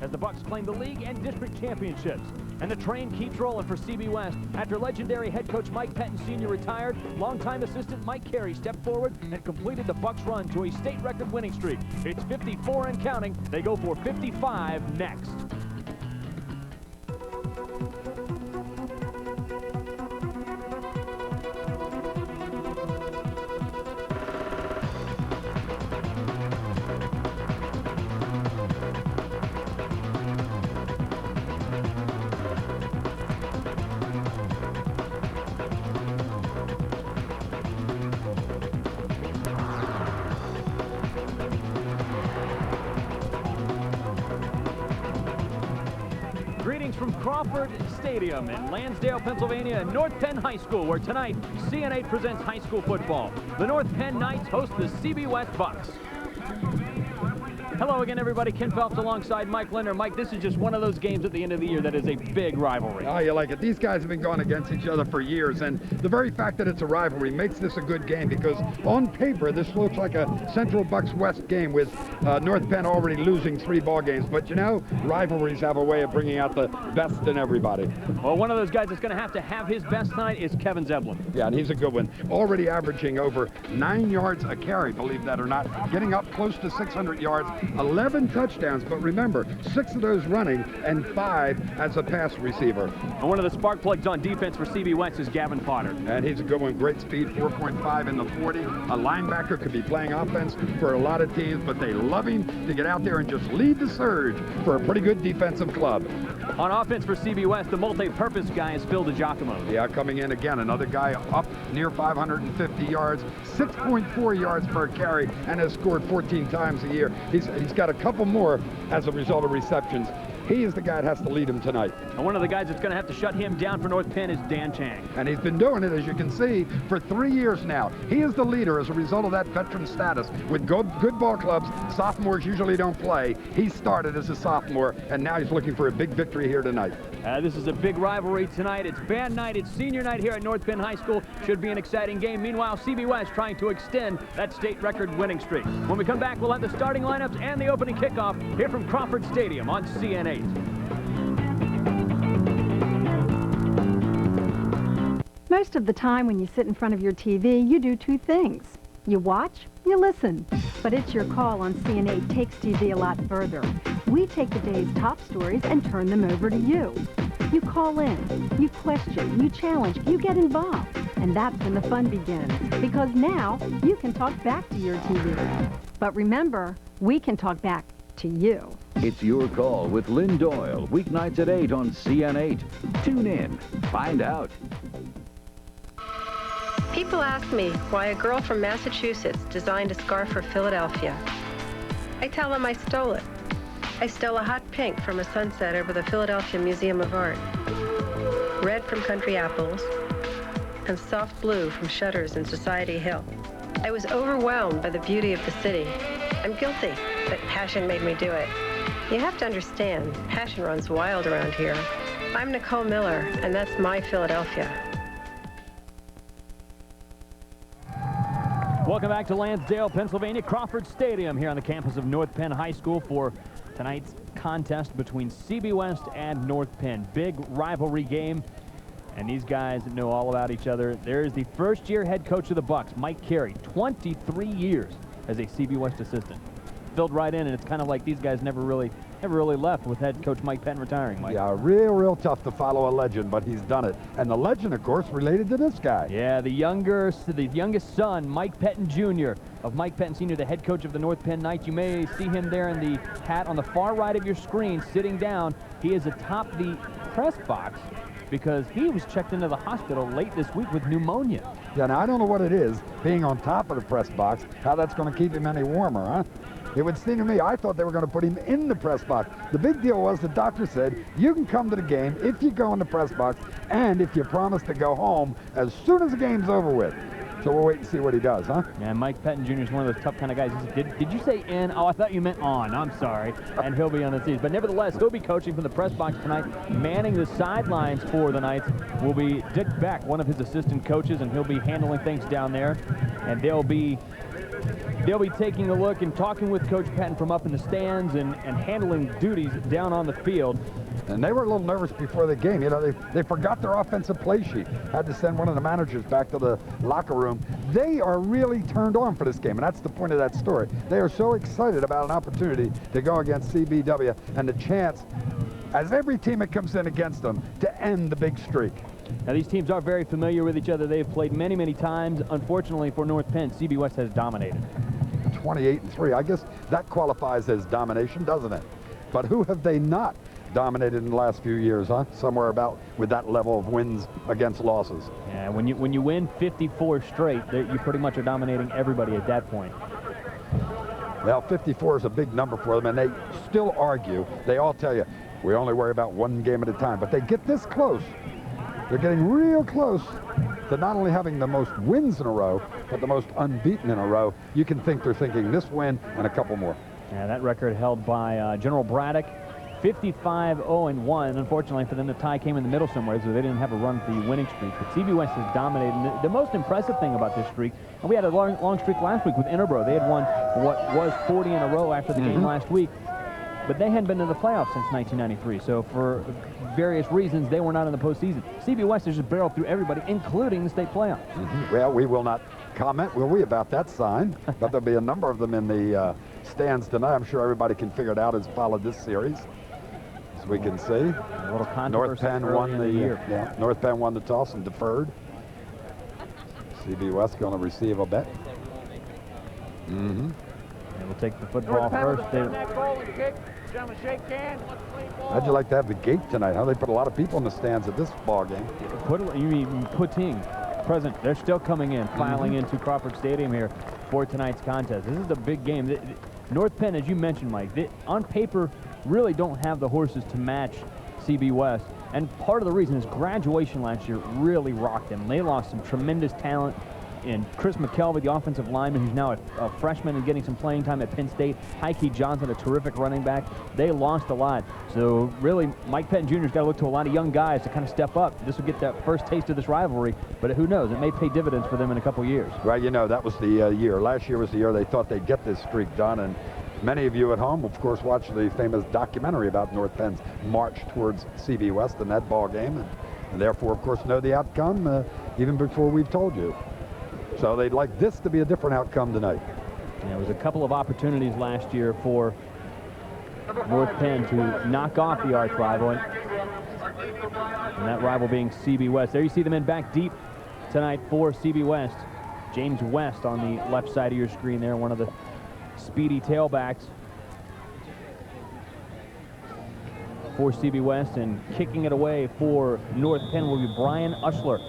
as the Bucks claim the league and district championships. And the train keeps rolling for CB West. After legendary head coach Mike Penn Sr. retired, longtime assistant Mike Carey stepped forward and completed the Bucks' run to a state record winning streak. It's 54 and counting. They go for 55 next. Greetings from Crawford Stadium in Lansdale, Pennsylvania, and North Penn High School, where tonight CN8 presents high school football. The North Penn Knights host the CB West Bucks. Hello again, everybody. Ken Phelps alongside Mike Linder. Mike, this is just one of those games at the end of the year that is a big rivalry. Oh, you like it. These guys have been going against each other for years, and the very fact that it's a rivalry makes this a good game, because on paper, this looks like a Central Bucks West game with North Penn already losing 3 ball games. But, you know, rivalries have a way of bringing out the best in everybody. Well, one of those guys that's going to have his best tonight is Kevin Zeblin. Yeah, and he's a good one. Already averaging over 9 yards a carry, believe that or not. Getting up close to 600 yards, 11 touchdowns, but remember, 6 of those running and 5 as a pass receiver. And one of the spark plugs on defense for CB West is Gavin Potter. And he's a good one. Great speed, 4.5 in the 40. A linebacker could be playing offense for a lot of teams, but they love him to get out there and just lead the surge for a pretty good defensive club. On offense for CB West, the multi-purpose guy is Phil DiGiacomo. Yeah, coming in again, another guy up near 550 yards, 6.4 yards per carry, and has scored 14 times a year. He's got a couple more as a result of receptions. He is the guy that has to lead him tonight. And one of the guys that's going to have to shut him down for North Penn is Dan Chang. And he's been doing it, as you can see, for 3 years now. He is the leader as a result of that veteran status. With good ball clubs, sophomores usually don't play. He started as a sophomore, and now he's looking for a big victory here tonight. This is a big rivalry tonight. It's band night. It's senior night here at North Penn High School. Should be an exciting game. Meanwhile, CB West trying to extend that state record winning streak. When we come back, we'll have the starting lineups and the opening kickoff here from Crawford Stadium on CN8. Most of the time when you sit in front of your TV, you do 2 things. You watch, you listen. But It's Your Call on CN8 takes TV a lot further. We take the day's top stories and turn them over to you. You call in, you question, you challenge, you get involved. And that's when the fun begins. Because now, you can talk back to your TV. But remember, we can talk back to you. It's Your Call with Lynn Doyle, weeknights at 8 on CN8. Tune in. Find out. People ask me why a girl from Massachusetts designed a scarf for Philadelphia. I tell them I stole it. I stole a hot pink from a sunset over the Philadelphia Museum of Art, red from Country Apples, and soft blue from Shutters in Society Hill. I was overwhelmed by the beauty of the city. I'm guilty, but passion made me do it. You have to understand, passion runs wild around here. I'm Nicole Miller, and that's my Philadelphia. Welcome back to Lansdale, Pennsylvania, Crawford Stadium here on the campus of North Penn High School for tonight's contest between CB West and North Penn. Big rivalry game, and these guys know all about each other. There is the first-year head coach of the Bucks, Mike Carey, 23 years as a CB West assistant. Filled right in, and it's kind of like these guys never really left with head coach Mike Penn retiring, Mike. Yeah, real tough to follow a legend, but he's done it. And the legend, of course, related to this guy. Yeah, the youngest son, Mike Penn Jr. of Mike Penn Sr., the head coach of the North Penn Knights. You may see him there in the hat on the far right of your screen, sitting down. He is atop the press box because he was checked into the hospital late this week with pneumonia. Yeah, now I don't know what it is, being on top of the press box, how that's going to keep him any warmer, huh? It would seem to me, I thought they were going to put him in the press box. The big deal was the doctor said, you can come to the game if you go in the press box and if you promise to go home as soon as the game's over with. So we'll wait and see what he does, huh? Yeah, Mike Penn Jr. is one of those tough kind of guys. Did you say in? Oh, I thought you meant on. I'm sorry. And he'll be on the team. But nevertheless, he'll be coaching from the press box tonight. Manning the sidelines for the Knights will be Dick Beck, one of his assistant coaches, and he'll be handling things down there. And they'll be They'll be taking a look and talking with Coach Penn from up in the stands and handling duties down on the field. And they were a little nervous before the game. You know, they forgot their offensive play sheet. Had to send one of the managers back to the locker room. They are really turned on for this game, and that's the point of that story. They are so excited about an opportunity to go against CBW and the chance, as every team that comes in against them, to end the big streak. Now, these teams are very familiar with each other. They've played many, many times. Unfortunately for North Penn, CB West has dominated. 28-3. I guess that qualifies as domination, doesn't it? But who have they not dominated in the last few years, huh? Somewhere about with that level of wins against losses. Yeah, when you win 54 straight, you pretty much are dominating everybody at that point. Well, 54 is a big number for them, and they still argue. They all tell you, we only worry about one game at a time. But they get this close. They're getting real close to not only having the most wins in a row, but the most unbeaten in a row. You can think they're thinking this win and a couple more. Yeah, that record held by General Braddock, 55-0-1. Unfortunately for them, the tie came in the middle somewhere, so they didn't have a run for the winning streak. But CB West has dominated. And the most impressive thing about this streak, and we had a long streak last week with Interboro. They had won what was 40 in a row after the game last week. But they hadn't been in the playoffs since 1993. So for various reasons, they were not in the postseason. CB West has just barreled through everybody, including the state playoffs. Well, we will not comment, will we, about that sign? But there'll be a number of them in the stands tonight. I'm sure everybody can figure it out as followed this series. As we can see, A little North controversy Penn early won in the year. North Penn won the toss and deferred. CB West going to receive a bet. And we'll take the football first. How'd you like to have the gate tonight? How they put a lot of people in the stands at this ball game. You mean putting present? They're still coming in, filing into Crawford Stadium here for tonight's contest. This is a big game. North Penn, as you mentioned, Mike, they, on paper, really don't have the horses to match CB West. And part of the reason is graduation last year really rocked them. They lost some tremendous talent in Chris McKelvey, the offensive lineman, who's now a freshman and getting some playing time at Penn State. Heike Johnson, a terrific running back. They lost a lot. So really, Mike Penn Jr.'s got to look to a lot of young guys to kind of step up. This will get that first taste of this rivalry, but who knows? It may pay dividends for them in a couple years. Right, you know, that was the year. Last year was the year they thought they'd get this streak done, and many of you at home, of course, watched the famous documentary about North Penn's march towards CB West in that ball game, and therefore, of course, know the outcome even before we've told you. So they'd like this to be a different outcome tonight. And there was a couple of opportunities last year for North Penn to knock off the arch rival, and that rival being CB West. There you see the men back deep tonight for CB West. James West on the left side of your screen there, one of the speedy tailbacks for CB West, and kicking it away for North Penn will be Brian Ushler.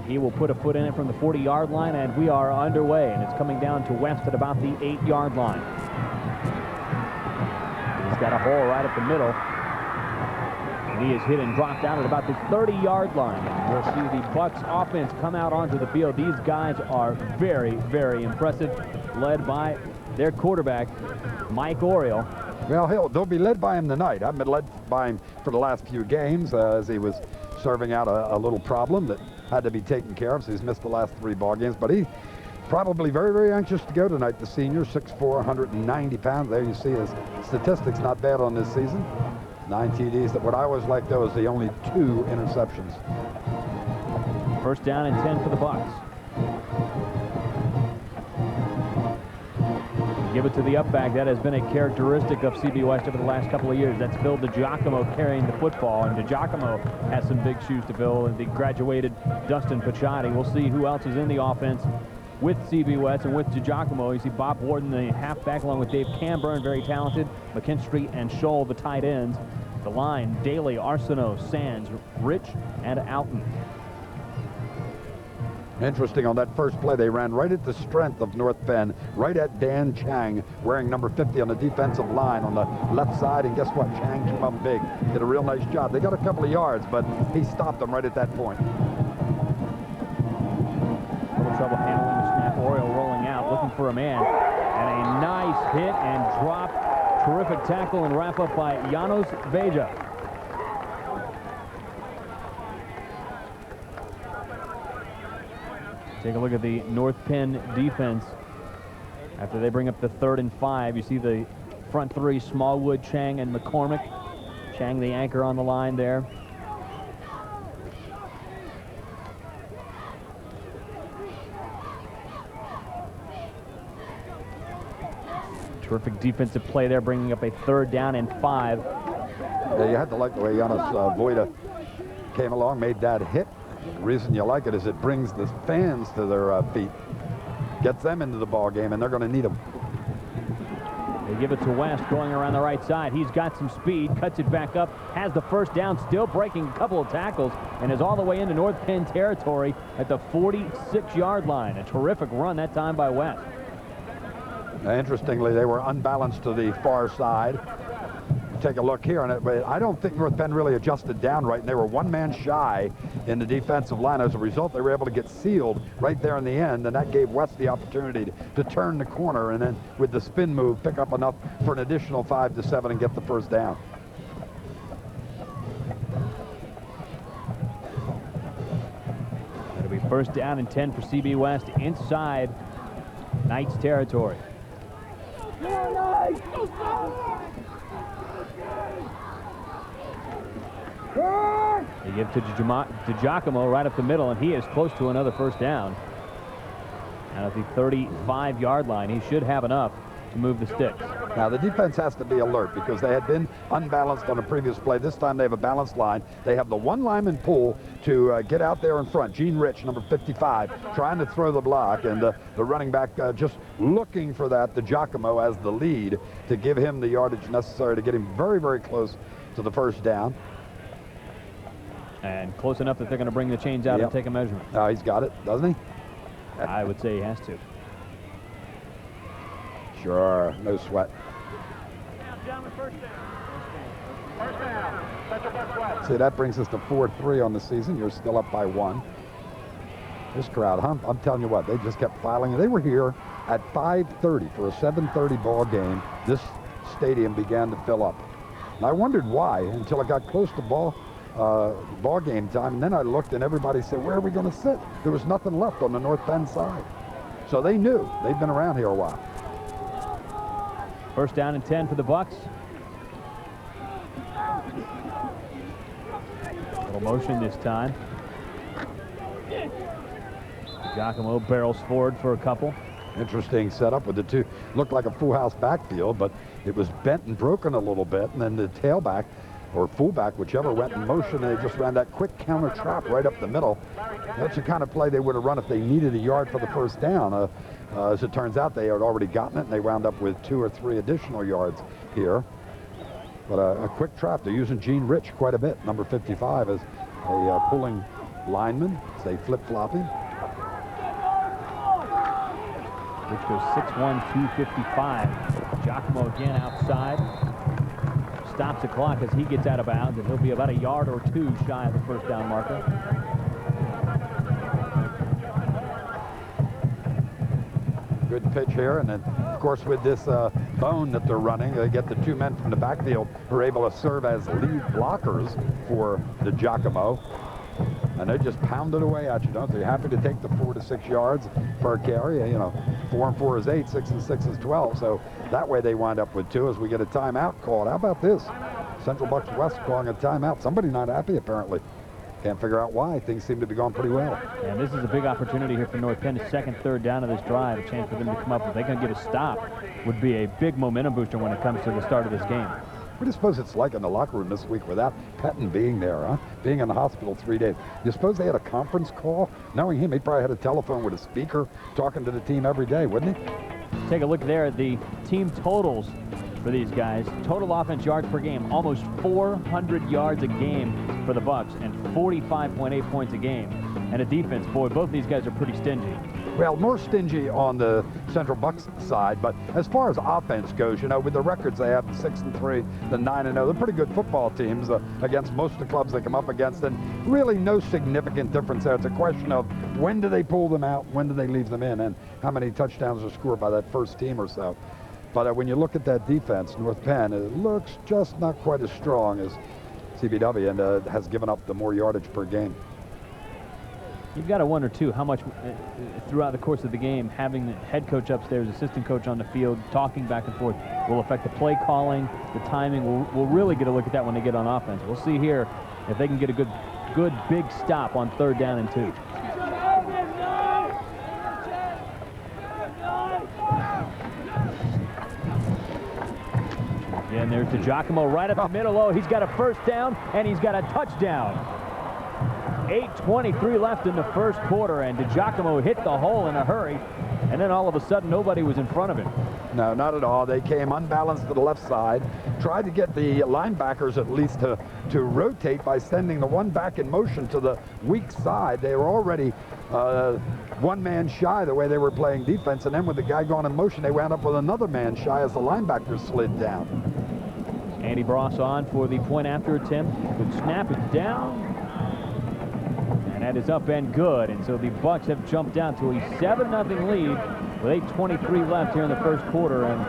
He will put a foot in it from the 40-yard line, and we are underway, and it's coming down to West at about the 8-yard line. He's got a hole right up the middle, and he is hit and dropped out at about the 30-yard line. And we'll see the Bucks offense come out onto the field. These guys are very, very impressive, led by their quarterback, Mike Oriole. Well, they'll be led by him tonight. I've been led by him for the last few games as he was serving out a little problem that had to be taken care of, so he's missed the last 3 ball games. But he's probably very, very anxious to go tonight. The senior, 6'4", 190 pounds. There you see his statistics, not bad on this season. 9 TDs. What I always like, though, is the only 2 interceptions. First down and 10 for the Bucks. Give it to the up back. That has been a characteristic of CB West over the last couple of years. That's Phil DiGiacomo carrying the football, and DiGiacomo has some big shoes to fill, and the graduated Dustin Paciotti. We'll see who else is in the offense with CB West and with DiGiacomo. You see Bob Warden, the halfback, along with Dave Camburn, very talented. McKinstry and Scholl, the tight ends. The line, Daly, Arsenault, Sands, Rich, and Alton. Interesting, on that first play, they ran right at the strength of North Penn, right at Dan Chang, wearing number 50 on the defensive line on the left side, and guess what? Chang came up big. Did a real nice job. They got a couple of yards, but he stopped them right at that point. A little trouble handling the snap. Oriole rolling out, looking for a man. And a nice hit and drop. Terrific tackle and wrap up by Janos Veja. Take a look at the North Penn defense. After they bring up the 3rd and 5, you see the front three, Smallwood, Chang, and McCormick. Chang, the anchor on the line there. Terrific defensive play there, bringing up a 3rd down and 5. Yeah, you had to like the way Jonas Vojta came along, made that hit. The reason you like it is it brings the fans to their feet, gets them into the ball game, and they're going to need them. They give it to West, going around the right side. He's got some speed, cuts it back up, has the 1st down, still breaking a couple of tackles, and is all the way into North Penn territory at the 46-yard line. A terrific run that time by West. Interestingly, they were unbalanced to the far side. Take a look here, and I don't think North Penn really adjusted down right, and they were 1 man shy in the defensive line. As a result, they were able to get sealed right there in the end, and that gave West the opportunity to turn the corner, and then with the spin move, pick up enough for an additional 5 to 7 and get the 1st down. It'll be 1st down and 10 for CB West inside Knights territory. They give to Giacomo right up the middle, and he is close to another 1st down. And at the 35-yard line, he should have enough to move the sticks. Now, the defense has to be alert because they had been unbalanced on a previous play. This time they have a balanced line. They have the 1 lineman pull to get out there in front. Gene Rich, number 55, trying to throw the block, and the running back just looking for that, the Giacomo as the lead, to give him the yardage necessary to get him very, very close to the 1st down. And close enough that they're going to bring the chains out and take a measurement. He's got it, doesn't he? I would say he has to. Sure, no sweat. See, that brings us to 4-3 on the season. You're still up by 1. This crowd, I'm telling you what, they just kept filing. They were here at 5:30 for a 7:30 ball game. This stadium began to fill up. And I wondered why until it got close to ball game time, and then I looked and everybody said, where are we going to sit? There was nothing left on the North Penn side. So they knew. They've been around here a while. 1st down and 10 for the Bucks. Little motion this time. Giacomo barrels forward for a couple. Interesting setup with the two. Looked like a full house backfield, but it was bent and broken a little bit, and then the tailback or fullback, whichever, went in motion, and they just ran that quick counter trap right up the middle. That's the kind of play they would have run if they needed a yard for the 1st down. As it turns out, they had already gotten it, and they wound up with 2 or 3 additional yards here. But a quick trap. They're using Gene Rich quite a bit, number 55, as a pulling lineman. They flip-flopping. Rich goes 6'1", 255. Giacomo again outside. Stops the clock as he gets out of bounds, and he'll be about a yard or 2 shy of the 1st down marker. Good pitch here, and then, of course, with this bone that they're running, they get the 2 men from the backfield who are able to serve as lead blockers for the Giacomo. And they just pound it away at you, don't they? You're happy to take the 4 to 6 yards per carry. You know, 4 and 4 is 8, 6 and 6 is 12. So that way they wind up with 2 as we get a timeout called. How about this? Central Bucks West calling a timeout. Somebody not happy, apparently. Can't figure out why. Things seem to be going pretty well. And this is a big opportunity here for North Penn. 2nd, 3rd down of this drive. A chance for them to come up. If they can get a stop, would be a big momentum booster when it comes to the start of this game. What do you suppose it's like in the locker room this week without Penn being there, huh? Being in the hospital 3 days. You suppose they had a conference call? Knowing him, he probably had a telephone with a speaker talking to the team every day, wouldn't he? Take a look there at the team totals for these guys. Total offense yards per game, almost 400 yards a game for the Bucks and 45.8 points a game. And a defense, boy, both these guys are pretty stingy. Well, more stingy on the Central Bucks side, but as far as offense goes, you know, with the records they have, the 6-3, the 9-0, they're pretty good football teams against most of the clubs they come up against, and really no significant difference there. It's a question of when do they pull them out, when do they leave them in, and how many touchdowns are scored by that first team or so. But when you look at that defense, North Penn, it looks just not quite as strong as CBW, and has given up the more yardage per game. You've got to wonder, too, how much throughout the course of the game, having the head coach upstairs, assistant coach on the field, talking back and forth, will affect the play calling, the timing. We'll really get a look at that when they get on offense. We'll see here if they can get a good big stop on 3rd down and 2. And there's DiGiacomo right up the middle. Oh, he's got a 1st down, and he's got a touchdown. 8:23 left in the 1st quarter, and DiGiacomo hit the hole in a hurry, and then all of a sudden nobody was in front of him. No, not at all. They came unbalanced to the left side, tried to get the linebackers at least to rotate by sending the one back in motion to the weak side. They were already one man shy the way they were playing defense, and then with the guy going in motion, they wound up with another man shy as the linebackers slid down. Andy Bross on for the point after attempt. Good snap, it down. And that is up and good. And so the Bucks have jumped down to a 7-0 lead with 8:23 left here in the 1st quarter. And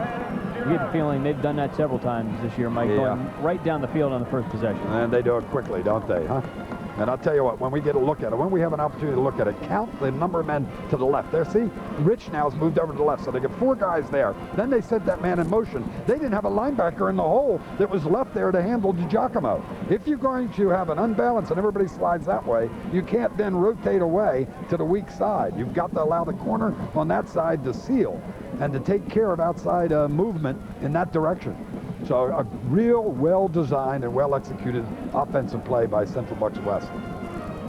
you get the feeling they've done that several times this year, Mike, going right down the field on the 1st possession. And they do it quickly, don't they, huh? And I'll tell you what, when we get a look at it, when we have an opportunity to look at it, count the number of men to the left. There, see? Rich now has moved over to the left, so they get 4 guys there. Then they set that man in motion. They didn't have a linebacker in the hole that was left there to handle DiGiacomo. If you're going to have an unbalance and everybody slides that way, you can't then rotate away to the weak side. You've got to allow the corner on that side to seal and to take care of outside movement in that direction. So a real well-designed and well-executed offensive play by Central Bucks West.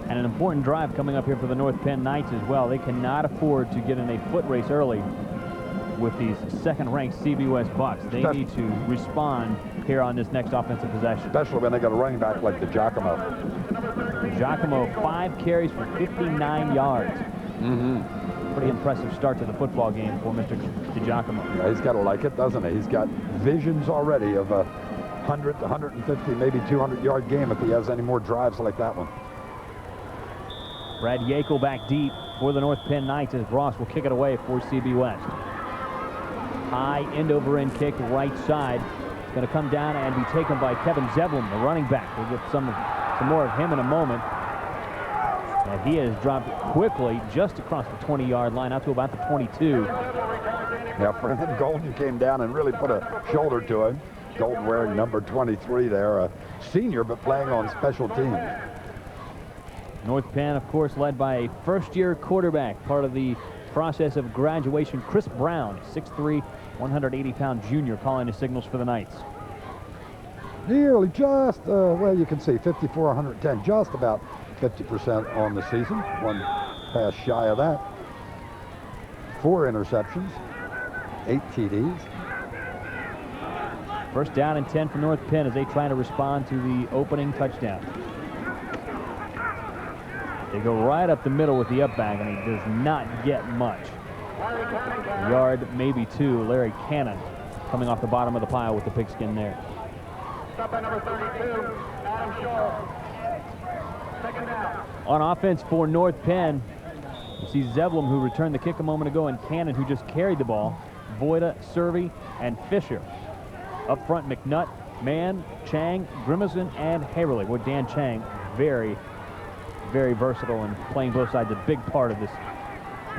And an important drive coming up here for the North Penn Knights as well. They cannot afford to get in a foot race early with these 2nd-ranked CB West Bucks. They need to respond here on this next offensive possession. Especially when they got a running back like DiGiacomo. DiGiacomo, 5 carries for 59 yards. Pretty impressive start to the football game for Mr. DiGiacomo. Yeah, he's got to like it, doesn't he? He's got visions already of a 100 to 150, maybe 200-yard game if he has any more drives like that one. Brad Yackel back deep for the North Penn Knights as Ross will kick it away for CB West. High end-over-end kick right side. It's going to come down and be taken by Kevin Zeblum, the running back. We'll get some more of him in a moment. And he has dropped quickly just across the 20-yard line out to about the 22. Yeah, Brandon Golden came down and really put a shoulder to him. Golden wearing number 23 there, a senior but playing on special teams. North Penn, of course, led by a 1st-year quarterback, part of the process of graduation. Chris Brown, 6'3", 180-pound junior, calling the signals for the Knights. Nearly just, well, you can see 54, 110, just about 50% on the season. One pass shy of that. 4 interceptions, 8 TDs. 1st down and 10 for North Penn as they try to respond to the opening touchdown. They go right up the middle with the up back, and he does not get much. A yard, maybe 2. Larry Cannon coming off the bottom of the pile with the pigskin there. Stop by number 32, Adam Shaw. On offense for North Penn, you see Zeblum, who returned the kick a moment ago, and Cannon, who just carried the ball. Voida, Servey, and Fisher. Up front, McNutt, Mann, Chang, Grimison, and Haverly. Well, Dan Chang, very, very versatile and playing both sides, a big part of this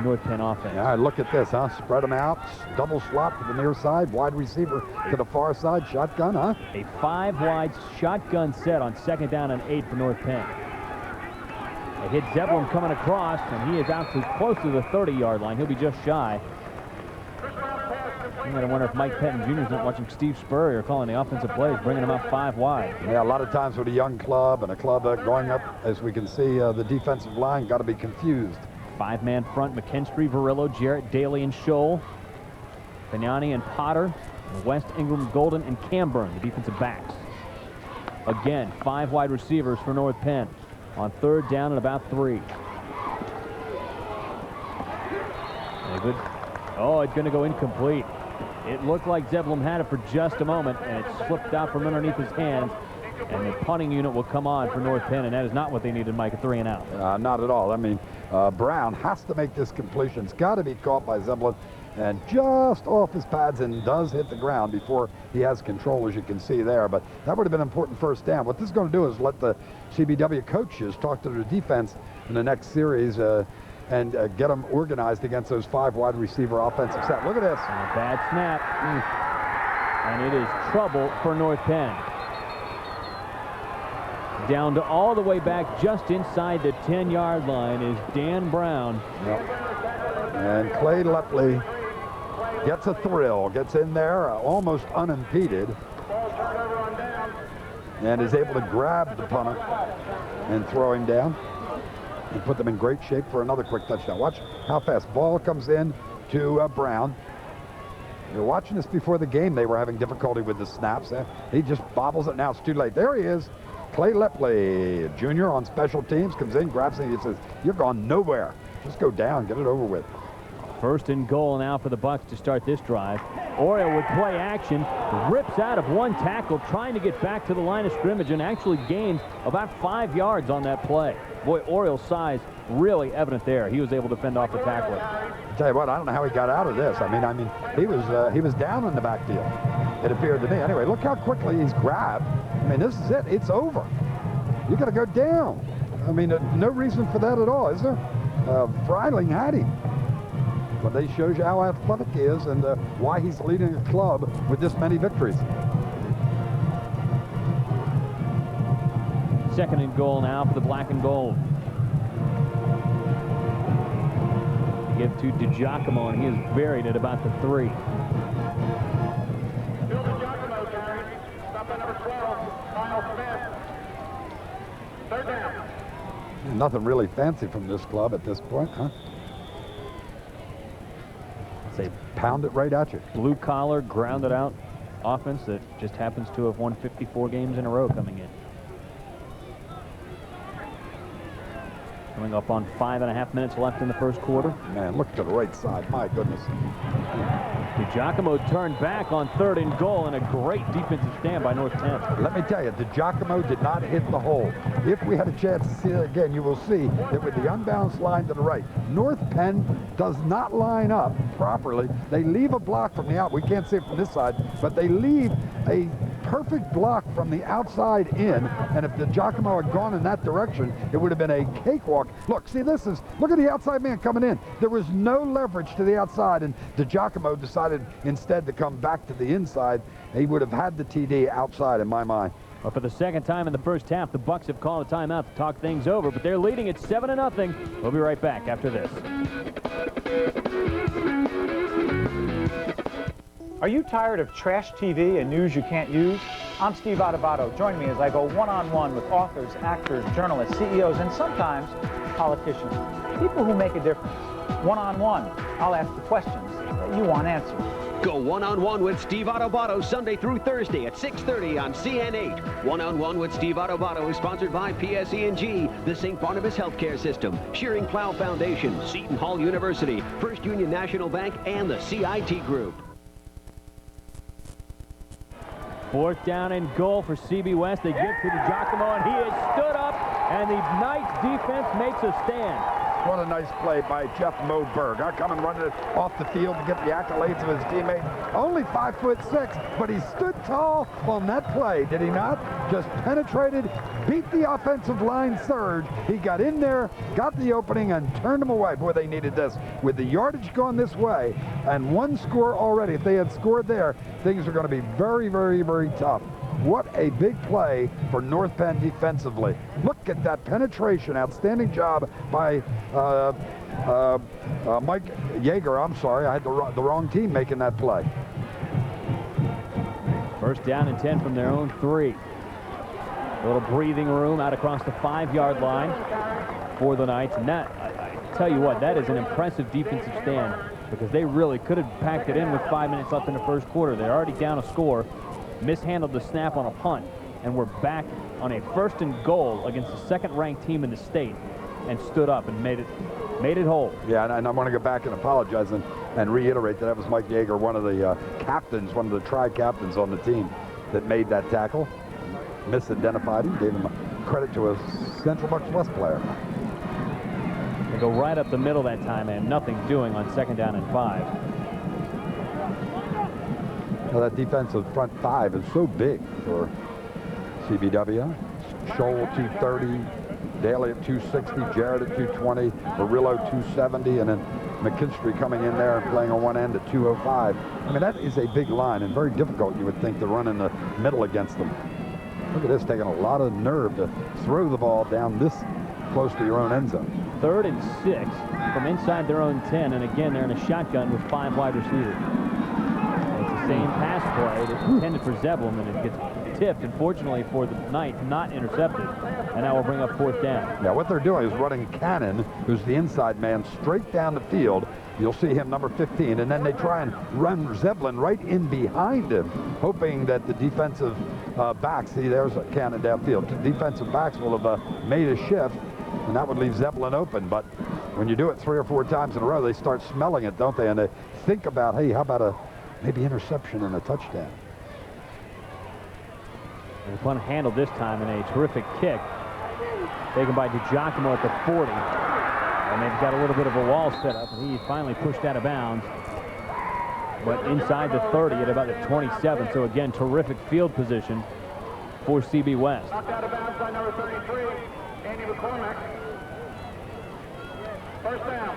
North Penn offense. Yeah, look at this, huh? Spread them out, double slot to the near side, wide receiver to the far side, shotgun, huh? A 5-wide shotgun set on 2nd down and 8 for North Penn. They hit Zeblum coming across, and he is out to close to the 30-yard line. He'll be just shy. I'm going to wonder if Mike Pettin Jr. is not watching Steve Spurrier calling the offensive plays, bringing them out 5 wide. Yeah, a lot of times with a young club and a club going up, as we can see, the defensive line got to be confused. 5-man front, McKinstry, Varillo, Jarrett, Daly, and Scholl. Vignani and Potter, West, Ingram, Golden, and Camburn, the defensive backs. Again, 5 wide receivers for North Penn on 3rd down and about 3. Good. Oh, it's going to go incomplete. It looked like Zeblum had it for just a moment, and it slipped out from underneath his hands. And the punting unit will come on for North Penn, and that is not what they needed, Mike, a 3 and out. Not at all. I mean, Brown has to make this completion. It's got to be caught by Zeblum. and just off his pads and does hit the ground before he has control, as you can see there. But that would have been an important first down. What this is going to do is let the CBW coaches talk to their defense in the next series and get them organized against those 5 wide receiver offensive sets. Look at this. And a bad snap. And it is trouble for North Penn. Down to all the way back just inside the 10-yard line is Dan Brown. Yep. And Clay Lepley gets a thrill, gets in there almost unimpeded, and is able to grab the punter and throw him down and put them in great shape for another quick touchdown. Watch how fast. Ball comes in to Brown. You're watching this before the game. They were having difficulty with the snaps. He just bobbles it now. It's too late. There he is. Clay Lepley, junior on special teams, comes in, grabs it, and he says, "You're going nowhere. Just go down, get it over with." First and goal now for the Bucs to start this drive. Oriole with play action, rips out of one tackle, trying to get back to the line of scrimmage, and actually gains about 5 yards on that play. Boy, Oriole's size really evident there. He was able to fend off the tackler. I'll tell you what, I don't know how he got out of this. I mean, he was down in the backfield, it appeared to me. Anyway, look how quickly he's grabbed. I mean, this is it. It's over. You got to go down. I mean, no reason for that at all, is there? Freiling had him. But they shows you how athletic he is and why he's leading a club with this many victories. Second and goal now for the black and gold. Give to DiGiacomo, and he is buried at about the 3. DiGiacomo carries. Stop at number 12, Kyle Smith. Third down. Nothing really fancy from this club at this point, huh? They pound it right at you. Blue-collar, grounded-out offense that just happens to have won 54 games in a row coming in. Coming up on 5.5 minutes left in the first quarter. Man, look to the right side. My goodness. DiGiacomo turned back on 3rd and goal, and a great defensive stand by North Penn. Let me tell you, DiGiacomo did not hit the hole. If we had a chance to see it again, you will see that with the unbalanced line to the right, North Penn does not line up properly. They leave a block from the out. We can't see it from this side, but they leave a perfect block from the outside in, and if DiGiacomo had gone in that direction, it would have been a cakewalk. Look, see, look at the outside man coming in. There was no leverage to the outside, and DiGiacomo decided instead to come back to the inside. He would have had the TD outside in my mind. Well, for the second time in the first half, the Bucs have called a timeout to talk things over, but they're leading at 7-0. We'll be right back after this. Are you tired of trash TV and news you can't use? I'm Steve Adubato. Join me as I go one-on-one with authors, actors, journalists, CEOs, and sometimes politicians, people who make a difference. One-on-one, I'll ask the questions that you want answered. Go one-on-one with Steve Adubato Sunday through Thursday at 6:30 on CN8. One-on-one with Steve Adubato is sponsored by PSE&G, the St. Barnabas Healthcare System, Shearing Plow Foundation, Seton Hall University, First Union National Bank, and the CIT Group. 4th down and goal for CB West. They give to DiGiacomo, and he has stood up, and the Knights defense makes a stand. What a nice play by Jeff Moberg. Coming running it off the field to get the accolades of his teammate. Only 5'6", but he stood tall on that play, did he not? Just penetrated, beat the offensive line surge. He got in there, got the opening, and turned him away. Boy, they needed this. With the yardage going this way, and one score already, if they had scored there, things are going to be very, very, very tough. What a big play for North Penn defensively. Look at that penetration. Outstanding job by Mike Yeager. I'm sorry, I had the wrong team making that play. First down and 10 from their own 3. A little breathing room out across the 5-yard line for the Knights. And that, I tell you what, that is an impressive defensive stand, because they really could have packed it in with 5 minutes left in the first quarter. They're already down a score. Mishandled the snap on a punt, and we're back on a 1st and goal against the 2nd-ranked team in the state, and stood up and made it whole. Yeah, and I want to go back and apologize and reiterate that was Mike Yeager, one of the captains, one of the tri-captains on the team that made that tackle. Misidentified him, gave him credit to a Central Bucks West player. They go right up the middle that time, and nothing doing on 2nd down and 5. Well, that defensive front five is so big for CBW. Scholl 230, Daly at 260, Jarrett at 220, Murillo 270, and then McKinstry coming in there and playing on one end at 205. I mean, that is a big line and very difficult, you would think, to run in the middle against them. Look at this, taking a lot of nerve to throw the ball down this close to your own end zone. 3rd and 6 from inside their own 10, and again, they're in a shotgun with 5 wide receivers. It's the same pass play that's intended for Zeblin, and it gets tipped, and fortunately for the Knights, not intercepted. And now we'll bring up 4th down. Yeah, what they're doing is running Cannon, who's the inside man, straight down the field. You'll see him, number 15, and then they try and run Zeblin right in behind him, hoping that the defensive backs, see, there's a Cannon downfield. The defensive backs will have made a shift, and that would leave Zeblin open. But when you do it 3 or 4 times in a row, they start smelling it, don't they? And they think about, hey, how about a maybe interception and a touchdown? And fun handled this time in a terrific kick. Taken by DiGiacomo at the 40. And they've got a little bit of a wall set up, and he finally pushed out of bounds. But inside the 30 at about the 27. So again, terrific field position for CB West. Knocked out of bounds by number 33, Andy McCormick. 1st down.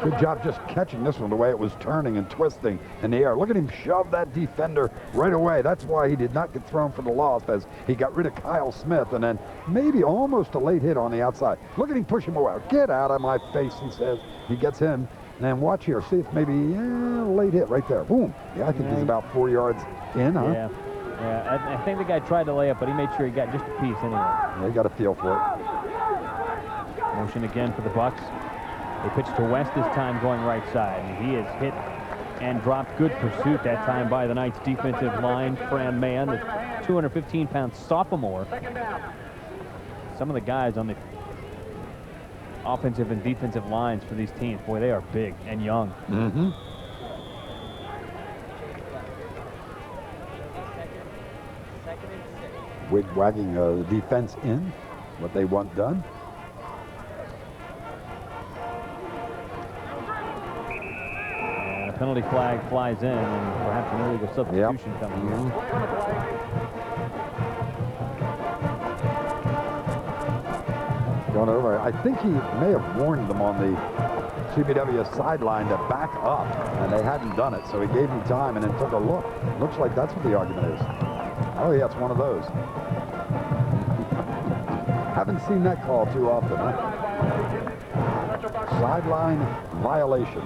Good job just catching this one the way it was turning and twisting in the air. Look at him shove that defender right away. That's why he did not get thrown for the loss, as he got rid of Kyle Smith, and then maybe almost a late hit on the outside. Look at him push him away. Get out of my face, he says. He gets him. And then watch here. See if maybe a late hit right there. Boom. Yeah, I think he's about 4 yards in, huh? Yeah. I think the guy tried to lay it, but he made sure he got just a piece anyway. Yeah, he got a feel for it. Motion again for the Bucks. They pitch to West this time, going right side. And he is hit and dropped. Good pursuit that time by the Knights defensive line. Fran Mann, the 215-pound sophomore. Some of the guys on the offensive and defensive lines for these teams, boy, they are big and young. Mm-hmm. Wig-wagging the defense in, what they want done. And a penalty flag flies in, and perhaps an illegal substitution coming in. Going over. I think he may have warned them on the CBW sideline to back up, and they hadn't done it, so he gave them time and then took a look. Looks like that's what the argument is. Oh, yeah, it's one of those. Haven't seen that call too often, huh? Sideline violation.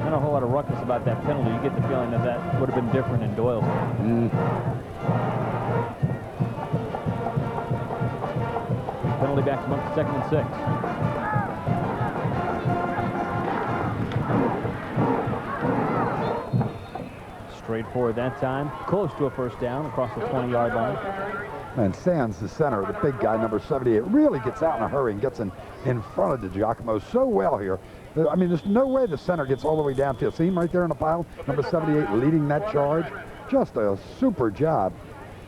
Not a whole lot of ruckus about that penalty. You get the feeling that that would have been different in Doylestown. Penalty back to Monk, 2nd and 6. Straight forward that time. Close to a 1st down across the 20-yard line. And Sands, the center, the big guy, number 78, really gets out in a hurry and gets in front of DiGiacomo so well here. I mean, there's no way the center gets all the way downfield. See him right there in the pile? Number 78 leading that charge. Just a super job.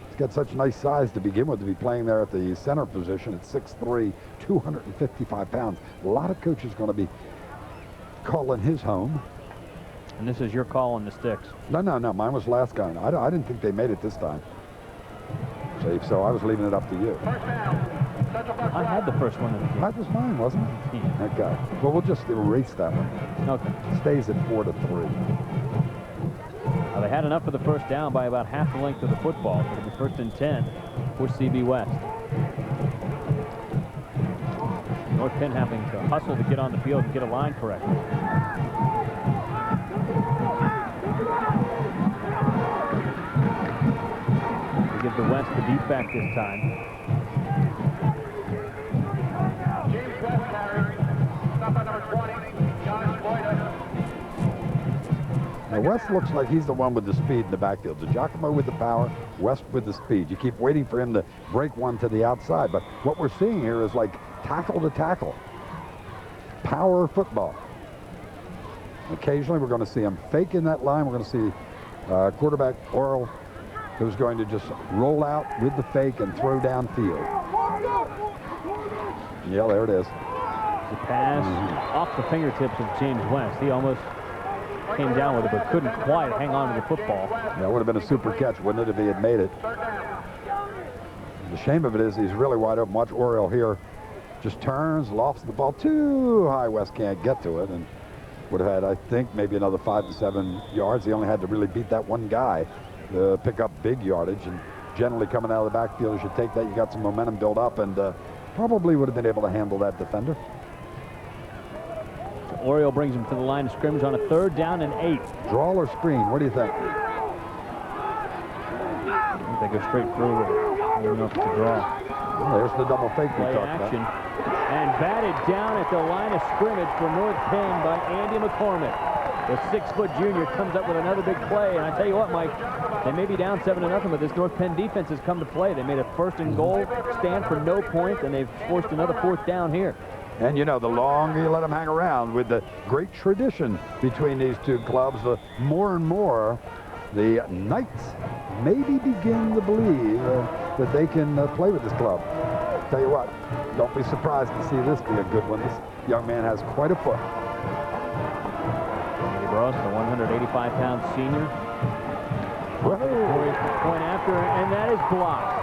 He's got such nice size to begin with, to be playing there at the center position at 6'3", 255 pounds. A lot of coaches going to be calling his home. And this is your call on the sticks. No. Mine was last guy. I didn't think they made it this time. So I was leaving it up to you. I had the first one in the game. That was mine, wasn't it? Yeah. Okay. Well, we'll just erase that one. Okay. It stays at 4-3. Well, they had enough for the 1st down by about half the length of the football. It'll be 1st and 10 for CB West. North Penn having to hustle to get on the field and get a line correct. They give the West the beat back this time. James West carries. Stop by number 20, Josh Boyda. Now, West looks like he's the one with the speed in the backfield. DiGiacomo with the power, West with the speed. You keep waiting for him to break one to the outside, but what we're seeing here is like tackle to tackle. Power football. Occasionally, we're going to see him fake in that line. We're going to see quarterback Orrell, who's going to just roll out with the fake and throw downfield. Yeah, there it is. The pass off the fingertips of James West. He almost came down with it, but couldn't quite hang on to the football. That would have been a super catch, wouldn't it, if he had made it? The shame of it is he's really wide open. Watch Oriole here. Just turns, lofts the ball too high. West can't get to it, and would have had, I think, maybe another 5 to 7 yards. He only had to really beat that one guy to pick up big yardage, and generally coming out of the backfield, you should take that. You got some momentum built up, and probably would have been able to handle that defender. So Oriole brings him to the line of scrimmage on a 3rd down and 8. Draw or screen? What do you think? I think they go straight through it. Enough to draw. Well, there's the double fake we Play talked action. about. And batted down at the line of scrimmage for North Penn by Andy McCormick. The 6-foot junior comes up with another big play. And I tell you what, Mike, they may be down 7-0, but this North Penn defense has come to play. They made a 1st and goal stand for no points, and they've forced another 4th down here. And, you know, the longer you let them hang around with the great tradition between these two clubs, the more and more the Knights maybe begin to believe that they can play with this club. Tell you what, don't be surprised to see this be a good one. This young man has quite a foot. Andy Gross, the 185-pound senior. Point after, and that is blocked.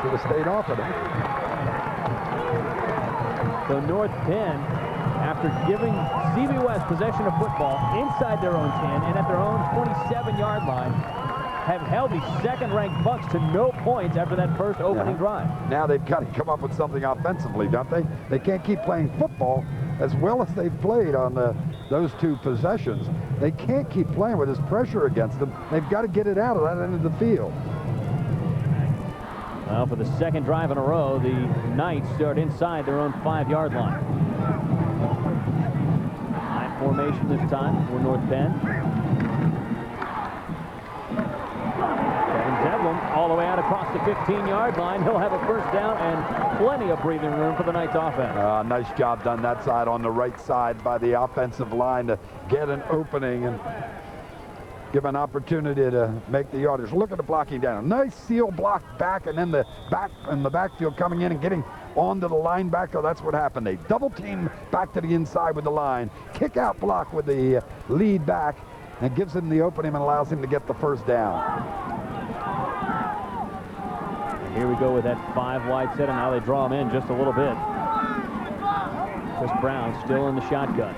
Should have stayed off of it. So North Penn, after giving CB West possession of football inside their own 10 and at their own 27-yard line, have held the 2nd-ranked Bucks to no points after that first opening drive. Now they've got to come up with something offensively, don't they? They can't keep playing football as well as they've played on those 2 possessions. They can't keep playing with this pressure against them. They've got to get it out of that end of the field. Well, for the 2nd drive in a row, the Knights start inside their own 5-yard line. High formation this time for North Penn. All the way out across the 15-yard line. He'll have a 1st down and plenty of breathing room for the Knights offense. Nice job done that side on the right side by the offensive line to get an opening and give an opportunity to make the yardage. Look at the blocking down. A nice seal block back, and then the backfield coming in and getting onto the linebacker. That's what happened. They double team back to the inside with the line. Kick out block with the lead back, and gives him the opening and allows him to get the 1st down. Here we go with that 5-wide set, and now they draw him in just a little bit. Chris Brown still in the shotgun.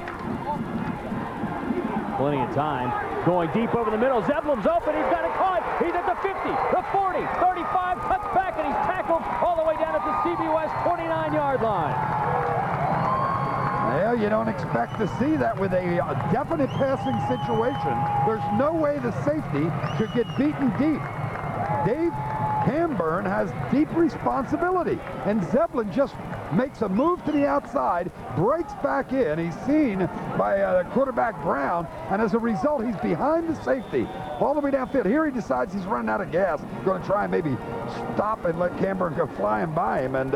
Plenty of time. Going deep over the middle. Zebulon's open. He's got it caught. He's at the 50, the 40, 35, cuts back, and he's tackled all the way down at the CB West 29-yard line. Well, you don't expect to see that with a definite passing situation. There's no way the safety should get beaten deep. Dave Hamburn has deep responsibility, and Zebulon just makes a move to the outside, breaks back in. He's seen by quarterback Brown, and as a result, he's behind the safety all the way downfield. Here he decides he's running out of gas, going to try and maybe stop and let Hamburn go flying by him, and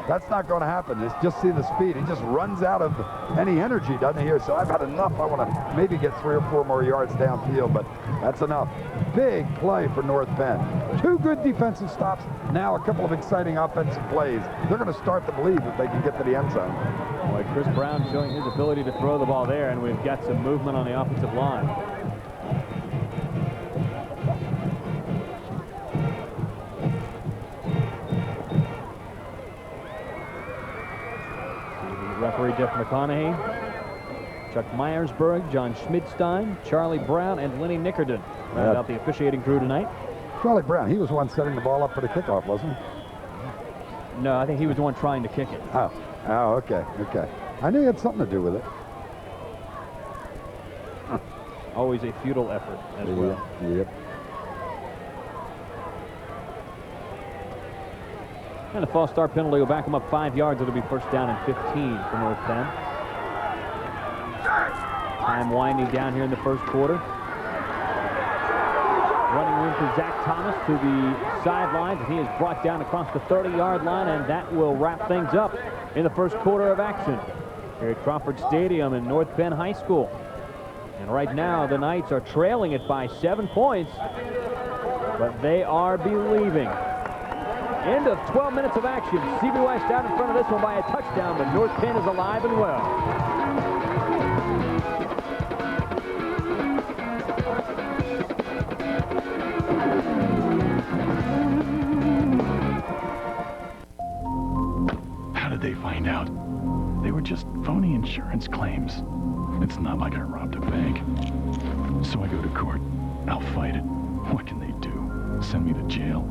that's not going to happen. Just see the speed. He just runs out of any energy, doesn't he? Here, so I've had enough. I want to maybe get 3 or 4 more yards downfield, but that's enough. Big play for North Penn. 2 good defensive stops. Now a couple of exciting offensive plays. They're going to start to believe that they can get to the end zone. Boy, Chris Brown showing his ability to throw the ball there, and we've got some movement on the offensive line. Referee Jeff McConaughey, Chuck Myersberg, John Schmidstein, Charlie Brown, and Lenny Nickerton round out the officiating crew tonight. Charlie Brown, he was the one setting the ball up for the kickoff, wasn't he? No, I think he was the one trying to kick it. Oh, okay. I knew he had something to do with it. Always a futile effort as well. Yep. And a false start penalty will back him up 5 yards. It'll be 1st down and 15 for North Penn. Time winding down here in the 1st quarter. Running room for Zach Thomas to the sidelines, and he is brought down across the 30-yard line, and that will wrap things up in the 1st quarter of action here at Crawford Stadium in North Penn High School. And right now, the Knights are trailing it by 7 points, but they are believing. End of 12 minutes of action. CB West out in front of this one by a touchdown, but North Penn is alive and well. How did they find out? They were just phony insurance claims. It's not like I robbed a bank. So I go to court. I'll fight it. What can they do? Send me to jail?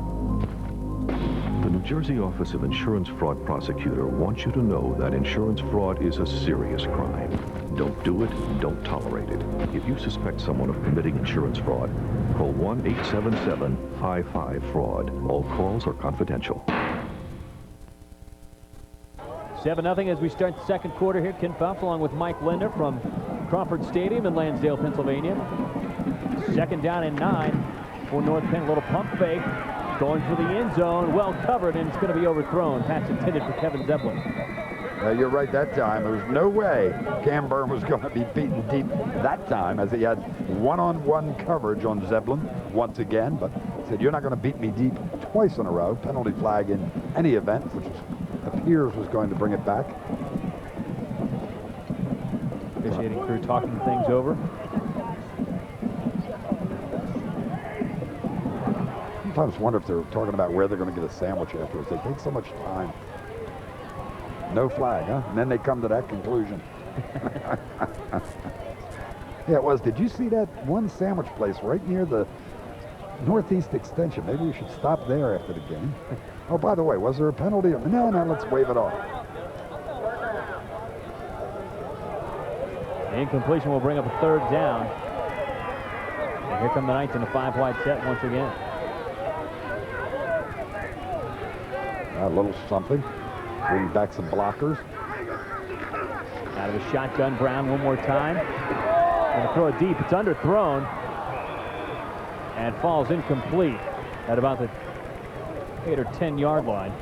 The New Jersey Office of Insurance Fraud Prosecutor wants you to know that insurance fraud is a serious crime. Don't do it, don't tolerate it. If you suspect someone of committing insurance fraud, call 1-877-55-FRAUD. All calls are confidential. 7-0 as we start the second quarter here. Ken Phelps along with Mike Linder from Crawford Stadium in Lansdale, Pennsylvania. Second down and 9 for North Penn. A little pump fake. Going for the end zone. Well covered, and it's going to be overthrown. Pass intended for Kevin Zeppelin. You're right that time. There was no way Cam Byrne was going to be beaten deep that time, as he had one-on-one coverage on Zeppelin once again. But he said, you're not going to beat me deep twice in a row. Penalty flag in any event, which appears was going to bring it back. Officiating crew talking things over. Sometimes wonder if they're talking about where they're going to get a sandwich afterwards. They take so much time. No flag, huh? And then they come to that conclusion. Yeah, it was. Did you see that one sandwich place right near the Northeast Extension? Maybe we should stop there after the game. Oh, by the way, was there a penalty? No, let's wave it off. The incompletion will bring up a third down. And here come the Knights in a 5-wide set once again. A little something. Bring back some blockers. Out of a shotgun, Brown one more time. Going to throw it deep. It's underthrown. And falls incomplete at about the 8 or 10 yard line.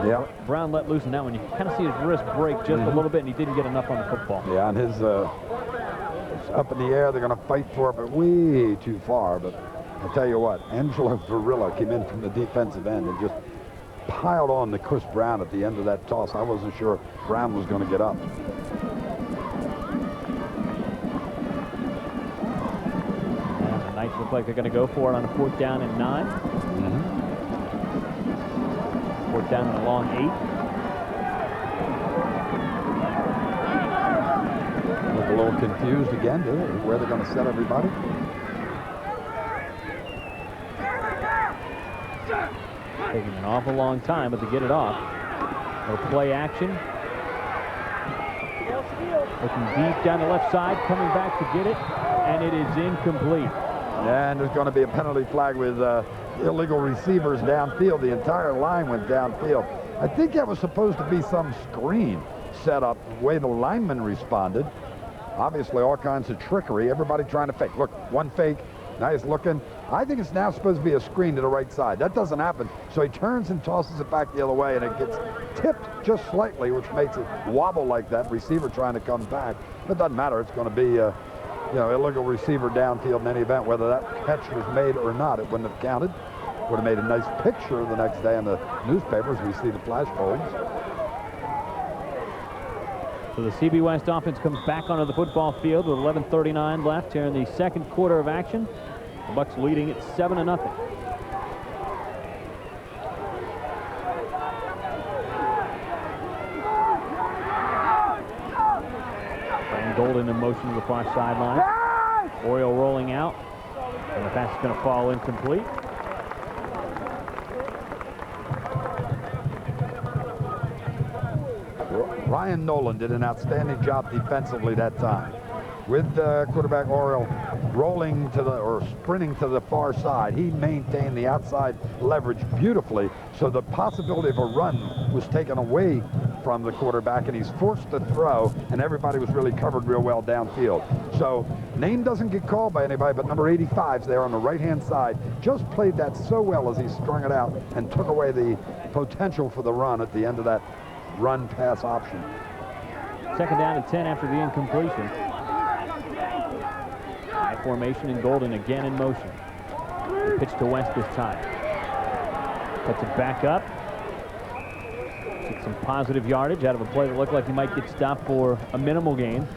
Yeah. Brown let loose in that one. You kind of see his wrist break just a little bit, and he didn't get enough on the football. Yeah, and his it's up in the air. They're going to fight for it, but way too far. But I'll tell you what, Angelo Varilla came in from the defensive end and just piled on to Chris Brown at the end of that toss. I wasn't sure Brown was going to get up. And the Knights look like they're going to go for it on a 4th down and 9. 4th down and a long 8. Look a little confused again, do they? Where they're going to set everybody. Taking an awful long time, but to get it off. No play action. Looking deep down the left side, coming back to get it, and it is incomplete. And there's going to be a penalty flag with illegal receivers downfield. The entire line went downfield. I think that was supposed to be some screen set up, the way the lineman responded. Obviously, all kinds of trickery. Everybody trying to fake. Look, one fake. Nice looking. I think it's now supposed to be a screen to the right side. That doesn't happen. So he turns and tosses it back the other way, and it gets tipped just slightly, which makes it wobble like that. Receiver trying to come back. It doesn't matter. It's going to be, illegal receiver downfield in any event. Whether that catch was made or not, it wouldn't have counted. Would have made a nice picture the next day in the newspapers. We see the flash bulbs. So the CB West offense comes back onto the football field with 11:39 left here in the second quarter of action. The Bucks leading at 7-0. And Golden in motion to the far sideline. Oriole rolling out, and the pass is going to fall incomplete. Ryan Nolan did an outstanding job defensively that time. With quarterback Oriole rolling to the, or sprinting to the far side, he maintained the outside leverage beautifully. So the possibility of a run was taken away from the quarterback, and he's forced to throw, and everybody was really covered real well downfield. So name doesn't get called by anybody, but number 85's there on the right-hand side just played that so well as he strung it out and took away the potential for the run at the end of that run-pass option. Second down and 10 after the incompletion. High formation, and Golden again in motion. The pitch to West this time. Puts it back up. Get some positive yardage out of a play that looked like he might get stopped for a minimal gain.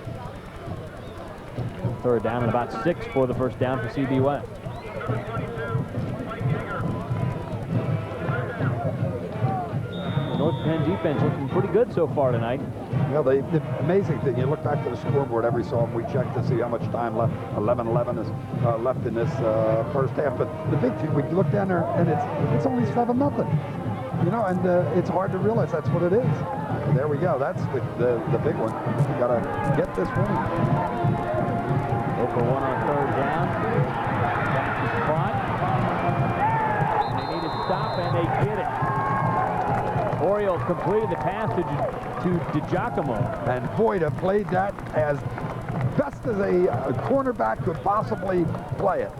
Third down and about 6 for the first down for CB West. The North Penn defense looking pretty good so far tonight. Well, the amazing thing, you look back to the scoreboard every so often, we check to see how much time left. 11-11 is left in this first half. But the big thing, we look down there, and it's only 7-0. You know, and it's hard to realize that's what it is. And there we go. That's the big one. You got to get this one. Go for one on third down. Back is caught. And they need to stop, and they get it. Orioles completed the pass to DiGiacomo. And Voida played that as best as a cornerback could possibly play it.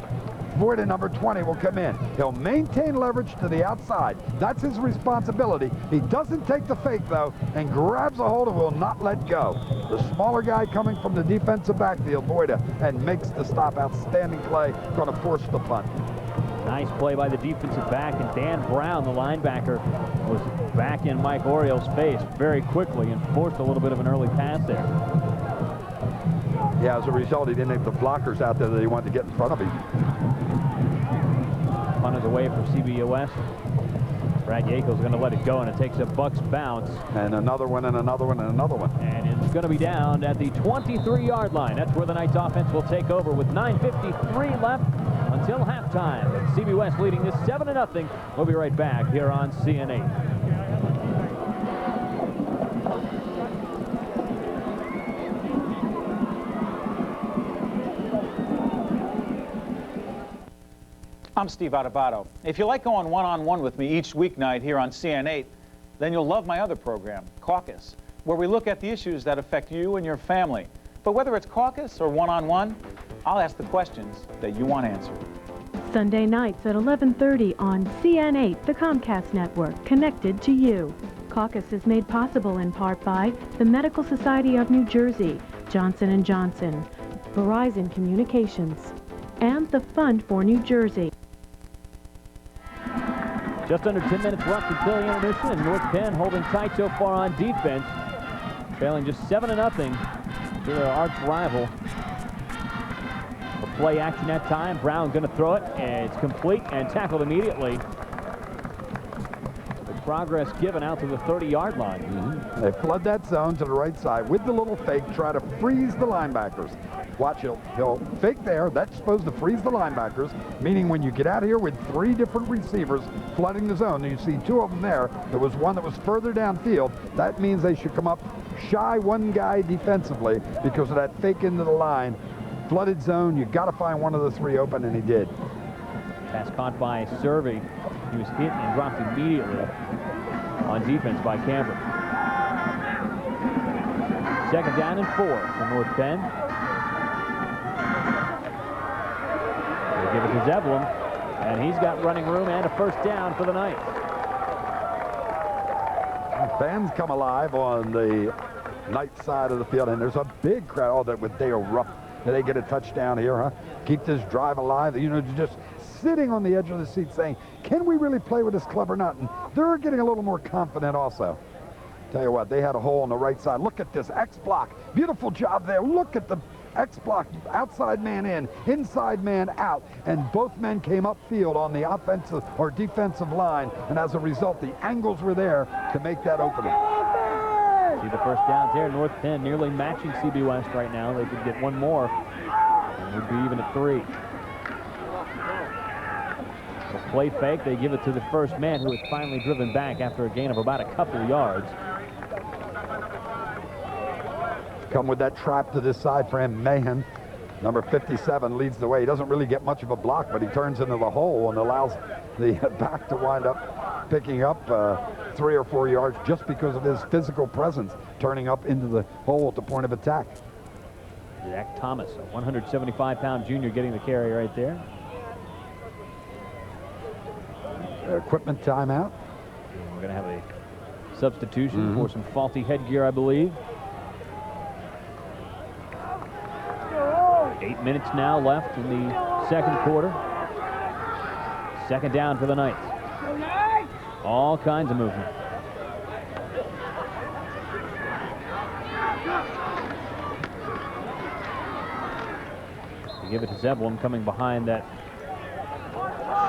Voida, number 20, will come in. He'll maintain leverage to the outside. That's his responsibility. He doesn't take the fake, though, and grabs a hold and will not let go. The smaller guy coming from the defensive backfield, Voida, and makes the stop. Outstanding play. Going to force the punt. Nice play by the defensive back, and Dan Brown, the linebacker, was back in Mike Orioles' face very quickly and forced a little bit of an early pass there. Yeah, as a result, he didn't have the blockers out there that he wanted to get in front of him. Punt is away for CBU West. Brad Yakel's going to let it go, and it takes a Bucks bounce. And another one, and another one, and another one. And it's going to be down at the 23-yard line. That's where the Knights offense will take over with 9:53 left until halftime. CB West leading this 7-0. We'll be right back here on CN8. I'm Steve Adubato. If you like going one-on-one with me each weeknight here on CN8, then you'll love my other program, Caucus, where we look at the issues that affect you and your family. But whether it's Caucus or one-on-one, I'll ask the questions that you want answered. Sunday nights at 11:30 on CN8, the Comcast network, connected to you. Caucus is made possible in part by the Medical Society of New Jersey, Johnson & Johnson, Verizon Communications, and the Fund for New Jersey. Just under 10 minutes left until the intermission, and North Penn holding tight so far on defense, trailing just 7-0 to their arch rival. For play action that time, Brown going to throw it, and it's complete and tackled immediately. The progress given out to the 30-yard line. They flood that zone to the right side with the little fake, try to freeze the linebackers. Watch, he'll fake there. That's supposed to freeze the linebackers, meaning when you get out here with 3 different receivers flooding the zone, and you see 2 of them there, there was one that was further downfield, that means they should come up shy one guy defensively because of that fake into the line. Flooded zone, you got to find one of the 3 open, and he did. Pass caught by Servey. He was hit and dropped immediately on defense by Camber. 2nd down and 4 for North Penn. They give it to Zevlin, and he's got running room and a first down for the Knights. Fans come alive on the Knights side of the field, and there's a big crowd. Oh, that with Dale Rupp. Did they get a touchdown here, huh? Keep this drive alive. You know, just sitting on the edge of the seat saying, can we really play with this club or not? And they're getting a little more confident also. Tell you what, they had a hole on the right side. Look at this X block. Beautiful job there. Look at the X block. Outside man in, inside man out. And both men came upfield on the offensive or defensive line. And as a result, the angles were there to make that opening. See the first downs there. North Penn nearly matching CB West right now. They could get one more, and would be even at 3. A play fake. They give it to the first man, who is finally driven back after a gain of about a couple of yards. Come with that trap to this side for him. Mahan, number 57, leads the way. He doesn't really get much of a block, but he turns into the hole and allows the back to wind up picking up 3 or 4 yards just because of his physical presence, turning up into the hole at the point of attack. Zach Thomas, a 175-pound junior, getting the carry right there. Equipment timeout. We're going to have a substitution for some faulty headgear, I believe. 8 minutes now left in the second quarter. 2nd down for the Knights. All kinds of movement. They give it to Zeblin coming behind that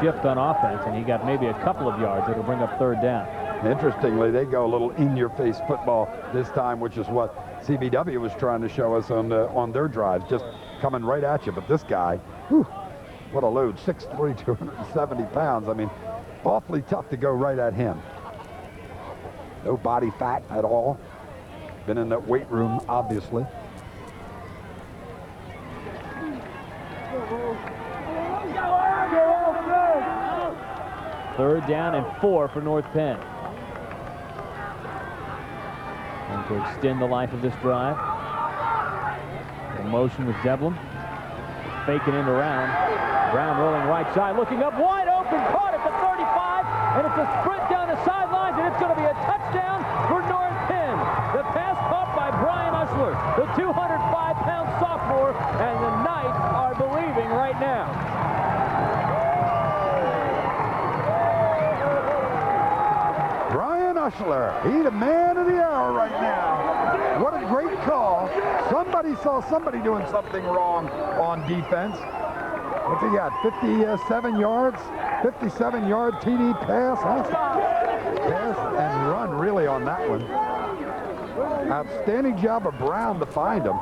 shift on offense, and he got maybe a couple of yards. It'll bring up 3rd down. Interestingly, they go a little in-your-face football this time, which is what CBW was trying to show us on their drives, just coming right at you. But this guy, whew, what a load, 6'3", 270 pounds. I mean, awfully tough to go right at him. No body fat at all. Been in that weight room, obviously. Third down and 4 for North Penn. And to extend the life of this drive, in motion with Zeblin. Faking into Brown. Brown rolling right side, looking up, wide open, caught at the 35, and it's a sprint down the sidelines, and it's going to be a touchdown for North Penn. The pass caught by Brian Ushler, the 205-pound sophomore, and the Knights are believing right now. Brian Ushler, he's the man of the hour right now. What a great call. Somebody saw somebody doing something wrong on defense. What's he got, 57 yards? 57-yard TD pass, huh? Pass and run really on that one. Outstanding job of Brown to find him.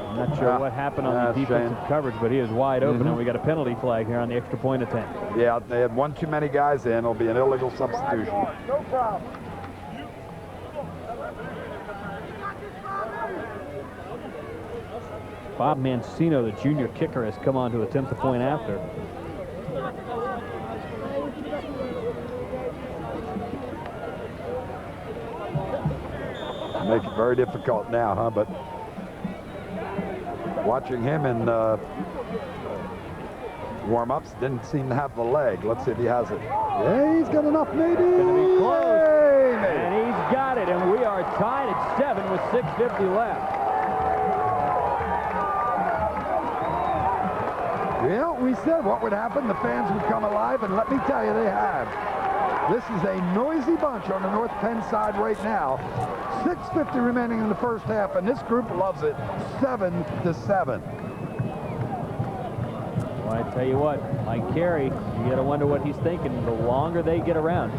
I'm not sure what happened on the defensive coverage, but he is wide open, and we got a penalty flag here on the extra point attempt. Yeah, they had one too many guys in. It'll be an illegal substitution. No problem. Bob Mancino, the junior kicker, has come on to attempt the point after. Make it very difficult now, huh? But watching him in warm-ups, didn't seem to have the leg. Let's see if he has it. Yeah, he's got enough, maybe. It's going to be close. Yay, And he's got it, and we are tied at 7 with 6:50 left. Yeah, we said what would happen. The fans would come alive, and let me tell you, they have. This is a noisy bunch on the North Penn side right now. 6:50 remaining in the first half, and this group loves it. 7-7. Well, I tell you what, Mike Carey, you got to wonder what he's thinking the longer they get around.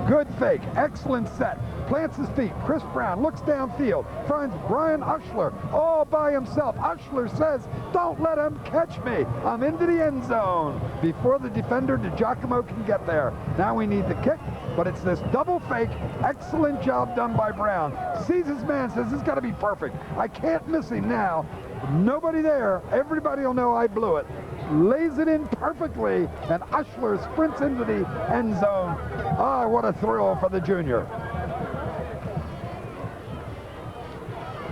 Good fake, excellent set. Plants his feet. Chris Brown looks downfield, finds Brian Ushler all by himself. Ushler says, "Don't let him catch me. I'm into the end zone." Before the defender, DiGiacomo, can get there. Now we need the kick, but it's this double fake. Excellent job done by Brown. Sees his man, says, "This has got to be perfect. I can't miss him now." Nobody there. Everybody will know I blew it. Lays it in perfectly, and Ushler sprints into the end zone. Ah, what a thrill for the junior.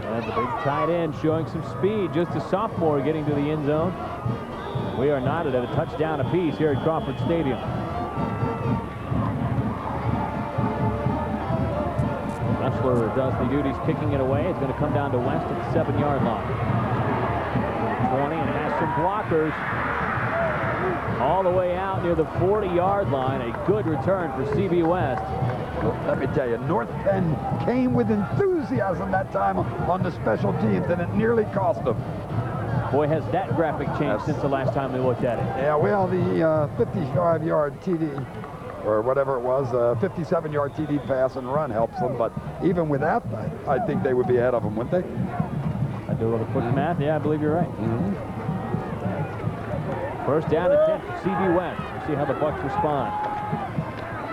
And the big tight end showing some speed, just a sophomore getting to the end zone. We are knotted at a touchdown apiece here at Crawford Stadium. Ushler does the duties kicking it away. It's going to come down to West at the 7-yard line. 20 and has some blockers. All the way out near the 40-yard line. A good return for CB West. Well, let me tell you, North Penn came with enthusiasm that time on the special teams, and it nearly cost them. Boy, has that graphic changed since the last time we looked at it. Yeah, well, the 55-yard TD, or whatever it was, 57-yard TD pass and run helps them, but even without that, I think they would be ahead of them, wouldn't they? I do a little quick math. Yeah, I believe you're right. First down and 10 for CB West. We'll see how the Bucks respond.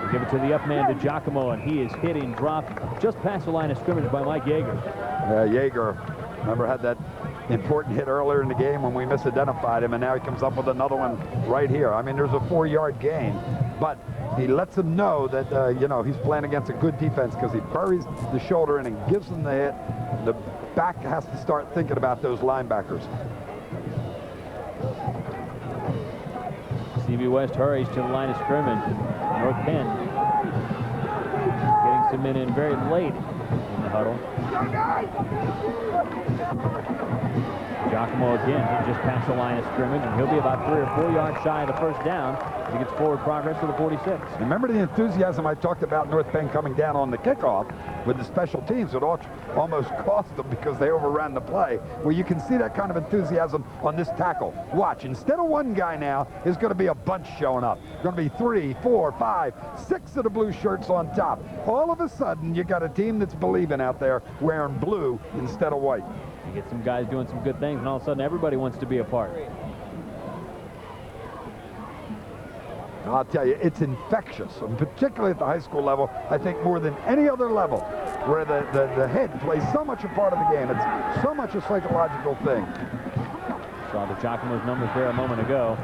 We'll give it to the up man, DiGiacomo, and he is hitting, dropped just past the line of scrimmage by Mike Yeager. Yeager, remember, had that important hit earlier in the game when we misidentified him, and now he comes up with another one right here. I mean, there's a 4-yard gain, but he lets him know that, you know, he's playing against a good defense because he buries the shoulder in and gives him the hit. The back has to start thinking about those linebackers. CB West hurries to the line of scrimmage. North Penn getting some men in very late in the huddle. Giacomo again, he just passed the line of scrimmage, and he'll be about 3 or 4 yards shy of the first down as he gets forward progress to the 46. Remember the enthusiasm I talked about North Penn coming down on the kickoff with the special teams? It almost cost them because they overran the play. Well, you can see that kind of enthusiasm on this tackle. Watch, instead of one guy now, there's going to be a bunch showing up. Going to be 3, 4, 5, 6 of the blue shirts on top. All of a sudden, you got a team that's believing out there wearing blue instead of white. You get some guys doing some good things, and all of a sudden everybody wants to be a part. I'll tell you, it's infectious, and particularly at the high school level, I think more than any other level, where the head plays so much a part of the game. It's so much a psychological thing. Saw the Giacomo's numbers there a moment ago.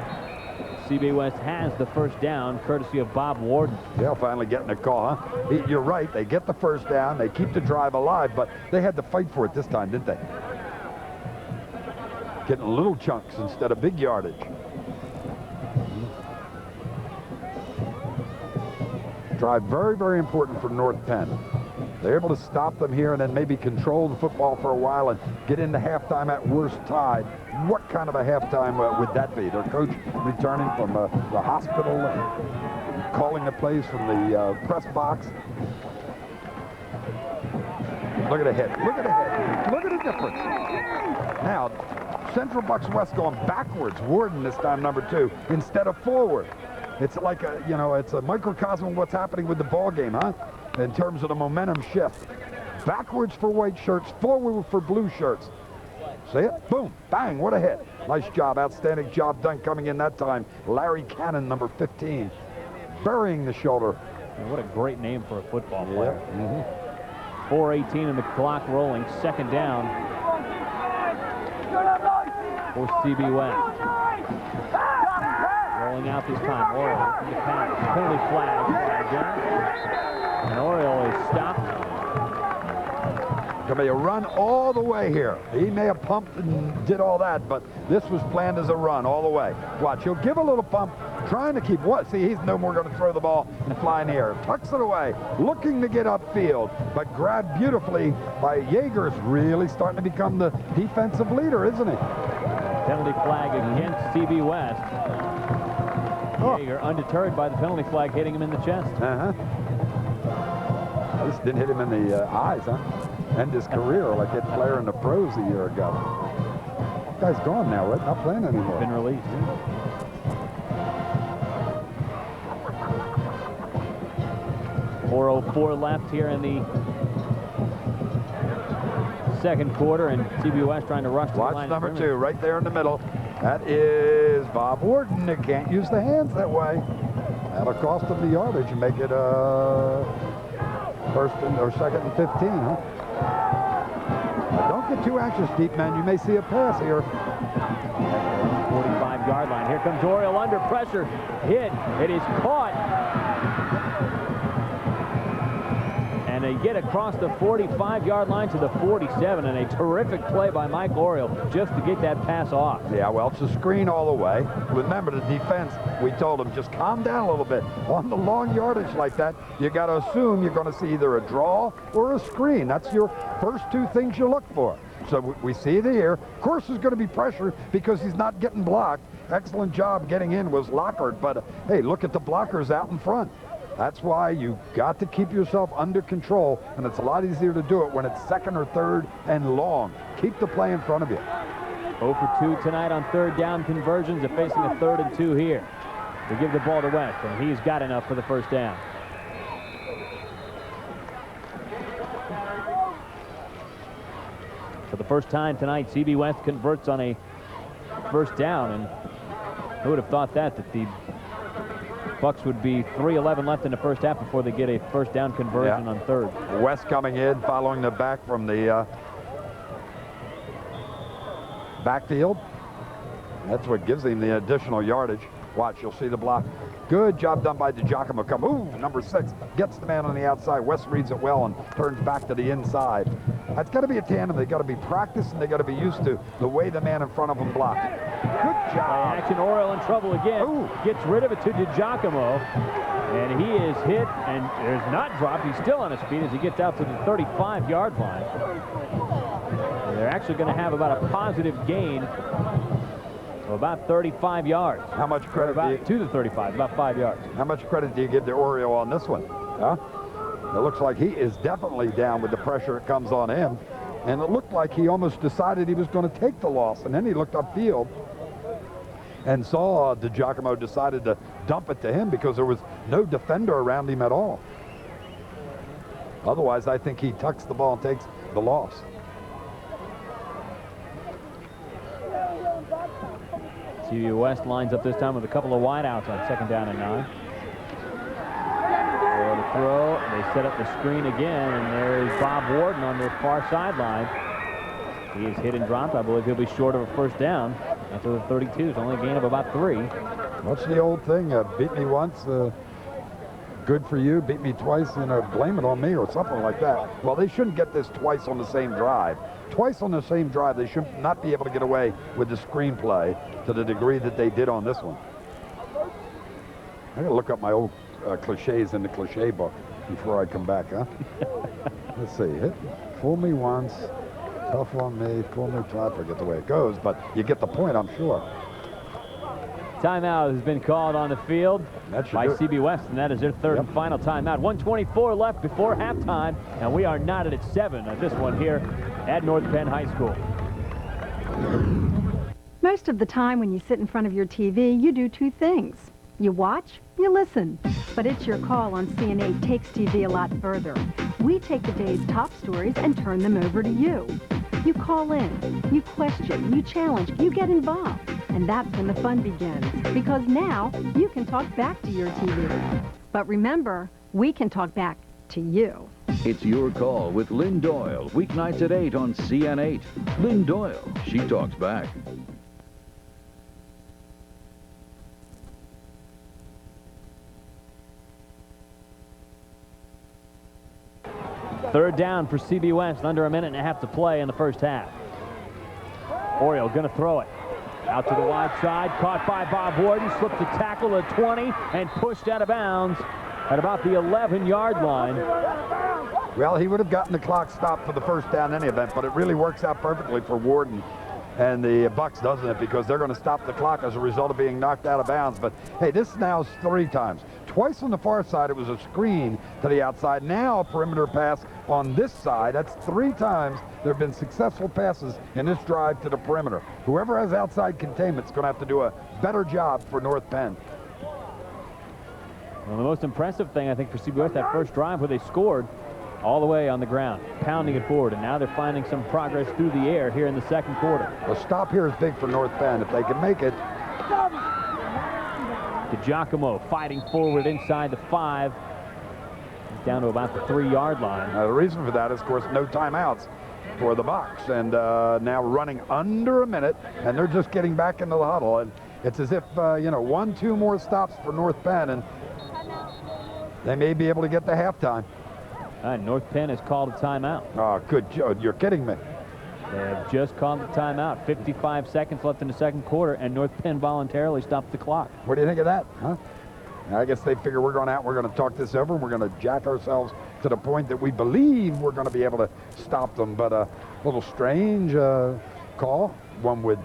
CB West has the first down, courtesy of Bob Warden. They'll finally get in a call, huh? You're right, they get the first down, they keep the drive alive, but they had to fight for it this time, didn't they? Getting little chunks instead of big yardage. Drive very, very important for North Penn. They're able to stop them here and then maybe control the football for a while and get into halftime at worst tied. What kind of a halftime would that be? Their coach returning from the hospital and calling the plays from the press box. Look at the hit. Look at the hit. Look at the difference. Now, Central Bucks West going backwards. Warden this time, number 2, instead of forward. It's like a, you know, it's a microcosm of what's happening with the ball game, huh? In terms of the momentum shift. Backwards for white shirts, forward for blue shirts. See it? Boom, bang, what a hit. Nice job, outstanding job done coming in that time. Larry Cannon, number 15, burying the shoulder. And what a great name for a football player. 4:18 and the clock rolling. Second down for CB West. Rolling out this time. Oriole in the pass. Penalty flag again. And Oriole is stopped. Going to be a run all the way here. He may have pumped and did all that, but this was planned as a run all the way. Watch, he'll give a little pump, trying to keep what? See, he's no more going to throw the ball and fly in the air. Tucks it away, looking to get upfield, but grabbed beautifully by Yeager's really starting to become the defensive leader, isn't he? Penalty flag against CB West. Yeager undeterred by the penalty flag hitting him in the chest. This didn't hit him in the eyes, huh? End his career like that player in the pros a year ago. Guy's gone now, right? Not playing anymore. Been released. .404 left here in the second quarter, and CB West trying to rush to the line. Watch number 2 right there in the middle. That is Bob Warden. They can't use the hands that way. That'll cost them the yardage and make it first or second and 15, huh? Don't get too anxious, deep man. You may see a pass here. 45-yard line. Here comes Oriole under pressure. Hit. It is caught. And they get across the 45-yard line to the 47, and a terrific play by Mike Oriole just to get that pass off. Yeah, well, it's a screen all the way. Remember, the defense, we told them, just calm down a little bit. On the long yardage like that, you got to assume you're going to see either a draw or a screen. That's your first 2 things you look for. So we see it here. Of course, there's going to be pressure because he's not getting blocked. Excellent job getting in was Lockhart, but hey, look at the blockers out in front. That's why you got to keep yourself under control, and it's a lot easier to do it when it's second or third and long. Keep the play in front of you. 0 for 2 tonight on third down conversions. They're facing a 3rd and 2 here. They give the ball to West, and he's got enough for the first down. For the first time tonight, CB West converts on a first down, and who would have thought that the Bucks would be 3:11 left in the first half before they get a first down conversion on third. West coming in, following the back from the backfield. That's what gives him the additional yardage. Watch, you'll see the block. Good job done by DiGiacomo. Ooh, number 6 gets the man on the outside. West reads it well and turns back to the inside. That's got to be a tandem. They've got to be practiced, and they've got to be used to the way the man in front of them blocks. Good job. Play action. Oriole in trouble again. Ooh. Gets rid of it to DiGiacomo. And he is hit and is not dropped. He's still on his feet as he gets out to the 35-yard line. And they're actually going to have about a positive gain of about 35 yards. How much credit do you... To the 35, about 5 yards. How much credit do you give to Oriole on this one? Huh? It looks like he is definitely down with the pressure that comes on him. And it looked like he almost decided he was going to take the loss. And then he looked upfield and saw DiGiacomo decided to dump it to him because there was no defender around him at all. Otherwise, I think he tucks the ball and takes the loss. CBW West lines up this time with a couple of wideouts on 2nd down and 9. For the throw, they set up the screen again, and there's Bob Warden on the far sideline. He is hit and dropped. I believe he'll be short of a first down after the 32. It's only a gain of about 3. What's the old thing? Beat me once, good for you. Beat me twice, blame it on me or something like that. Well, they shouldn't get this twice on the same drive. Twice on the same drive, they should not be able to get away with the screenplay to the degree that they did on this one. I gotta look up my old cliches in the cliche book before I come back, huh? Let's see. Fool me once, tough on me, fool me twice. I forget the way it goes, but you get the point, I'm sure. Timeout has been called on the field by CB West, and that is their third and final timeout. 1:24 left before halftime, and we are knotted at 7 at this one here at North Penn High School. Most of the time when you sit in front of your TV, you do two things. You watch, you listen. But It's Your Call on CN8 takes TV a lot further. We take the day's top stories and turn them over to you. You call in, you question, you challenge, you get involved. And that's when the fun begins, because now you can talk back to your TV. But remember, we can talk back to you. It's Your Call with Lynn Doyle, weeknights at 8 on CN8. Lynn Doyle, she talks back. Third down for CB West, under a minute and a half to play in the first half. Oriole going to throw it. Out to the wide side, caught by Bob Warden, slipped the tackle at 20 and pushed out of bounds at about the 11-yard line. Well, he would have gotten the clock stopped for the first down in any event, but it really works out perfectly for Warden and the Bucks, doesn't it? Because they're going to stop the clock as a result of being knocked out of bounds. But hey, this now is 3 times. Twice on the far side, it was a screen to the outside. Now a perimeter pass on this side. That's 3 times there have been successful passes in this drive to the perimeter. Whoever has outside containment is going to have to do a better job for North Penn. Well, the most impressive thing, I think, for CB West, that first drive where they scored all the way on the ground, pounding it forward, and now they're finding some progress through the air here in the second quarter. A stop here is big for North Penn. If they can make it. DiGiacomo fighting forward inside the 5. He's down to about the 3-yard line. The reason for that is, of course, no timeouts for the Bucks, and now running under a minute, and they're just getting back into the huddle. And it's as if, 1-2 more stops for North Penn, and they may be able to get to halftime. North Penn has called a timeout. Oh, good. You're kidding me. They have just called the timeout. 55 seconds left in the second quarter, and North Penn voluntarily stopped the clock. What do you think of that, huh? I guess they figure we're going out, we're going to talk this over, and we're going to jack ourselves to the point that we believe we're going to be able to stop them. But a little strange call, one would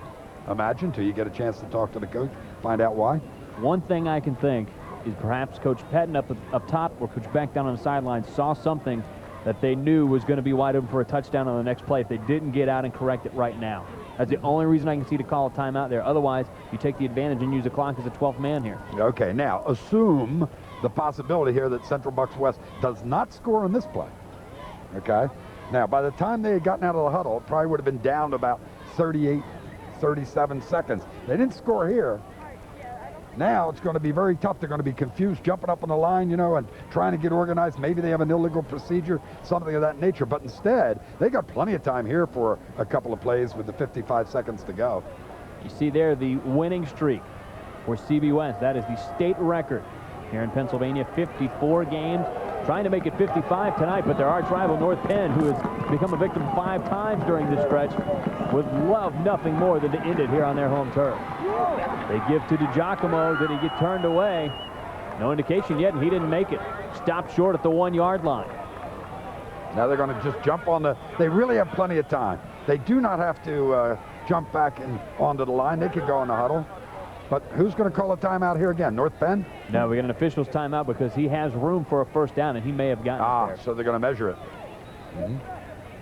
imagine, till you get a chance to talk to the coach, find out why. One thing I can think is perhaps Coach Pettin up top or Coach Beck down on the sideline saw something that they knew was going to be wide open for a touchdown on the next play if they didn't get out and correct it right now. That's the only reason I can see to call a timeout there. Otherwise, you take the advantage and use the clock as a 12th man here. Okay, now assume the possibility here that Central Bucks West does not score on this play. Okay? Now, by the time they had gotten out of the huddle, it probably would have been down to about 38, 37 seconds. They didn't score here. Now it's going to be very tough. They're going to be confused, jumping up on the line, and trying to get organized. Maybe they have an illegal procedure, something of that nature. But instead, they got plenty of time here for a couple of plays with the 55 seconds to go. You see there the winning streak for CB West. That is the state record here in Pennsylvania. 54 games. Trying to make it 55 tonight, but their arch rival North Penn, who has become a victim 5 times during this stretch, would love nothing more than to end it here on their home turf. They give to DiGiacomo. Did he get turned away? No indication yet, and he didn't make it. Stopped short at the 1-yard line. Now they're going to just jump on the... They really have plenty of time. They do not have to jump back and onto the line. They could go in the huddle. But who's going to call a timeout here again? North Penn? No, we got an official's timeout because he has room for a first down, and he may have gotten it there. So they're going to measure it.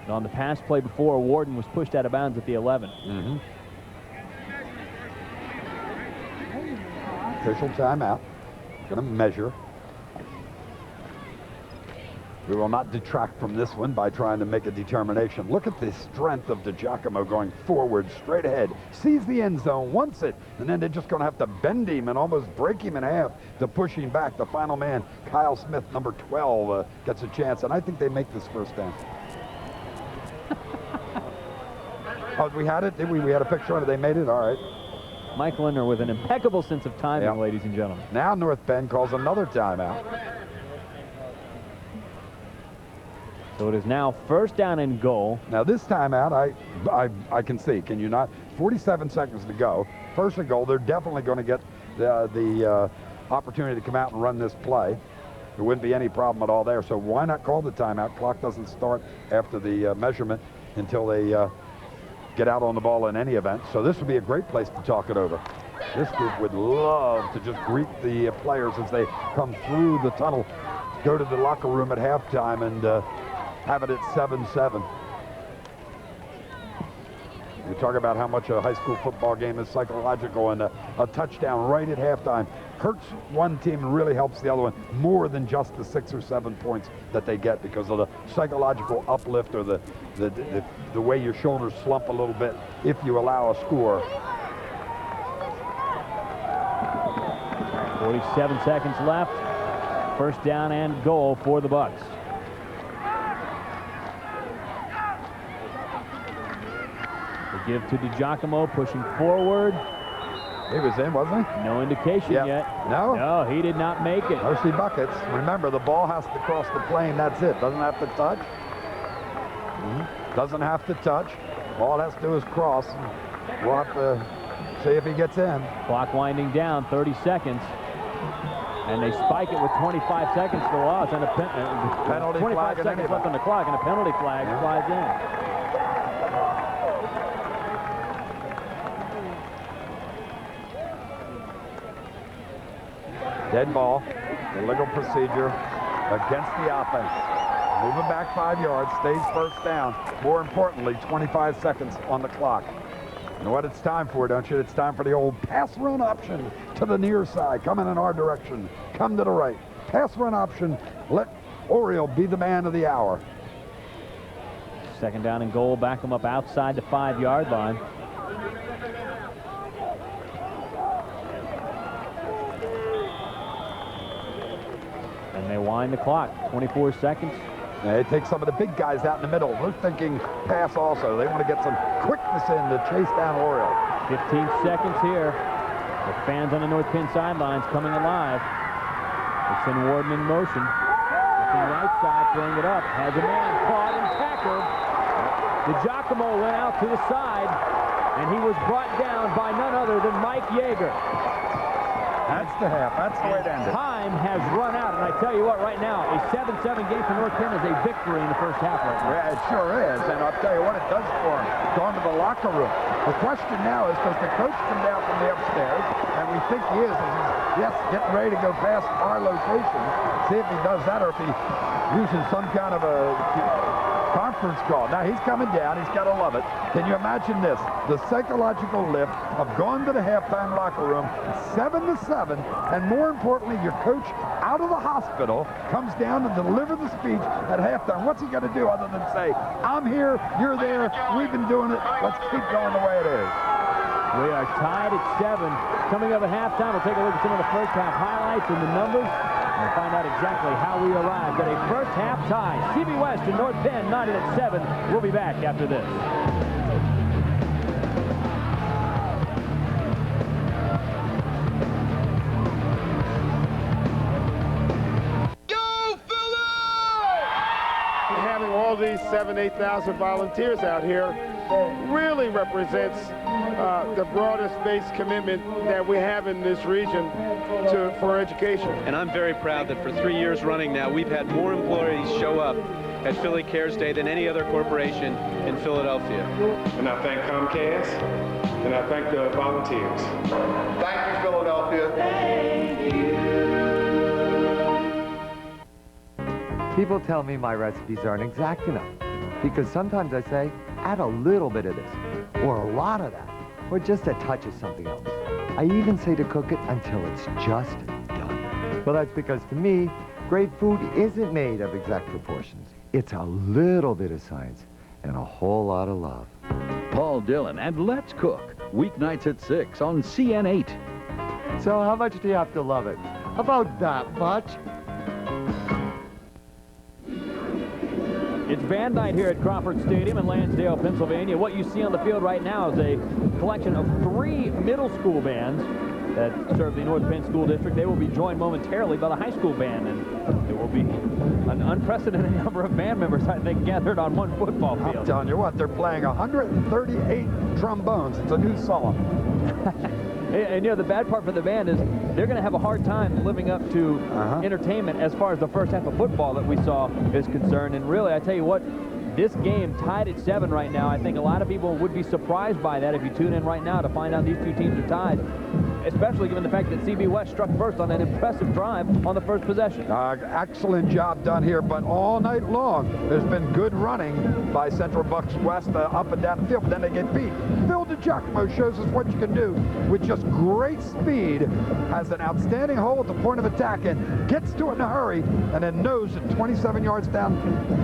On the pass play before, Warden was pushed out of bounds at the 11. Official timeout. Going to measure. We will not detract from this one by trying to make a determination. Look at the strength of DiGiacomo going forward, straight ahead. Sees the end zone, wants it, and then they're just going to have to bend him and almost break him in half to push him back. The final man, Kyle Smith, number 12, gets a chance, and I think they make this first down. Oh, we had it? Did we? We had a picture of it. They made it? All right. Mike Lindner with an impeccable sense of timing, ladies and gentlemen. Now North Penn calls another timeout. So it is now first down and goal. Now this timeout, I can see. Can you not? 47 seconds to go. First and goal. They're definitely going to get the opportunity to come out and run this play. There wouldn't be any problem at all there. So why not call the timeout? Clock doesn't start after the measurement until they get out on the ball in any event. So this would be a great place to talk it over. This group would love to just greet the players as they come through the tunnel, go to the locker room at halftime, and have it at 7-7. You talk about how much a high school football game is psychological, and a touchdown right at halftime hurts one team and really helps the other one more than just the 6 or 7 points that they get because of the psychological uplift or the way your shoulders slump a little bit if you allow a score. 47 seconds left. First down and goal for the Bucks. They give to DiGiacomo, pushing forward. He was in, wasn't he? No indication yet. No? No, he did not make it. Mercy buckets. Remember, the ball has to cross the plane. That's it. Doesn't have to touch. Doesn't have to touch. All it has to do is cross. We'll have to see if he gets in. Clock winding down, 30 seconds. And they spike it with 25 seconds to go. It's on a penalty 25 flag seconds left on the clock, and a penalty flag flies in. Dead ball, the legal procedure against the offense. Moving back 5 yards, stays first down. More importantly, 25 seconds on the clock. You know what it's time for, don't you? It's time for the old pass run option to the near side. Coming in our direction. Come to the right. Pass run option. Let Oriole be the man of the hour. Second down and goal. Back them up outside the 5-yard line. And they wind the clock. 24 seconds. They take some of the big guys out in the middle. They're thinking pass also. They want to get some quickness in to chase down Oriole. 15 seconds here. The fans on the North Penn sidelines coming alive. They send Warden in motion. Looking right side, throwing it up. Has a man caught and tackled. DiGiacomo went out to the side, and he was brought down by none other than Mike Yeager. That's the half. That's the way to end it. Time has run out, and I tell you what, right now, a 7-7 game for North Penn is a victory in the first half right now. Yeah, it sure is, and I'll tell you what it does for him. Gone to the locker room. The question now is, does the coach come down from the upstairs, and we think he is, yes, getting ready to go past our location, see if he does that or if he uses some kind of a conference call. Now he's coming down. He's got to love it. Can you imagine this? The psychological lift of going to the halftime locker room, 7-7, and more importantly, your coach out of the hospital comes down to deliver the speech at halftime. What's he got to do other than say, I'm here, you're there, we've been doing it, let's keep going the way it is. We are tied at 7. Coming up at halftime, we'll take a look at some of the first half highlights and the numbers. We'll find out exactly how we arrived at a first half tie. CB West and North Penn knotted at 7. We'll be back after this. Having all these 7,000 to 8,000 volunteers out here really represents the broadest base commitment that we have in this region for education. And I'm very proud that for 3 years running now, we've had more employees show up at Philly Cares Day than any other corporation in Philadelphia. And I thank Comcast, and I thank the volunteers. Thank you, Philadelphia. Thank you. People tell me my recipes aren't exact enough, because sometimes I say, add a little bit of this, or a lot of that, or just a touch of something else. I even say to cook it until it's just done. Well, that's because to me, great food isn't made of exact proportions. It's a little bit of science and a whole lot of love. Paul Dillon and Let's Cook, weeknights at 6 on CN8. So how much do you have to love it? About that much. It's band night here at Crawford Stadium in Lansdale, Pennsylvania. What you see on the field right now is a collection of 3 middle school bands that serve the North Penn School District. They will be joined momentarily by the high school band, and there will be an unprecedented number of band members, I think, gathered on one football field. I'm telling you what, they're playing 138 trombones. It's a new song. And, you know, the bad part for the band is they're going to have a hard time living up to entertainment as far as the first half of football that we saw is concerned. And really, I tell you what, this game tied at 7 right now. I think a lot of people would be surprised by that if you tune in right now to find out these two teams are tied, especially given the fact that CB West struck first on an impressive drive on the first possession. Excellent job done here, but all night long there's been good running by Central Bucks West up and down the field, but then they get beat. Phil DiGiacomo shows us what you can do with just great speed, has an outstanding hole at the point of attack and gets to it in a hurry, and then knows that 27 yards down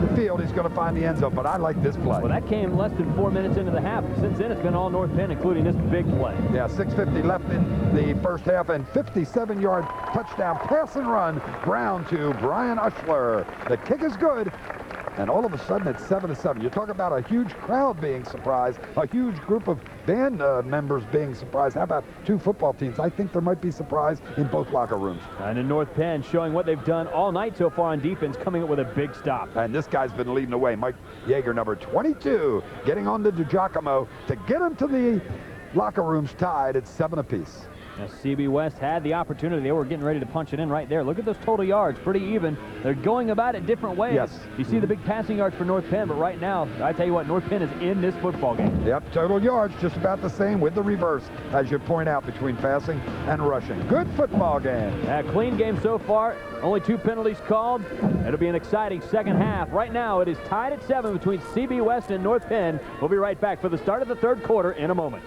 the field he's going to find the end zone. But I like this play. Well, that came less than 4 minutes into the half. Since then, it's been all North Penn, including this big play. Yeah, 6:50 left in the first half, and 57-yard touchdown pass and run. Brown to Brian Ushler. The kick is good, and all of a sudden it's 7-7. You talk about a huge crowd being surprised, a huge group of band members being surprised. How about 2 football teams? I think there might be surprise in both locker rooms. And in North Penn, showing what they've done all night so far on defense, coming up with a big stop. And this guy's been leading the way. Mike Yeager, number 22, getting on to DiGiacomo to get him to the locker rooms tied at 7 apiece. Now, CB West had the opportunity. They were getting ready to punch it in right there. Look at those total yards, pretty even. They're going about it different ways. Yes. You see the big passing yards for North Penn, but right now, I tell you what, North Penn is in this football game. Yep, total yards just about the same with the reverse, as you point out, between passing and rushing. Good football game. A clean game so far. Only 2 penalties called. It'll be an exciting second half. Right now, it is tied at 7 between CB West and North Penn. We'll be right back for the start of the third quarter in a moment.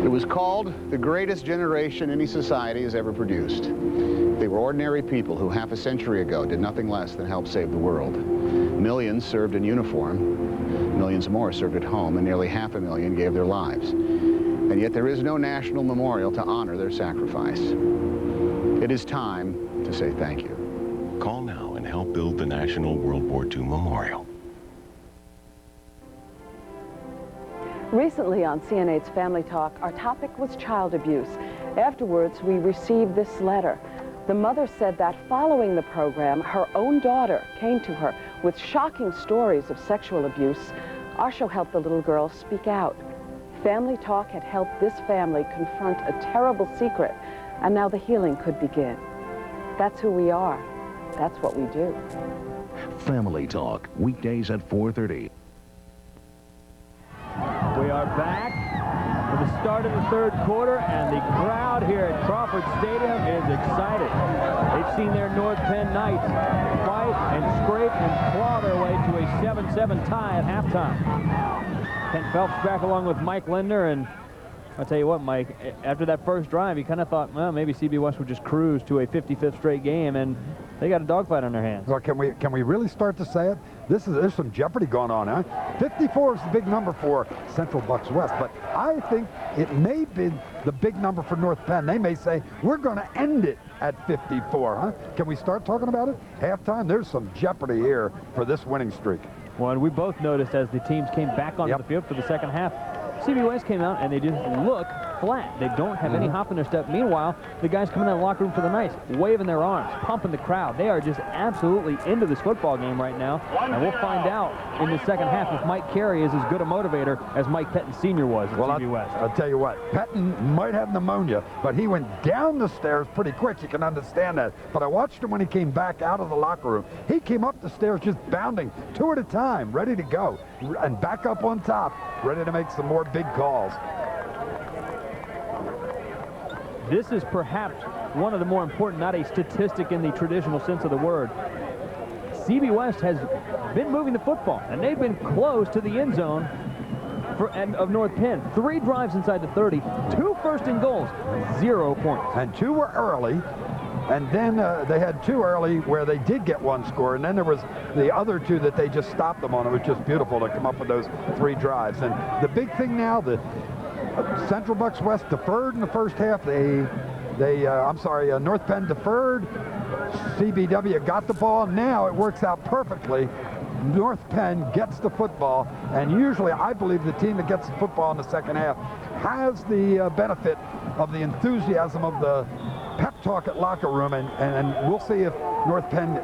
It was called the greatest generation any society has ever produced. They were ordinary people who half a century ago did nothing less than help save the world. Millions served in uniform, millions more served at home, and nearly 500,000 gave their lives. And yet there is no national memorial to honor their sacrifice. It is time to say thank you. Call now and help build the National World War II Memorial. Recently on CNA's Family Talk, our topic was child abuse. Afterwards, we received this letter. The mother said that following the program, her own daughter came to her with shocking stories of sexual abuse. Our show helped the little girl speak out. Family Talk had helped this family confront a terrible secret, and now the healing could begin. That's who we are. That's what we do. Family Talk, weekdays at 4:30. We are back for the start of the third quarter, and the crowd here at Crawford Stadium is excited. They've seen their North Penn Knights fight and scrape and claw their way to a 7-7 tie at halftime. Kent Phelps back along with Mike Linder, and I'll tell you what, Mike, after that first drive, you kind of thought, well, maybe CB West would just cruise to a 55th straight game, and they got a dogfight on their hands. Well, can we really start to say it? There's some jeopardy going on, huh? 54 is the big number for Central Bucks West, but I think it may be the big number for North Penn. They may say, we're going to end it at 54, huh? Can we start talking about it? Halftime, there's some jeopardy here for this winning streak. Well, and we both noticed as the teams came back onto the field for the second half, CB West came out and they just look flat. They don't have any hop in their step. Meanwhile, the guys coming out of the locker room for the night, waving their arms, pumping the crowd. They are just absolutely into this football game right now. And we'll find out in the second half if Mike Carey is as good a motivator as Mike Penn Sr. was at CB West. I'll tell you what, Penn might have pneumonia, but he went down the stairs pretty quick. You can understand that. But I watched him when he came back out of the locker room. He came up the stairs just bounding, 2 at a time, ready to go, and back up on top, ready to make some more big calls. This is perhaps one of the more important, not a statistic in the traditional sense of the word. CB West has been moving the football, and they've been close to the end zone of North Penn. 3 drives inside the 30, 2 first and goals, 0 points. And 2 were early, and then they had 2 early where they did get 1 score, and then there was the other 2 that they just stopped them on. It was just beautiful to come up with those 3 drives. And the big thing now, the Central Bucks West deferred in the first half. North Penn deferred. CBW got the ball. Now it works out perfectly. North Penn gets the football, and usually I believe the team that gets the football in the second half has the benefit of the enthusiasm of the pep talk at locker room, and we'll see if North Penn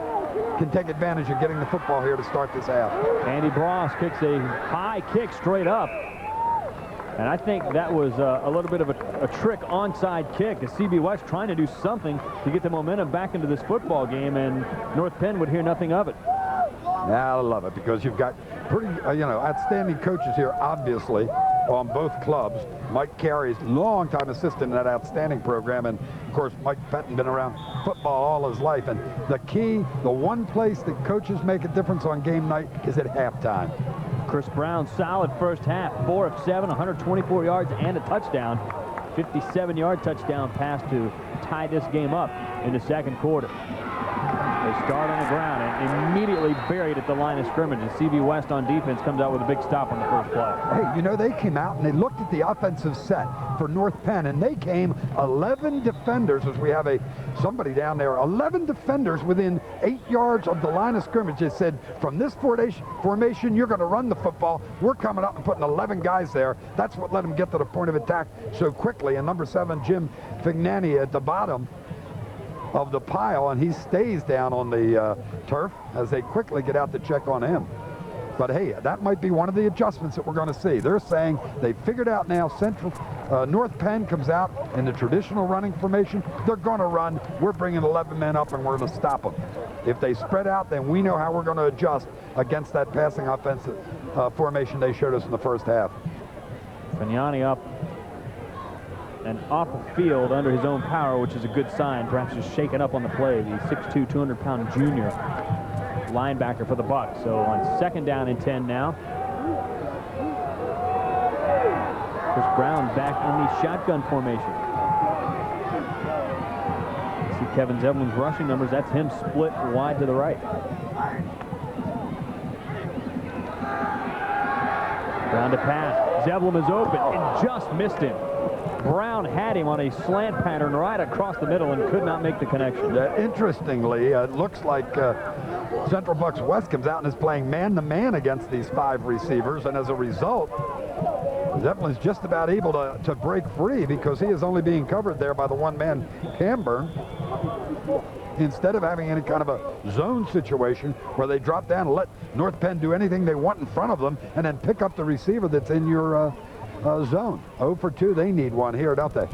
can take advantage of getting the football here to start this half. Andy Bross kicks a high kick straight up. And I think that was a little bit of a trick onside kick as CB West trying to do something to get the momentum back into this football game, and North Penn would hear nothing of it. Yeah, I love it because you've got pretty, outstanding coaches here, obviously, on both clubs. Mike Carey's longtime assistant in that outstanding program, and of course Mike Penn been around football all his life. And the key, the one place that coaches make a difference on game night is at halftime. Chris Brown, solid first half, 4 of 7, 124 yards and a touchdown. 57-yard touchdown pass to tie this game up in the second quarter. They start on the ground and immediately buried at the line of scrimmage. And CB West on defense comes out with a big stop on the first play. Hey, you know, they came out and they looked at the offensive set for North Penn, and they came 11 defenders, as we have somebody down there, 11 defenders within 8 yards of the line of scrimmage. They said, from this formation, you're going to run the football. We're coming up and putting 11 guys there. That's what let them get to the point of attack so quickly. And number 7, Jim Fignani at the bottom of the pile, and he stays down on the turf as they quickly get out to check on him. But hey, that might be one of the adjustments that we're going to see. They're saying they figured out now North Penn comes out in the traditional running formation. They're going to run. We're bringing 11 men up and we're going to stop them. If they spread out, then we know how we're going to adjust against that passing offensive formation they showed us in the first half. Fignani up and off the field under his own power, which is a good sign. Perhaps just shaken up on the play. The 6'2", 200-pound junior linebacker for the Bucks. So on second down and 10 now. Chris Brown back in the shotgun formation. See Kevin Zebulon's rushing numbers. That's him split wide to the right. Brown to pass. Zebulon is open and just missed him. Brown had him on a slant pattern right across the middle and could not make the connection. Interestingly, it looks like Central Bucks West comes out and is playing man-to-man against these 5 receivers, and as a result, Zebulon's just about able to break free because he is only being covered there by the one-man Camburn, instead of having any kind of a zone situation where they drop down and let North Penn do anything they want in front of them and then pick up the receiver that's in your zone. 0 for 2, they need one here, don't they?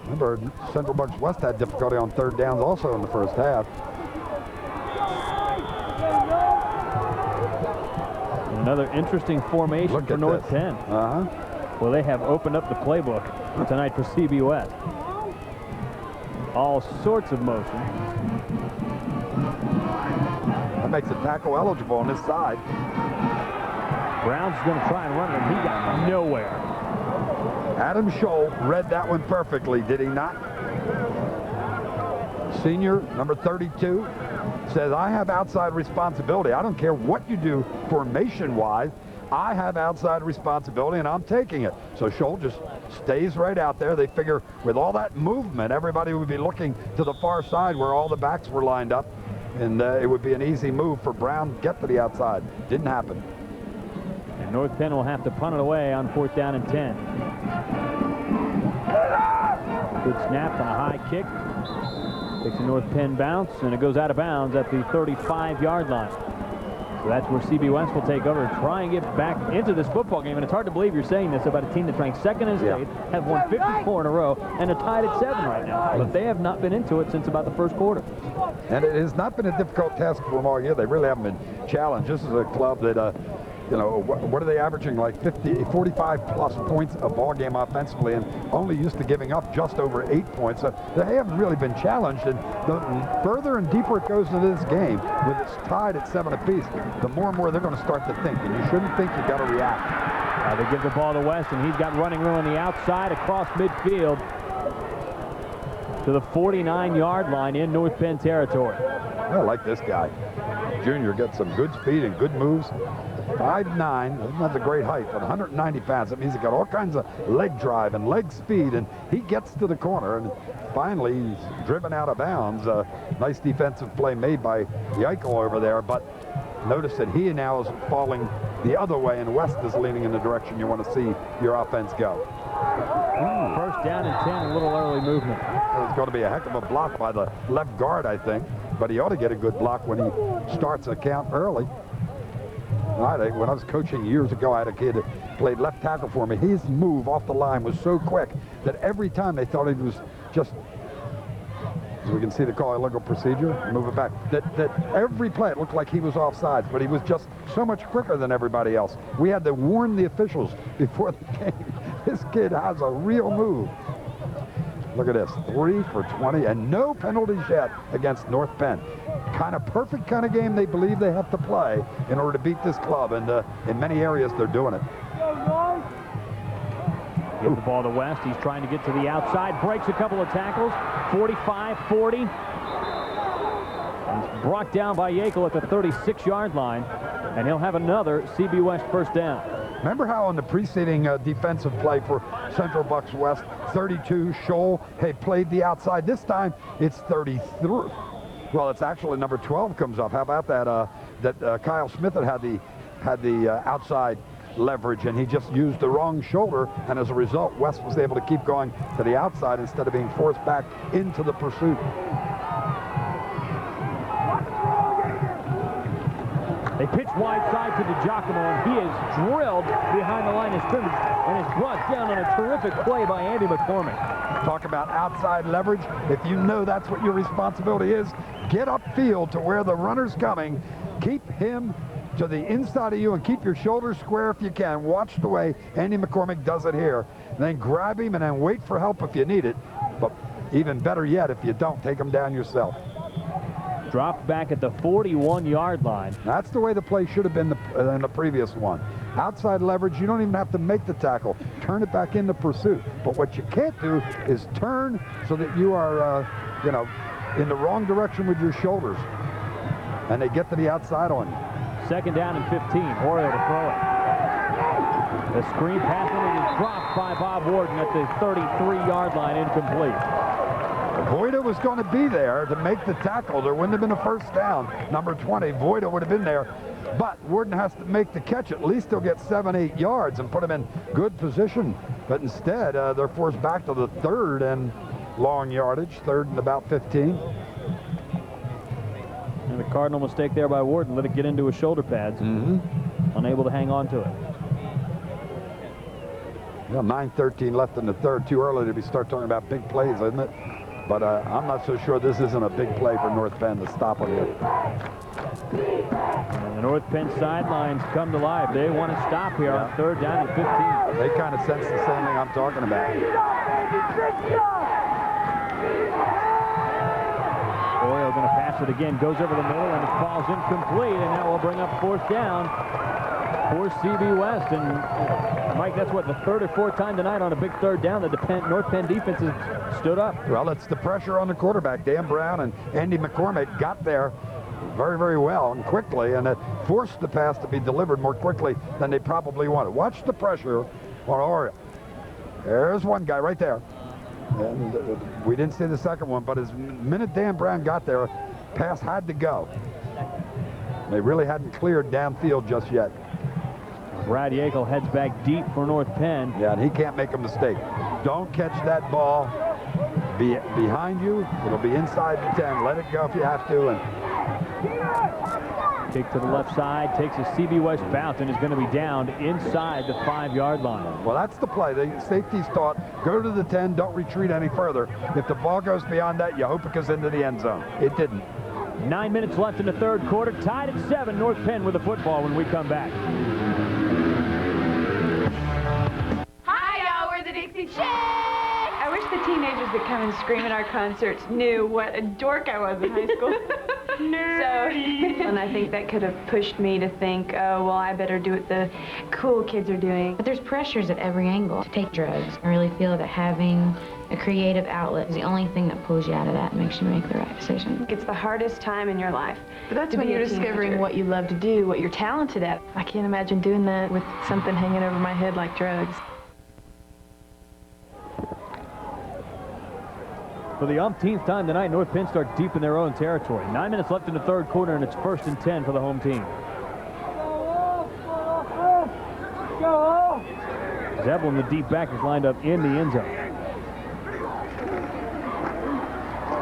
Remember, Central Bucks West had difficulty on third downs also in the first half. Another interesting formation for North Penn. Well, they have opened up the playbook tonight for CB West. All sorts of motion. That makes it tackle eligible on this side. Brown's going to try and run it, and he got nowhere. Adam Scholl read that one perfectly, did he not? Senior, number 32, says, I have outside responsibility. I don't care what you do formation-wise. I have outside responsibility, and I'm taking it. So Scholl just stays right out there. They figure with all that movement, everybody would be looking to the far side where all the backs were lined up, and it would be an easy move for Brown to get to the outside. Didn't happen. And North Penn will have to punt it away on 4th down and 10. Good snap and a high kick. Takes a North Penn bounce, and it goes out of bounds at the 35-yard line. So that's where CB West will take over and try and get back into this football game. And it's hard to believe you're saying this about a team that's ranked second in the state, have won 54 in a row, and are tied at 7 right now. But they have not been into it since about the first quarter. And it has not been a difficult task for them all year. They really haven't been challenged. This is a club that, you know, what are they averaging? Like 45-plus points a ball game offensively, and only used to giving up just over 8 points. So they haven't really been challenged. And the further and deeper it goes into this game, with it's tied at 7 apiece, the more and more they're going to start to think. And you shouldn't think you got to react. They give the ball to West, and he's got running room on the outside across midfield to the 49-yard line in North Penn territory. I like this guy. Junior gets some good speed and good moves. 5'9", that's a great height, but 190 pounds. That means he's got all kinds of leg drive and leg speed, and he gets to the corner, and finally he's driven out of bounds. Nice defensive play made by Yeichel over there, but notice that he now is falling the other way, and West is leaning in the direction you want to see your offense go. First down and 10, a little early movement. It's going to be a heck of a block by the left guard, I think, but he ought to get a good block when he starts a count early. When I was coaching years ago, I had a kid that played left tackle for me. His move off the line was so quick that every time they thought he was just, as we can see the call, illegal procedure, move it back, that every play it looked like he was offsides, but he was just so much quicker than everybody else. We had to warn the officials before the game. This kid has a real move. Look at this, 3 for 20 and no penalties yet against North Penn. Kind of perfect kind of game they believe they have to play in order to beat this club, and in many areas they're doing it. Give the ball to West. He's trying to get to the outside, breaks a couple of tackles, 45-40. He's brought down by Yeichel at the 36-yard line, and he'll have another CB West first down. Remember how on the preceding defensive play for Central Bucks West, 32, Scholl had played the outside. This time it's 33. Well, it's actually number 12 comes up. How about that? Kyle Smith had the outside leverage, and he just used the wrong shoulder, and as a result, West was able to keep going to the outside instead of being forced back into the pursuit. They pitch wide side to DiGiacomo, and he is drilled behind the line of scrimmage and is brought down on a terrific play by Andy McCormick. Talk about outside leverage. If you know that's what your responsibility is, get upfield to where the runner's coming. Keep him to the inside of you and keep your shoulders square if you can. Watch the way Andy McCormick does it here. And then grab him and then wait for help if you need it. But even better yet, if you don't, take him down yourself. Dropped back at the 41-yard line. That's the way the play should have been in the previous one. Outside leverage, you don't even have to make the tackle. Turn it back into pursuit. But what you can't do is turn so that you are, in the wrong direction with your shoulders. And they get to the outside on you. Second down and 15. Oriole to throw it. The screen pass is dropped by Bob Warden at the 33-yard line, incomplete. Voida was going to be there to make the tackle. There wouldn't have been a first down. Number 20, Voida would have been there. But Warden has to make the catch. At least he'll get 7-8 yards and put him in good position. But instead, they're forced back to the third and long yardage, third and about 15. And the cardinal mistake there by Warden. Let it get into his shoulder pads. Unable to hang on to it. Yeah, 9:13 left in the third. Too early to start talking about big plays, isn't it? But I'm not so sure this isn't a big play for North Penn to stop them here. And the North Penn sidelines come to life. They want to stop here on third down and 15. They kind of sense the same thing I'm talking about. Oriole going to pass it again. Goes over the middle and it falls incomplete. And that will bring up fourth down for CB West. And Mike, that's what, the third or fourth time tonight on a big third down that the North Penn defense has stood up. Well, it's the pressure on the quarterback. Dan Brown and Andy McCormick got there very, very well and quickly, and it forced the pass to be delivered more quickly than they probably wanted. Watch the pressure on Oriole. There's one guy right there. And we didn't see the second one, but as minute Dan Brown got there, pass had to go. They really hadn't cleared downfield just yet. Brad Yeichel heads back deep for North Penn. Yeah, and he can't make a mistake. Don't catch that ball behind you. It'll be inside the 10. Let it go if you have to. And kick to the left side, takes a CB West bounce, and is going to be downed inside the 5-yard line. Well, that's the play. The safety's taught, go to the 10, don't retreat any further. If the ball goes beyond that, you hope it goes into the end zone. It didn't. 9 minutes left in the third quarter. Tied at 7. North Penn with the football when we come back. Hi, y'all. We're the Dixie Chicks. I wish the teenagers that come and scream at our concerts knew what a dork I was in high school. And I think that could have pushed me to think, oh, well, I better do what the cool kids are doing. But there's pressures at every angle to take drugs. I really feel that having a creative outlet is the only thing that pulls you out of that and makes you make the right decision. It's the hardest time in your life. But that's when be a you're discovering teenager. what you love to do, what you're talented at. I can't imagine doing that with something hanging over my head like drugs. For the umpteenth time tonight, North Penn start deep in their own territory. 9 minutes left in the third quarter, and it's 1st and 10 for the home team. Zeblin, the deep back, is lined up in the end zone.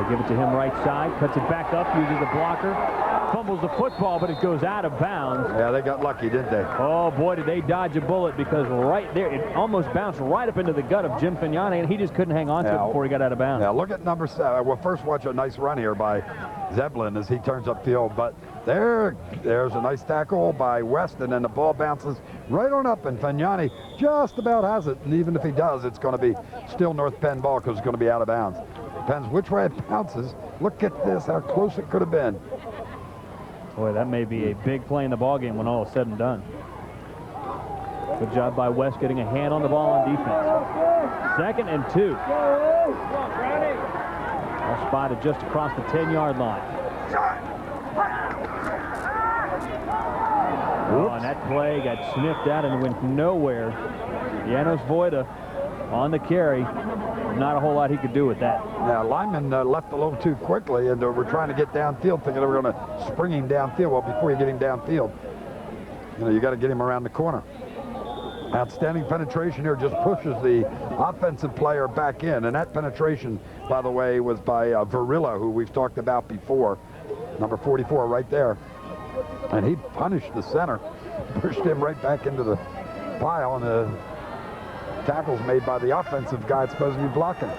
They give it to him right side, cuts it back up, uses a blocker, fumbles the football, but it goes out of bounds. Yeah, they got lucky, didn't they? Oh, boy, did they dodge a bullet, because right there, it almost bounced right up into the gut of Jim Fignani, and he just couldn't hang on to it before he got out of bounds. Yeah, look at number 7. Well, first watch a nice run here by Zeblin as he turns upfield, but there's a nice tackle by West, and then the ball bounces right on up, and Fignani just about has it, and even if he does, it's going to be still North Penn ball because it's going to be out of bounds. Depends which way it bounces. Look at this, how close it could have been. Boy, that may be a big play in the ballgame when all is said and done. Good job by West getting a hand on the ball on defense. 2nd and 2. All spotted just across the 10-yard line. Oh, and that play got sniffed out and went nowhere. Janos Vojta on the carry. Not a whole lot he could do with that. Yeah, lineman left a little too quickly, and we're trying to get downfield, thinking they were going to spring him downfield. Well, before you get him downfield, you got to get him around the corner. Outstanding penetration here, just pushes the offensive player back in, and that penetration, by the way, was by Varillo, who we've talked about before, number 44 right there. And he punished the center, pushed him right back into the pile, and the tackles made by the offensive guy it's supposed to be blocking.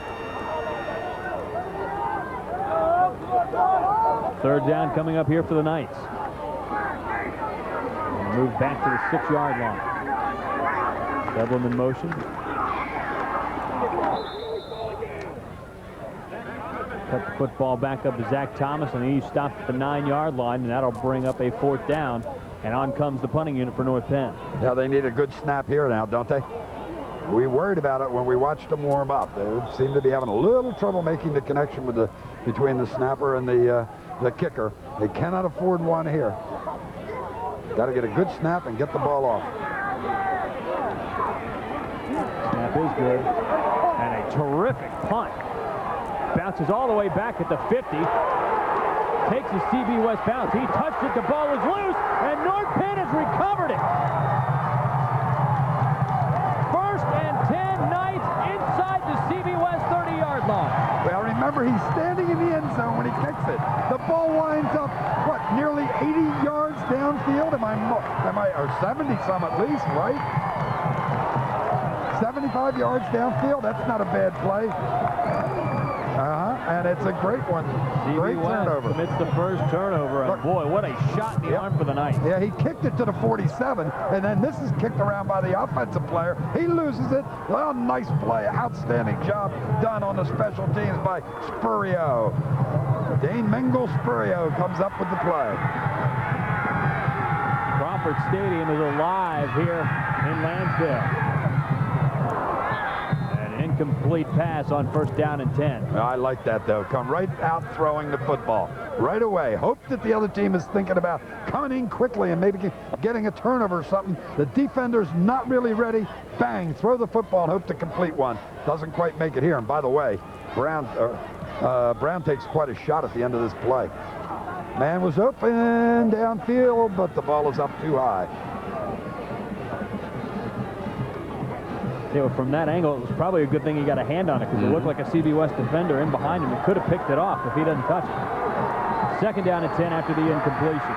3rd down coming up here for the Knights. Move back to the 6-yard line. Zeblin in motion. Cut the football back up to Zach Thomas, and he stopped at the 9-yard line, and that'll bring up a 4th down. And on comes the punting unit for North Penn. Yeah, they need a good snap here now, don't they? We worried about it when we watched them warm up. They seem to be having a little trouble making the connection with between the snapper and the kicker. They cannot afford one here. Got to get a good snap and get the ball off. Snap is good. And a terrific punt. Bounces all the way back at the 50. Takes a CB West bounce. He touched it. The ball was loose, and North Penn has recovered it. 1st and 10 Knights inside the CB West 30-yard line. Well, remember, he's standing in the end zone when he kicks it. The ball winds up, what, nearly 80 yards downfield? Or 70 some at least, right? 75 yards downfield. That's not a bad play. And it's a great one. Great turnover. Commits the first turnover, and boy, what a shot in the arm for the Knights. Yeah, he kicked it to the 47, and then this is kicked around by the offensive player. He loses it. Well, nice play. Outstanding job done on the special teams by Spurio. Dane Mengel Spurio comes up with the play. Crawford Stadium is alive here in Lansdale. Incomplete pass on 1st down and 10. I like that, though. Come right out throwing the football right away. Hope that the other team is thinking about coming in quickly and maybe getting a turnover or something. The defender's not really ready. Bang, throw the football and hope to complete one. Doesn't quite make it here. And by the way, Brown takes quite a shot at the end of this play. Man was open downfield, but the ball is up too high. Yeah, well, from that angle, it was probably a good thing he got a hand on it because it looked like a CB West defender in behind him. He could have picked it off if he doesn't touch it. Second down and 10 after the incompletion.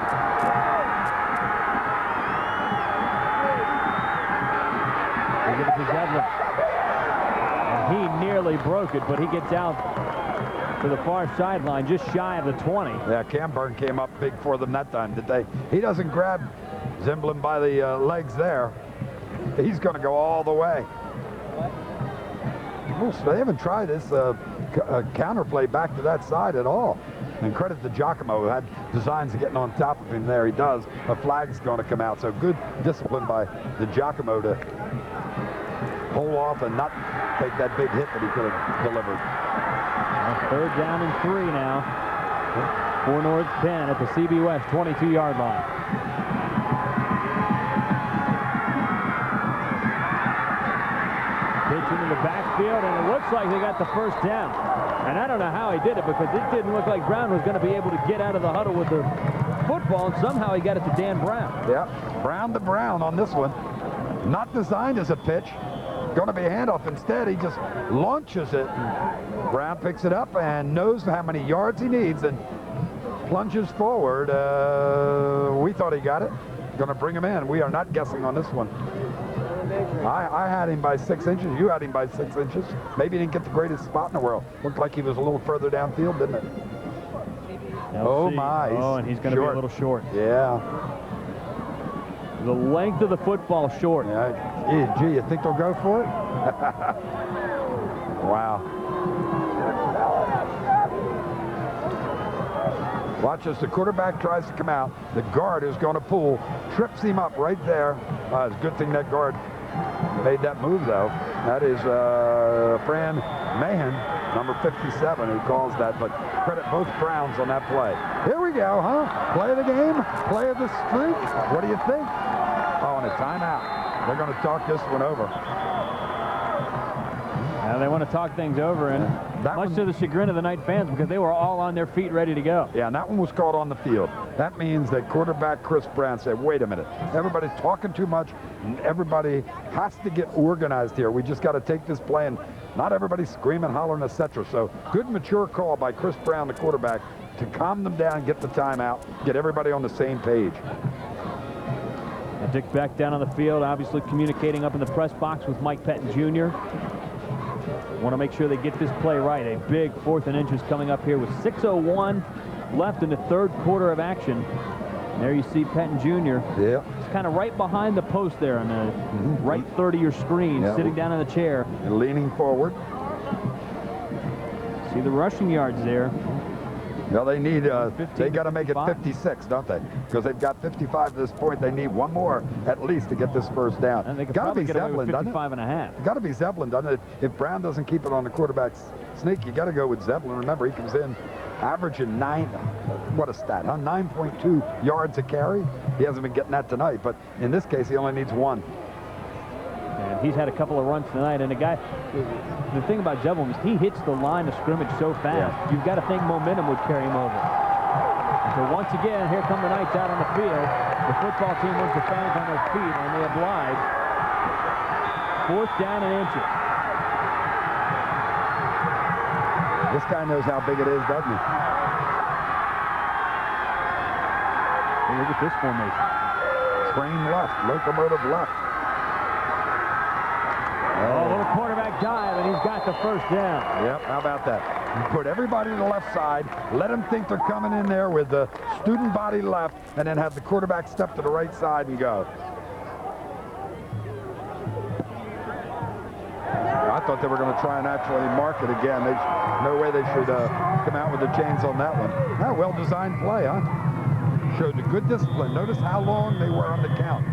They give it to Zevlin. And he nearly broke it, but he gets out to the far sideline, just shy of the 20. Yeah, Camburn came up big for them that time, did they? He doesn't grab Zimblin by the legs there. He's going to go all the way. They haven't tried this counterplay back to that side at all. And credit to Giacomo, who had designs of getting on top of him there. He does. A flag's going to come out. So good discipline by the Giacomo to hold off and not take that big hit that he could have delivered. Third down and 3 now for North Penn at the CB West 22-yard line. Pitching in the backfield, and it looks like they got the first down. And I don't know how he did it because it didn't look like Brown was going to be able to get out of the huddle with the football, and somehow he got it to Dan Brown. Yeah, Brown to Brown on this one. Not designed as a pitch. Going to be a handoff. Instead, he just launches it. Brown picks it up and knows how many yards he needs and plunges forward. We thought he got it. Going to bring him in. We are not guessing on this one. I had him by 6 inches. You had him by 6 inches. Maybe he didn't get the greatest spot in the world. Looked like he was a little further downfield, didn't it? Oh, my. Oh, and he's going to be a little short. Yeah. The length of the football short. Yeah. Gee, you think they'll go for it? Wow. Watch as the quarterback tries to come out. The guard is going to pull, trips him up right there. It's a good thing that guard made that move, though. That is Fran Mahan, number 57, who calls that. But credit both Browns on that play. Here we go, huh? Play of the game, play of the streak. What do you think? Oh, and a timeout. They're going to talk this one over. Now they want to talk things over, and much to the chagrin of the Knight fans because they were all on their feet ready to go. Yeah, and that one was called on the field. That means that quarterback Chris Brown said, wait a minute, everybody's talking too much, and everybody has to get organized here. We just got to take this play, and not everybody screaming, hollering, etc. So good, mature call by Chris Brown, the quarterback, to calm them down, get the timeout, get everybody on the same page. And Dick Beck down on the field, obviously communicating up in the press box with Mike Pettin Jr. Want to make sure they get this play right. A big 4th and inches coming up here with 6:01 left in the third quarter of action. And there you see Pettin Jr. Yeah. It's kind of right behind the post there on the right third of your screen, sitting down in the chair. And leaning forward. See the rushing yards there. Well, they need, they got to make it 56, don't they? Because they've got 55 at this point. They need one more at least to get this first down. And they could probably get away with 55 and a half. Got to be Zevlin, doesn't it? If Brown doesn't keep it on the quarterback's sneak, you got to go with Zevlin. Remember, he comes in averaging 9, what a stat, huh? 9.2 yards a carry. He hasn't been getting that tonight, but in this case, he only needs 1. And he's had a couple of runs tonight. And the thing about Zevlin is he hits the line of scrimmage so fast. Yeah. You've got to think momentum would carry him over. So once again, here come the Knights out on the field. The football team wants the fans on their feet, and they oblige. 4th down and inches. This guy knows how big it is, doesn't he? Hey, look at this formation. Train left, locomotive left. Oh, a little quarterback dive, and he's got the first down. Yep, how about that? You put everybody to the left side, let them think they're coming in there with the student body left, and then have the quarterback step to the right side and go. I thought they were going to try and actually mark it again. No way they should come out with the chains on that one. Ah, well-designed play, huh? Showed a good discipline. Notice how long they were on the count.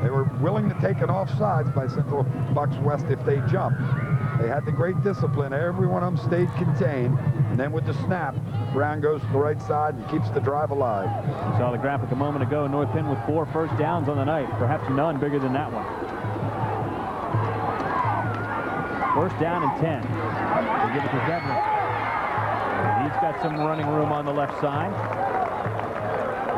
They were willing to take it offsides by Central Bucks West if they jumped. They had the great discipline. Every one of them stayed contained. And then with the snap, Brown goes to the right side and keeps the drive alive. You saw the graphic a moment ago. North Penn with 4 first downs on the night. Perhaps none bigger than that one. 1st down and 10. They give it to Zevlin. He's got some running room on the left side.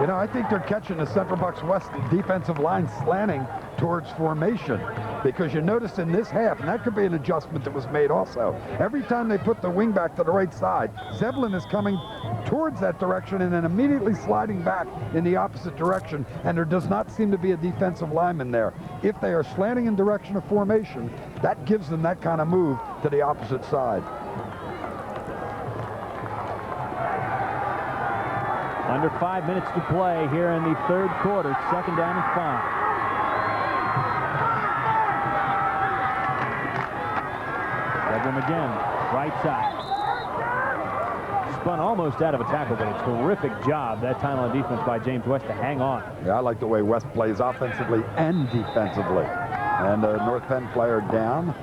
You know, I think they're catching the Central Bucks West defensive line slanting towards formation. Because you notice in this half, and that could be an adjustment that was made also, every time they put the wing back to the right side, Zeppelin is coming towards that direction and then immediately sliding back in the opposite direction, and there does not seem to be a defensive lineman there. If they are slanting in direction of formation, that gives them that kind of move to the opposite side. Under 5 minutes to play here in the third quarter. 2nd down and 5. Zeppelin again, right side. Spun almost out of a tackle, but a terrific job that time on defense by James West to hang on. Yeah, I like the way West plays offensively and defensively. And a North Penn player down.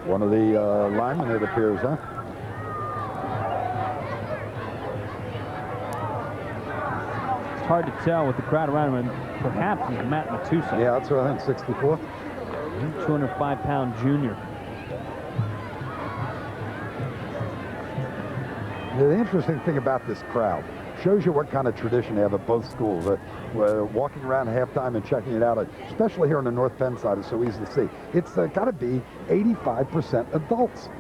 One of the linemen, it appears, huh? It's hard to tell with the crowd around him, and perhaps he's Matt Matusa. Yeah, that's what I think, 64. 205-pound junior. The interesting thing about this crowd shows you what kind of tradition they have at both schools. Walking around at halftime and checking it out, especially here on the North Penn side, is so easy to see. It's got to be 85% adults.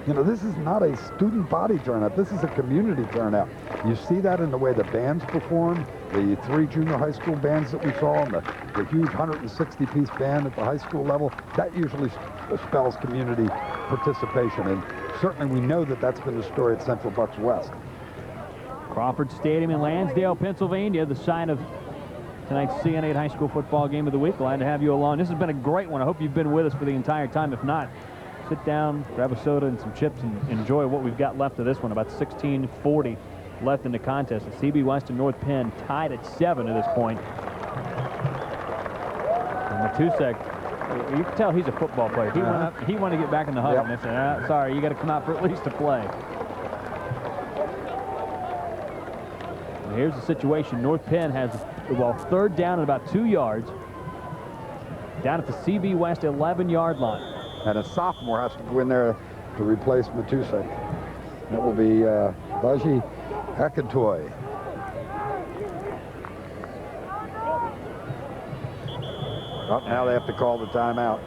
You know, this is not a student body turnout. This is a community turnout. You see that in the way the bands perform, the 3 junior high school bands that we saw, and the huge 160-piece band at the high school level. That usually spells community participation, and certainly we know that that's been the story at Central Bucks West. Crawford Stadium in Lansdale, Pennsylvania, the site of tonight's CN8 high school football game of the week. Glad to have you along. This has been a great one. I hope you've been with us for the entire time. If not, sit down, grab a soda and some chips, and enjoy what we've got left of this one. About 16:40 left in the contest. The CB West and North Penn tied at 7 at this point. And Matusek, you can tell he's a football player. He went up, he wanted to get back in the huddle, and they said, sorry, you got to come out for at least a play. And here's the situation. North Penn has, well, 3rd down and about 2 yards. Down at the CB West 11-yard line. And a sophomore has to go in there to replace Matusek. That will be Baji Akintoy. Oh, now they have to call the timeout.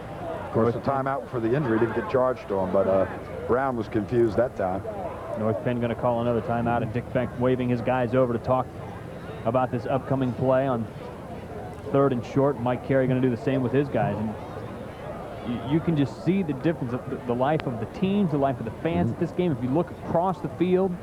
Of course, the timeout for the injury didn't get charged to him, but Brown was confused that time. North Penn going to call another timeout, and Dick Beck waving his guys over to talk about this upcoming play on 3rd and short. Mike Carey going to do the same with his guys. And you can just see the difference of the life of the teams, the life of the fans at this game. If you look across the field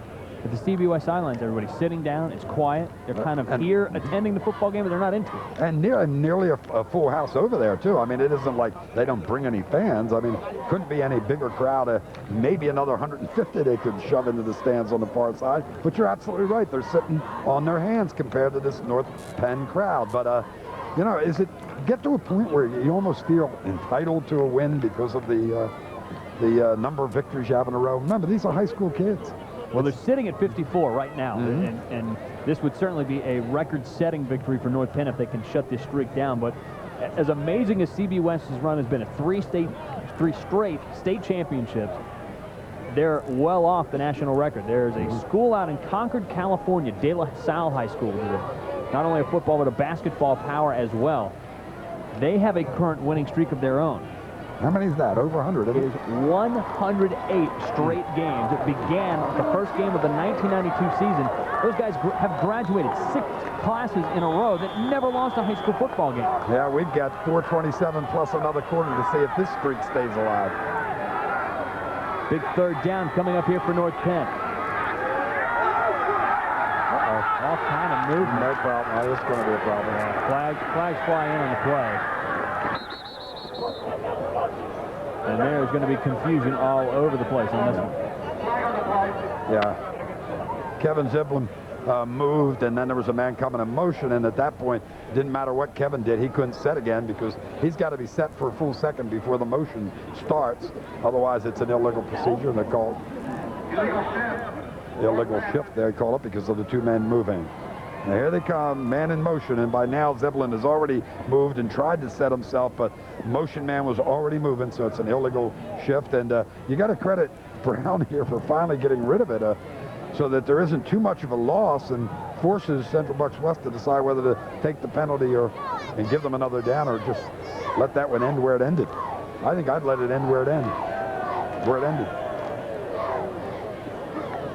at the CBY sidelines, everybody's sitting down. It's quiet. They're kind of here attending the football game, but they're not into it. And nearly a full house over there, too. I mean, it isn't like they don't bring any fans. I mean, couldn't be any bigger crowd. Maybe another 150 they could shove into the stands on the far side. But you're absolutely right. They're sitting on their hands compared to this North Penn crowd. But, you know, is it get to a point where you almost feel entitled to a win because of the number of victories you have in a row? Remember, these are high school kids. Well, they're sitting at 54 right now, and this would certainly be a record-setting victory for North Penn if they can shut this streak down. But as amazing as CB West's run has been at 3 straight state championships, they're well off the national record. There's a school out in Concord, California, De La Salle High School, not only a football but a basketball power as well. They have a current winning streak of their own. How many is that? Over 100? It is 108 straight games. It began the first game of the 1992 season. Those guys have graduated 6 classes in a row that never lost a high school football game. Yeah, we've got 427 plus another quarter to see if this streak stays alive. Big 3rd down coming up here for North Penn. All kind of movement. No problem. This is going to be a problem. Flags fly in on the play. And there's going to be confusion all over the place on this one. Yeah. Kevin Ziblin moved, and then there was a man coming in motion, and at that point, didn't matter what Kevin did, he couldn't set again because he's got to be set for a full second before the motion starts. Otherwise, it's an illegal procedure, and they're called illegal shift, they call it, because of the 2 men moving. Now here they come, man in motion, and by now Zeppelin has already moved and tried to set himself, but motion man was already moving, so it's an illegal shift, and you got to credit Brown here for finally getting rid of it. so that there isn't too much of a loss and forces Central Bucks West to decide whether to take the penalty and give them another down or just let that one end where it ended. I think I'd let it end where it ended.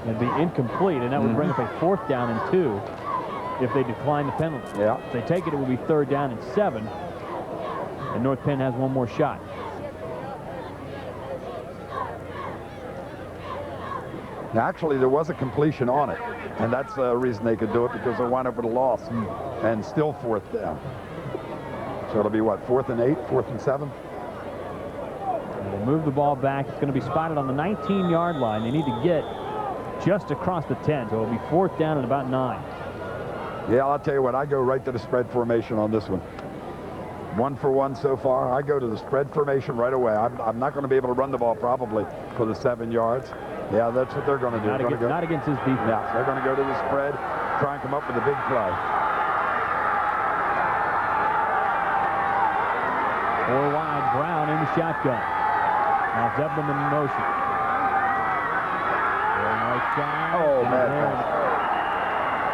It'd be incomplete, and that would bring up a 4th down and 2 if they decline the penalty. Yeah. If they take it, it would be 3rd down and 7, and North Penn has one more shot. Now, actually, there was a completion on it, and that's the reason they could do it, because they wound up with a loss and still 4th down. So it'll be what, 4th and 8, 4th and 7? They'll move the ball back. It's going to be spotted on the 19-yard line. They need to get just across the 10, so it'll be 4th down and about 9. Yeah, I'll tell you what, I go right to the spread formation on this one. 1 for 1 so far. I go to the spread formation right away. I'm not going to be able to run the ball probably for the 7 yards. Yeah, that's what they're going to do. Not against his defense. Yeah, they're going to go to the spread, try and come up with a big play. 4 wide, Brown in the shotgun. Now Zebulon in motion. Right side. Oh, man.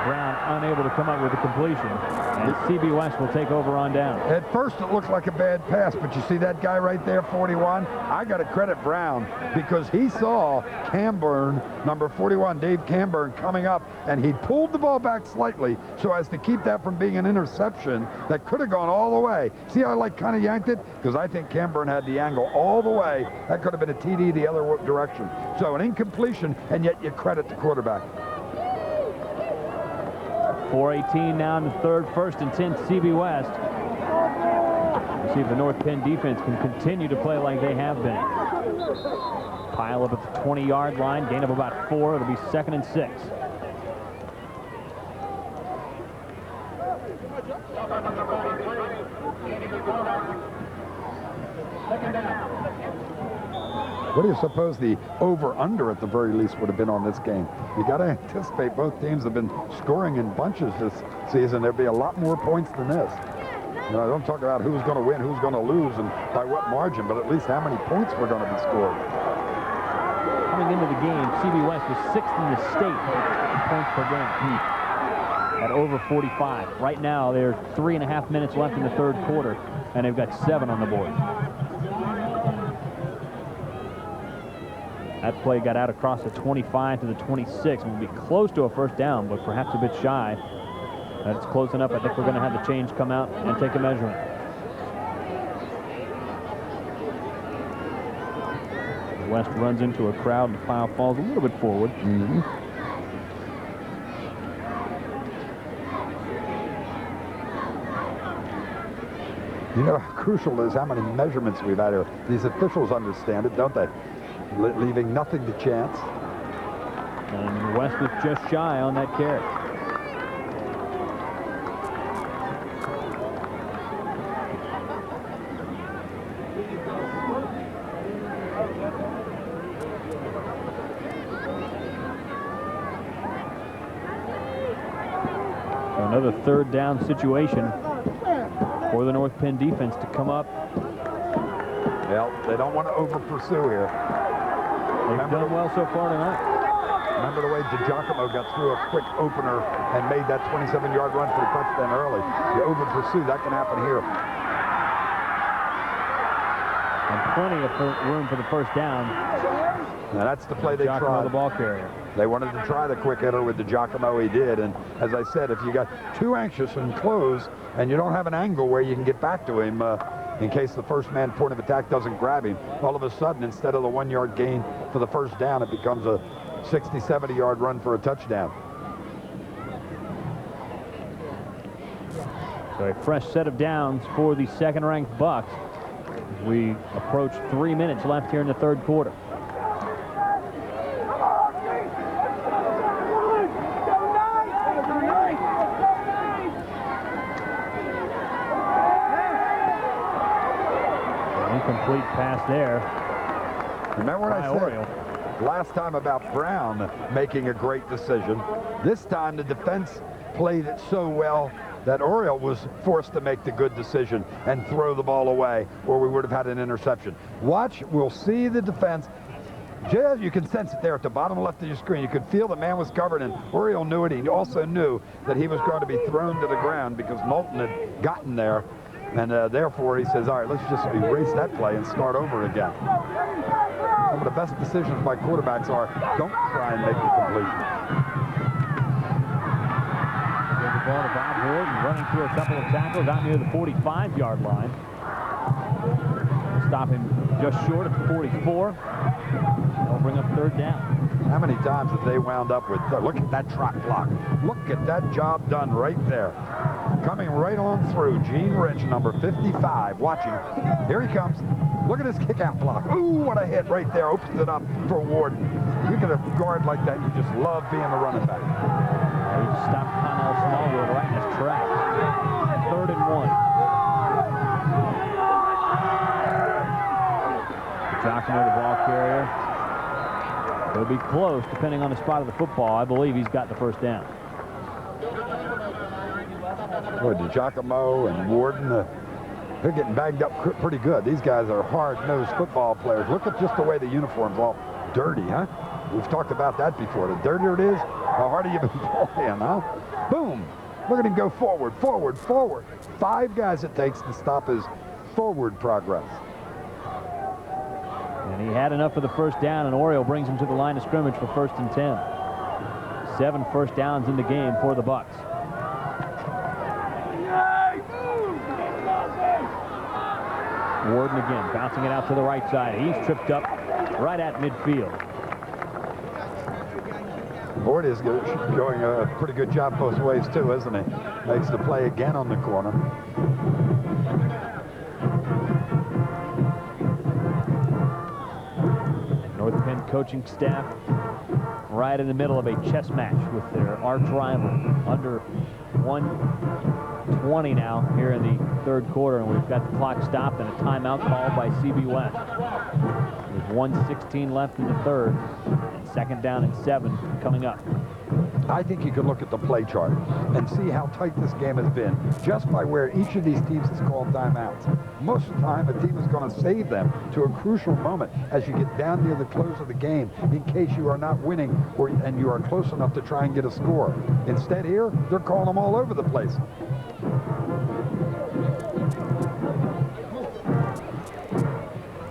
Brown unable to come up with a completion. And CB West will take over on down. At first it looked like a bad pass, but you see that guy right there, 41? I got to credit Brown because he saw Camburn, number 41, Dave Camburn, coming up, and he pulled the ball back slightly so as to keep that from being an interception that could have gone all the way. See how I kind of yanked it? Because I think Camburn had the angle all the way. That could have been a TD the other direction. So an incompletion, and yet you credit the quarterback. 4:18 now in the third, 1st and 10, CB West. We'll see if the North Penn defense can continue to play like they have been. Pile up at the 20-yard line, gain of about 4. It'll be 2nd and 6. What do you suppose the over-under at the very least would have been on this game? You got to anticipate both teams have been scoring in bunches this season. There'll be a lot more points than this. You know, I don't talk about who's going to win, who's going to lose, and by what margin, but at least how many points we're going to be scored. Coming into the game, CB West was 6th in the state in points per game at over 45. Right now, there's 3.5 minutes left in the third quarter, and they've got 7 on the board. That play got out across the 25 to the 26. It will be close to a 1st down, but perhaps a bit shy. That's close enough. I think we're going to have the change come out and take a measurement. West runs into a crowd and the pile falls a little bit forward. You know how crucial it is how many measurements we've had here. These officials understand it, don't they? Leaving nothing to chance. And West is just shy on that carry. So another 3rd down situation for the North Penn defense to come up. Well, they don't want to over-pursue here. They've done well so far tonight. Remember the way DiGiacomo got through a quick opener and made that 27-yard run for the touchdown early. You over-pursue, that can happen here. And plenty of room for the 1st down. Now that's the play they tried. The ball carrier. They wanted to try the quick hitter with DiGiacomo. He did, and as I said, if you got too anxious and close, and you don't have an angle where you can get back to him, in case the first man point of attack doesn't grab him, all of a sudden, instead of the 1-yard gain for the 1st down, it becomes a 60, 70-yard run for a touchdown. So a fresh set of downs for the 2nd-ranked Bucks. We approach 3 minutes left here in the third quarter. Incomplete pass there. Remember what I said last time about Brown making a great decision? This time the defense played it so well that Oriole was forced to make the good decision and throw the ball away, or we would have had an interception. Watch, we'll see the defense. Jazz, you can sense it there at the bottom left of your screen. You could feel the man was covered, and Oriole knew it. He also knew that he was going to be thrown to the ground because Knowlton had gotten there. And therefore, he says, all right, let's just erase that play and start over again. Some of the best decisions by quarterbacks are don't try and make the completion. Give the ball to Bob Warden, running through a couple of tackles out near the 45-yard line. Stop him just short of 44. They'll bring up third down. How many times have they wound up with, look at that trot block. Look at that job done right there. Coming right on through, Gene Rich, number 55, watching. Here he comes. Look at his kick-out block. Ooh, what a hit right there. Opens it up for Warden. You get a guard like that, you just love being the running back. He just stopped Connell Smallwood right in his track. 3rd and 1. Johnson, the ball carrier. He'll be close, depending on the spot of the football. I believe he's got the first down. Boy, DiGiacomo and Warden, they're getting bagged up pretty good. These guys are hard-nosed football players. Look at just the way the uniform's all dirty, huh? We've talked about that before. The dirtier it is, the harder you've been playing, huh? Boom! Look at him go forward, forward, forward. 5 guys it takes to stop his forward progress. And he had enough for the first down, and Oriole brings him to the line of scrimmage for 1st and 10. 7 first downs in the game for the Bucks. Warden again, bouncing it out to the right side. He's tripped up right at midfield. Ward is doing a pretty good job both ways, too, isn't he? Makes the play again on the corner. North Penn coaching staff right in the middle of a chess match with their arch rival. Under 1:20 now here in the 3rd quarter, and we've got the clock stopped and a timeout called by CB West. With 1:16 left in the 3rd, and 2nd down and 7 coming up. I think you can look at the play chart and see how tight this game has been just by where each of these teams has called timeouts. Most of the time, a team is going to save them to a crucial moment as you get down near the close of the game in case you are not winning and you are close enough to try and get a score. Instead here, they're calling them all over the place.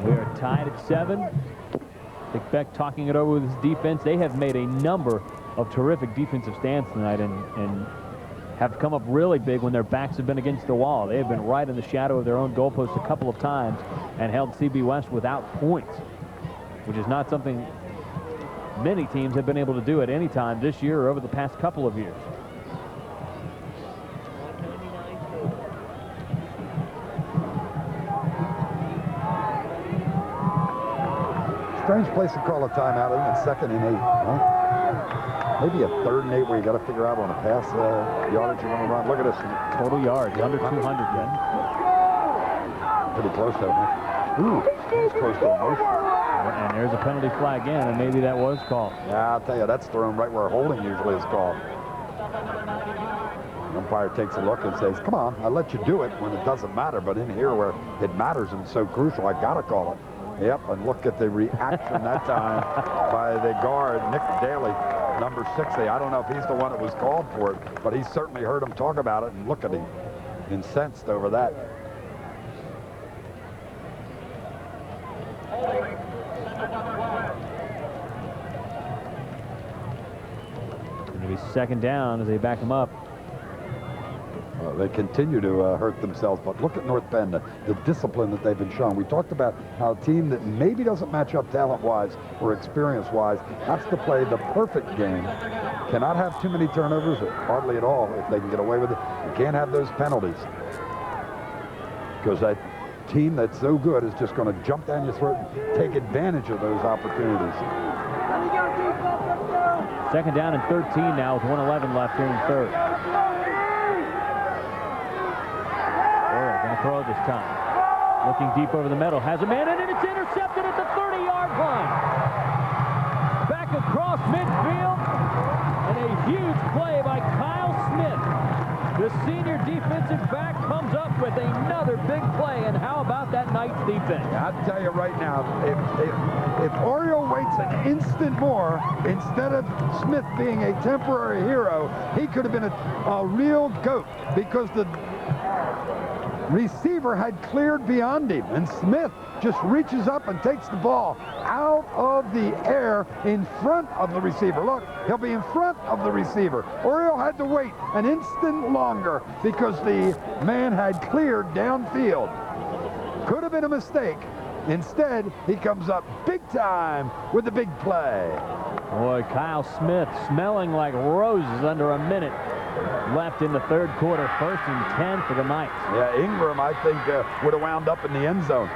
We are tied at 7. Dick Beck talking it over with his defense. They have made a number of terrific defensive stands tonight and have come up really big when their backs have been against the wall. They have been right in the shadow of their own goalpost a couple of times and held CB West without points, which is not something many teams have been able to do at any time this year or over the past couple of years. Strange place to call a timeout, isn't it? 2nd and 8, huh? Maybe a 3rd and 8 where you got to figure out on a pass yardage you want to run. Look at this. Total yards, under 200 then. Pretty close though, huh? Ooh, that's close to a motion. And there's a penalty flag again, and maybe that was called. Yeah, I'll tell you, that's thrown right where holding usually is called. The umpire takes a look and says, come on, I let you do it when it doesn't matter, but in here where it matters and it's so crucial, I got to call it. Yep, and look at the reaction that time by the guard, Nick Daly, number 60. I don't know if he's the one that was called for it, but he certainly heard him talk about it, and look at him, incensed over that. It'll be 2nd down as they back him up. Well, they continue to hurt themselves, but look at North Penn, the discipline that they've been shown. We talked about how a team that maybe doesn't match up talent-wise or experience-wise has to play the perfect game. Cannot have too many turnovers, or hardly at all, if they can get away with it. You can't have those penalties, because that team that's so good is just going to jump down your throat and take advantage of those opportunities. 2nd down and 13 now with 1:11 left here in the 3rd. Throw this time. Looking deep over the middle. Has a man in it. It's intercepted at the 30-yard line. Back across midfield. And a huge play by Kyle Smith. The senior defensive back comes up with another big play. And how about that Knights defense? I'll tell you right now, if Oriole waits an instant more, instead of Smith being a temporary hero, he could have been a real goat, because the receiver had cleared beyond him, and Smith just reaches up and takes the ball out of the air in front of the receiver. Look, he'll be in front of the receiver. Oriole had to wait an instant longer because the man had cleared downfield. Could have been a mistake. Instead, he comes up big time with the big play. Boy, Kyle Smith smelling like roses under a minute left in the third quarter. 1st and 10 for the Knights. Yeah, Ingram, I think, would have wound up in the end zone.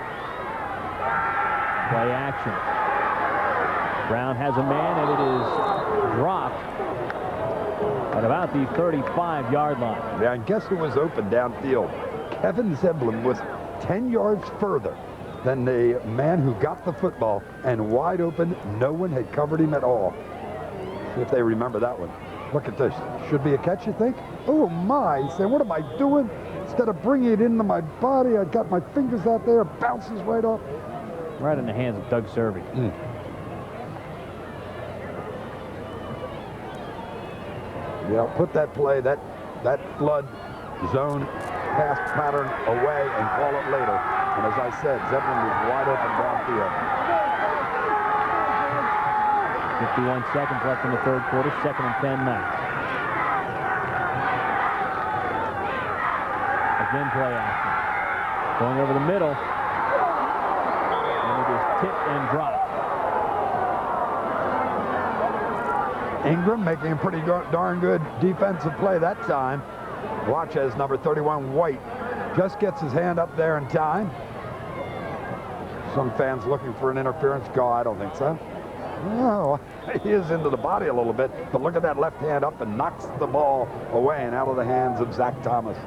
Play action. Brown has a man, and it is dropped at about the 35-yard line. Yeah, and guess who was open downfield? Kevin Zeblin was 10 yards further than the man who got the football, and wide open. No one had covered him at all. See if they remember that one. Look at this. Should be a catch, you think? Oh, my. He said, what am I doing? Instead of bringing it into my body, I got my fingers out there. It bounces right off. Right in the hands of Doug Servey. Yeah, put that play, that flood zone pass pattern away and call it later. And as I said, Zeppelin was wide open downfield. 51 seconds left in the third quarter. 2nd and 10 Knights. Again, play action. Going over the middle. And it is tipped and dropped. Ingram making a pretty darn good defensive play that time. Watch as number 31, White, just gets his hand up there in time. Some fans looking for an interference call. I don't think so. No, he is into the body a little bit, but look at that left hand up and knocks the ball away and out of the hands of Zach Thomas.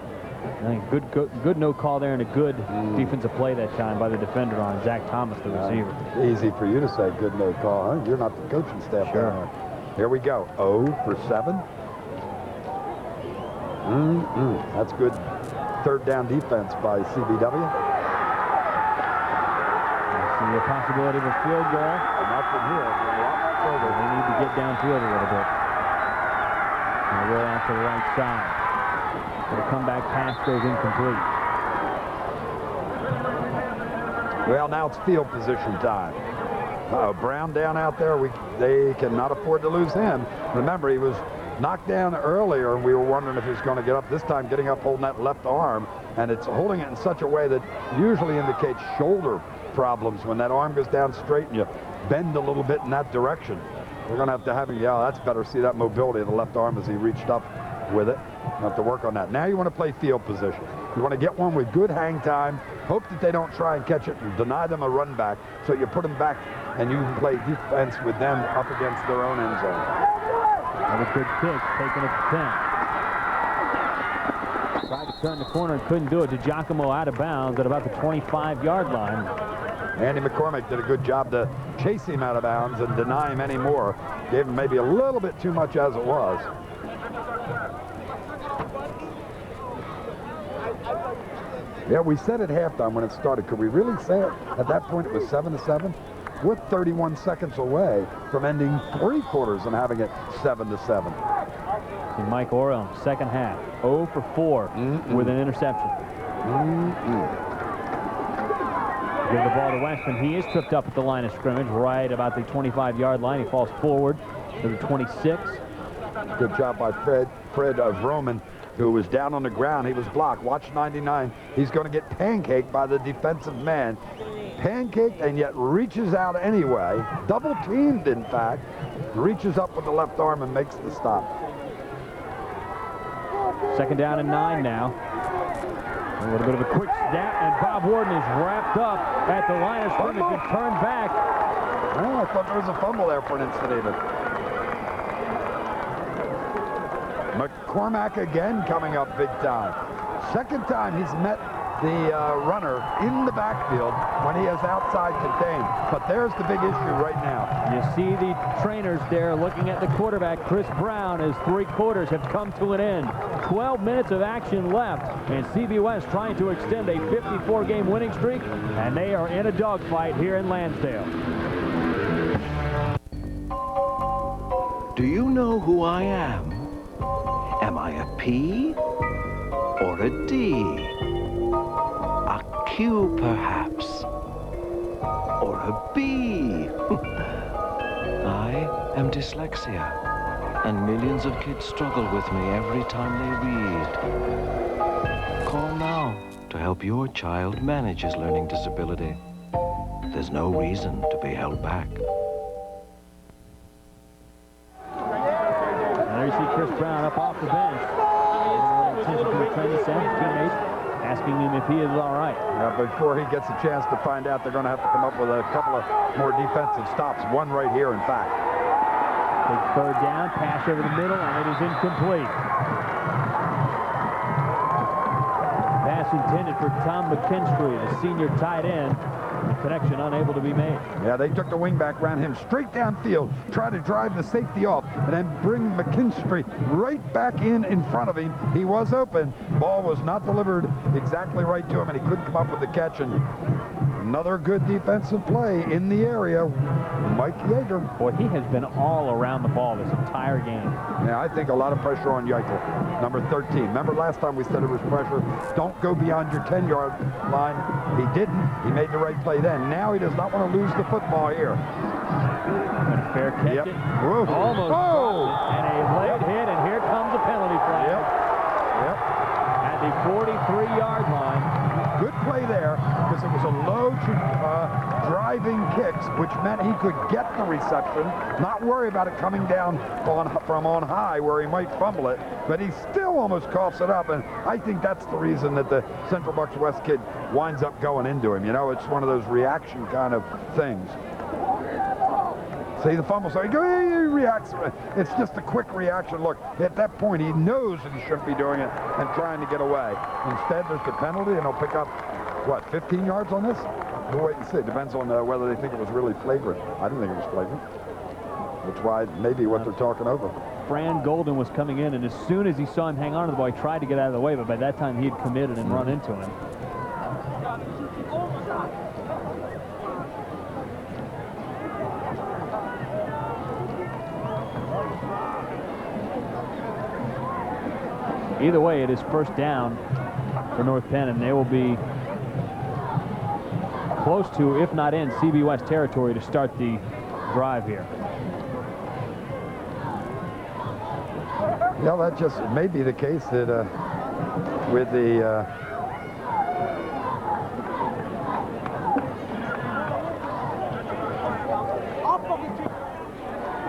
I think good no call there, and a good defensive play that time by the defender on Zach Thomas, the receiver. Easy for you to say good no call, huh? You're not the coaching staff down there. Here we go. 0 for 7. That's good third down defense by CBW. See a possibility of a field goal. Not from here. They need to get downfield a little bit. And roll out to the right side. The comeback pass goes incomplete. Well, now it's field position time. Brown down out there. They cannot afford to lose him. Remember, he was knocked down earlier, and we were wondering if he was going to get up. This time, getting up, holding that left arm, and it's holding it in such a way that usually indicates shoulder problems. When that arm goes down straight and you bend a little bit in that direction, we're going to have him, yeah, that's better. See that mobility of the left arm as he reached up with it. We'll have to work on that. Now you want to play field position. You want to get one with good hang time. Hope that they don't try and catch it and deny them a run back, so you put them back and you can play defense with them up against their own end zone. That was a good kick, taking it to 10. Tried to turn the corner and couldn't do it. DiGiacomo out of bounds at about the 25-yard line. Andy McCormick did a good job to chase him out of bounds and deny him any more. Gave him maybe a little bit too much as it was. Yeah, we said at halftime when it started, could we really say it? At that point, it was 7-7. We're 31 seconds away from ending 3 quarters and having it 7-7. And Mike Oriole, second half, 0 for 4 with an interception. Give the ball to Westman. He is tripped up at the line of scrimmage, right about the 25-yard line. He falls forward to the 26. Good job by Fred Vroman, who was down on the ground. He was blocked. Watch 99. He's going to get pancaked by the defensive man. Pancaked and yet reaches out anyway. Double teamed, in fact. Reaches up with the left arm and makes the stop. 2nd down and 9 now. A little bit of a quick snap, and Bob Warden is wrapped up at the line of scrimmage and turned back. Oh, I thought there was a fumble there for an instant even. McCormack again coming up big time. Second time he's met the runner in the backfield when he is outside contained. But there's the big issue right now. You see the trainers there looking at the quarterback, Chris Brown, as 3 quarters have come to an end. 12 minutes of action left, and CB West trying to extend a 54-game winning streak, and they are in a dogfight here in Lansdale. Do you know who I am? Am I a P or a D? A Q, perhaps? Or a B? I am dyslexia, and millions of kids struggle with me every time they read. Call now to help your child manage his learning disability. There's no reason to be held back. There you see Chris Brown up off the bench. Attention to the training staff, teammate, asking him if he is all right. Before he gets a chance to find out, they're going to have to come up with a couple of more defensive stops. One right here, in fact. Big third down, pass over the middle, and it is incomplete. Pass intended for Tom McKinstry, the senior tight end. The connection unable to be made. Yeah, they took the wingback, ran him straight downfield, tried to drive the safety off, and then bring McKinstry right back in front of him. He was open. Ball was not delivered exactly right to him, and he couldn't come up with the catch. And another good defensive play in the area. Mike Yeager. Boy, he has been all around the ball this entire game. Yeah, I think a lot of pressure on Yeager, number 13. Remember last time we said it was pressure. Don't go beyond your 10-yard line. He didn't. He made the right play then. Now he does not want to lose the football here. Fair catch. Yep. It. Whoa. Almost. Oh. And a late hit, and here comes a penalty flag. Yep. At the 43-yard line. Good play there, because it was a low driving kicks, which meant he could get the reception, not worry about it coming down from on high where he might fumble it, but he still almost coughs it up, and I think that's the reason that the Central Bucks West kid winds up going into him. You know, it's one of those reaction kind of things. See the fumble, so he reacts. It's just a quick reaction. Look, at that point, he knows that he shouldn't be doing it and trying to get away. Instead, there's the penalty, and he'll pick up, what, 15 yards on this? We'll wait and see. It depends on whether they think it was really flagrant. I didn't think it was flagrant. Which why maybe what they're talking over. Fran Golden was coming in, and as soon as he saw him hang on to the ball, he tried to get out of the way, but by that time, he had committed and run into him. Either way, it is first down for North Penn, and they will be close to, if not in, CB West territory to start the drive here. Yeah, that just may be the case that with the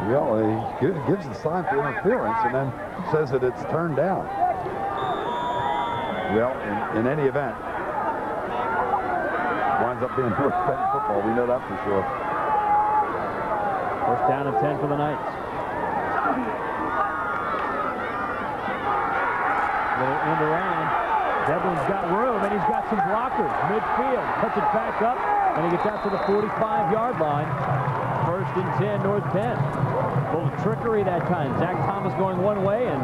well, he gives the sign for interference and then says that it's turned down. Well, in any event, winds up being North Penn football. We know that for sure. First down and 10 for the Knights. Little end around. Devlin's got room, and he's got some blockers. Midfield, puts it back up, and he gets out to the 45-yard line. First and 10, North Penn. A little trickery that time. Zach Thomas going one way, and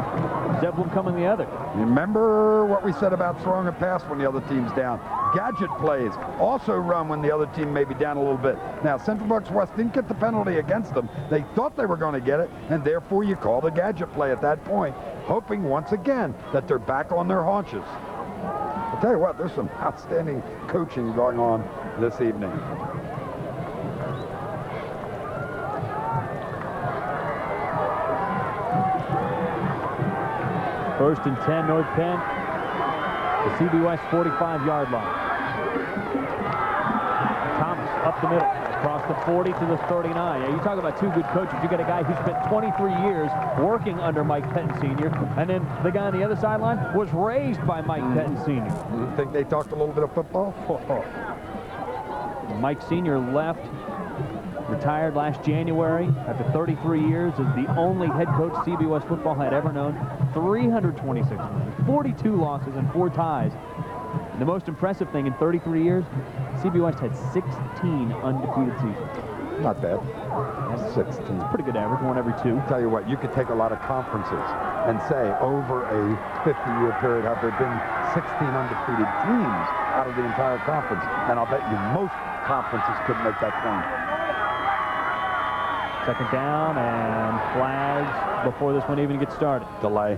Zeppelin coming the other. Remember what we said about throwing a pass when the other team's down. Gadget plays also run when the other team may be down a little bit. Now, Central Bucks West didn't get the penalty against them. They thought they were going to get it, and therefore you call the gadget play at that point, hoping once again that they're back on their haunches. I'll tell you what, there's some outstanding coaching going on this evening. First and 10, North Penn. The CB West 45-yard line. Thomas up the middle, across the 40 to the 39. Now, you talk about two good coaches. You got a guy who spent 23 years working under Mike Penn Sr., and then the guy on the other sideline was raised by Mike Penn Sr. You think they talked a little bit of football? Mike Sr. left, retired last January after 33 years as the only head coach CB West football had ever known. 326 wins, 42 losses, and 4 ties. The most impressive thing in 33 years, CB West had 16 undefeated seasons. Not bad. That's 16. It's pretty good average, one every two. Tell you what, you could take a lot of conferences and say over a 50-year period have there been 16 undefeated teams out of the entire conference. And I'll bet you most conferences couldn't make that claim. Second down and flags before this one even gets started. Delay.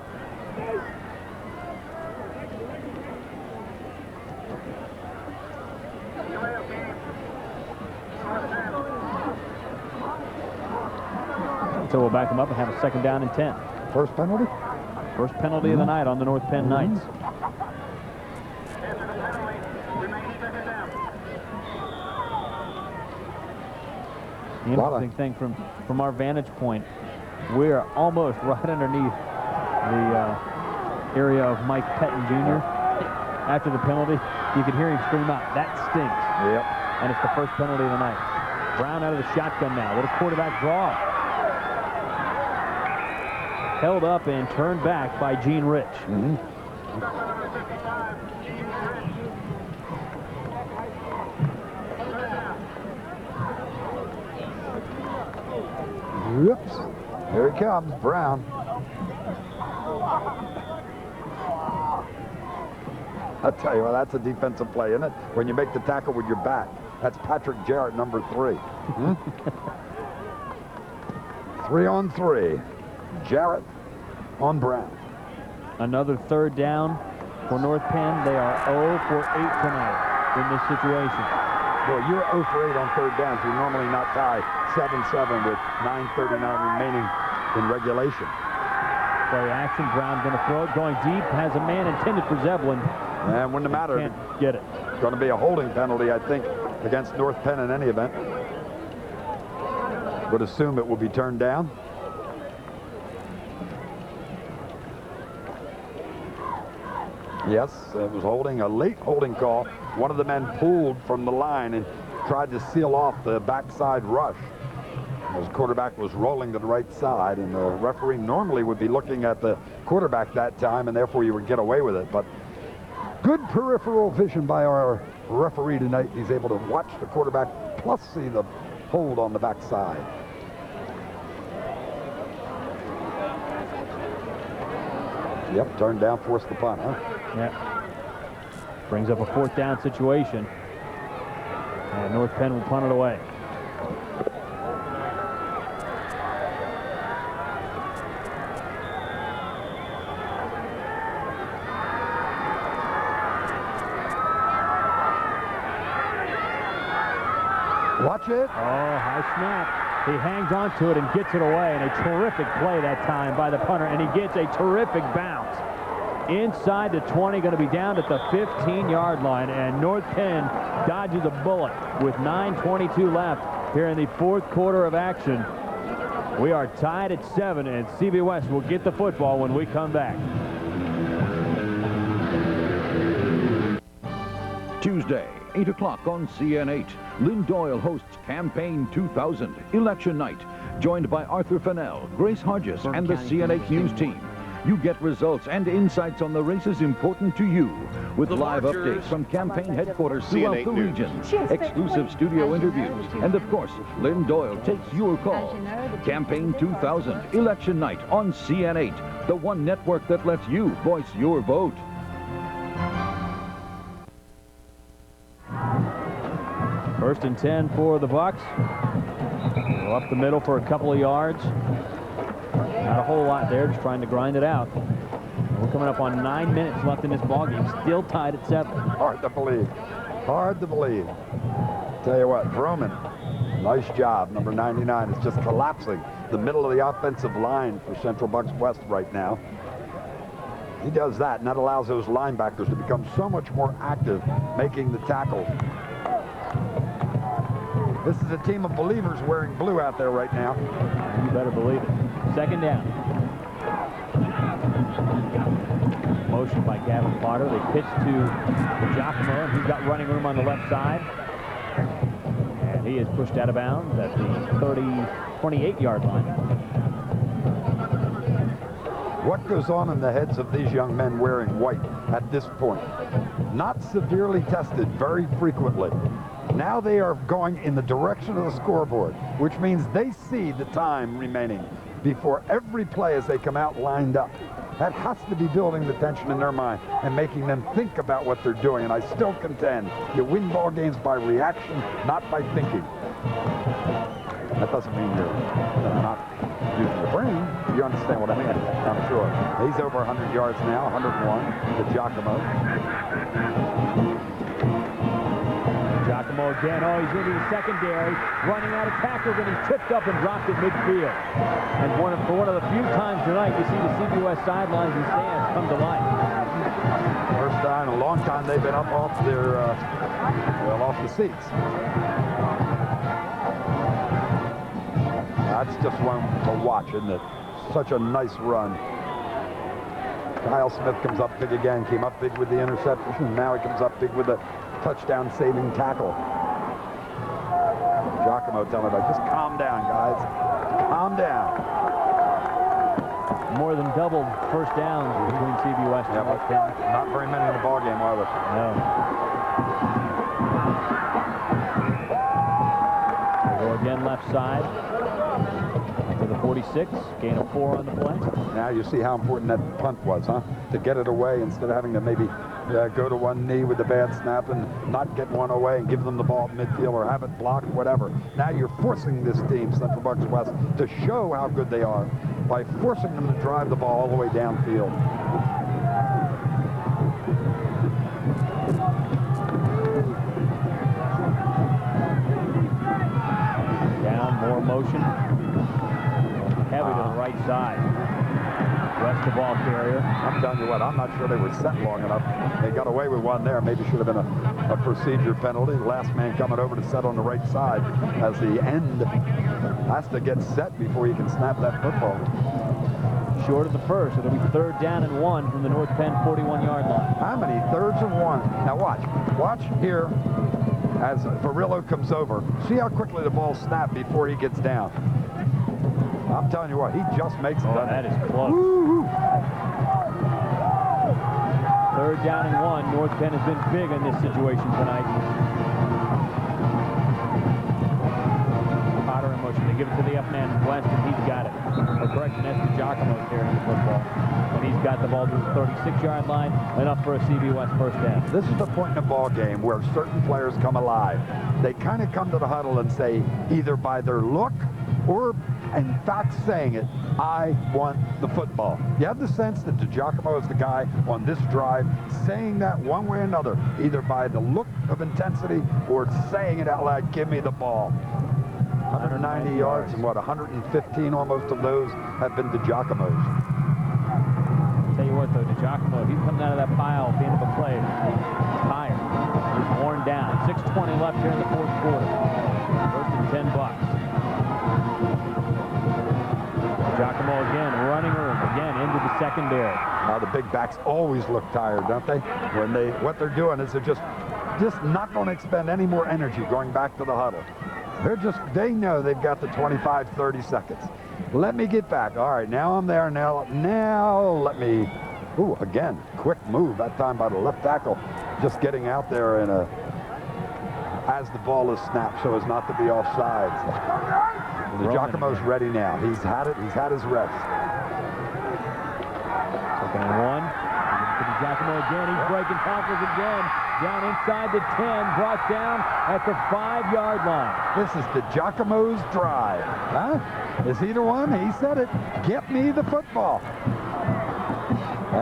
So we'll back them up and have a second down and 10. First penalty? First penalty of the night on the North Penn Knights. The interesting thing from our vantage point, we're almost right underneath the area of Mike Pettin Jr. After the penalty, you could hear him scream out, "That stinks." Yep. And it's the first penalty of the night. Brown out of the shotgun now. Little quarterback draw. Held up and turned back by Gene Rich. Whoops. Here he comes, Brown. I'll tell you what, that's a defensive play, isn't it? When you make the tackle with your back. That's Patrick Jarrett, number 3. 3 on 3. Jarrett on Brown. Another third down for North Penn. They are 0 for 8 tonight in this situation. Well, you're 0 for 8 on third downs. You're normally not tied 7-7 with 9:39 remaining in regulation. Play action. Brown going to throw it. Going deep. Has a man intended for Zeppelin. And wouldn't matter. Can't get it. It's going to be a holding penalty, I think, against North Penn in any event. Would assume it will be turned down. Yes, it was holding, a late holding call. One of the men pulled from the line and tried to seal off the backside rush. His quarterback was rolling to the right side, and the referee normally would be looking at the quarterback that time, and therefore you would get away with it. But good peripheral vision by our referee tonight. He's able to watch the quarterback plus see the hold on the backside. Yep, turned down, forced the punt, huh? Yeah. Brings up a fourth down situation. And North Penn will punt it away. Watch it. Oh, high snap. He hangs on to it and gets it away. And a terrific play that time by the punter. And he gets a terrific bounce. Inside the 20, going to be down at the 15-yard line. And North Penn dodges a bullet with 9:22 left here in the fourth quarter of action. We are tied at 7, and CB West will get the football when we come back. Tuesday, 8 o'clock on CN8. Lynn Doyle hosts Campaign 2000, Election Night, joined by Arthur Fennell, Grace Hodges, and the CN8 News team. You get results and insights on the races important to you, with live updates from campaign headquarters throughout the region, exclusive studio interviews, and of course, Lynn Doyle takes your calls. Campaign 2000, Election Night on CN8, the one network that lets you voice your vote. First and 10 for the Bucks. Go up the middle for a couple of yards. Not a whole lot there, just trying to grind it out. We're coming up on 9 minutes left in this ballgame, still tied at 7. Hard to believe. Hard to believe. Tell you what, Vroman, nice job. Number 99 is just collapsing the middle of the offensive line for Central Bucks West right now. He does that, and that allows those linebackers to become so much more active making the tackles. This is a team of believers wearing blue out there right now. You better believe it. Second down. Motion by Gavin Potter. They pitch to Giacomo, and he's got running room on the left side. And he is pushed out of bounds at the 28-yard line. What goes on in the heads of these young men wearing white at this point? not severely tested very frequently. Now they are going in the direction of the scoreboard, which means they see the time remaining before every play as they come out lined up. That has to be building the tension in their mind and making them think about what they're doing. And I still contend you win ball games by reaction, not by thinking. That doesn't mean you're not using your brain. You understand what I mean, I'm sure. He's over 100 yards now, 101 to Giacomo. Giacomo again, oh, he's into the secondary, running out of tackles, and he's tripped up and dropped at midfield. And for one of the few times tonight, you see the CBWS sidelines and stands come to life. First time in a long time they've been up off their, well, off the seats. That's just one to watch, isn't it? Such a nice run. Kyle Smith comes up big again, came up big with the interception, and now he comes up big with the touchdown-saving tackle. Giacomo telling everybody, just calm down, guys. Calm down. More than double first downs between CBWS and North Penn. Not very many in the ball game, are there? No. We'll go again left side to the 46. Gain of 4 on the play. Now you see how important that punt was, huh? To get it away instead of having to maybe go to one knee with the bad snap and not get one away and give them the ball at midfield or have it blocked, whatever. Now you're forcing this team, Central Bucks West, to show how good they are by forcing them to drive the ball all the way downfield. Down, more motion. Heavy to the right side. West the ball carrier. I'm telling you what, I'm not sure they were set long enough. They got away with one there. Maybe should have been a procedure penalty. Last man coming over to set on the right side as the end has to get set before you can snap that football. Short of the first. It'll be 3rd down and 1 from the North Penn 41-yard line. How many thirds and 1? Now watch. Watch here as Varillo comes over. See how quickly the ball snapped before he gets down. I'm telling you what, he just makes it. Oh, that is close. 3rd down and 1. North Penn has been big in this situation tonight. Potter in motion. They give it to the F-man West, and he's got it. Or correction, that's the Giacomo carrying the football. And he's got the ball to the 36-yard line, enough for a CBWS first down. This is the point in a ball game where certain players come alive. They kind of come to the huddle and say, either by their look or in fact saying it, I want the football. You have the sense that Giacomo is the guy on this drive saying that one way or another, either by the look of intensity or saying it out loud, give me the ball. 190 yards and what, 115 almost of those have been Giacomo's. Tell you what though, Giacomo, he's coming out of that pile at the end of a play. He's tired. He's worn down. 6:20 left here in the 4th quarter. 1st and 10 bucks. Giacomo again, running room again into the secondary. Now the big backs always look tired, don't they? When what they're doing is they're just not going to expend any more energy going back to the huddle. They know they've got the 25, 30 seconds. Let me get back. All right, now I'm there. Now let me, ooh, again, quick move that time by the left tackle. Just getting out there as the ball is snapped so as not to be offsides. The Giacomo's ready now. He's had it. He's had his rest. 2nd and 1. Giacomo again. He's breaking tackles again. Down inside the 10. Brought down at the 5-yard line. This is the Giacomo's drive. Huh? Is he the one? He said it. Get me the football.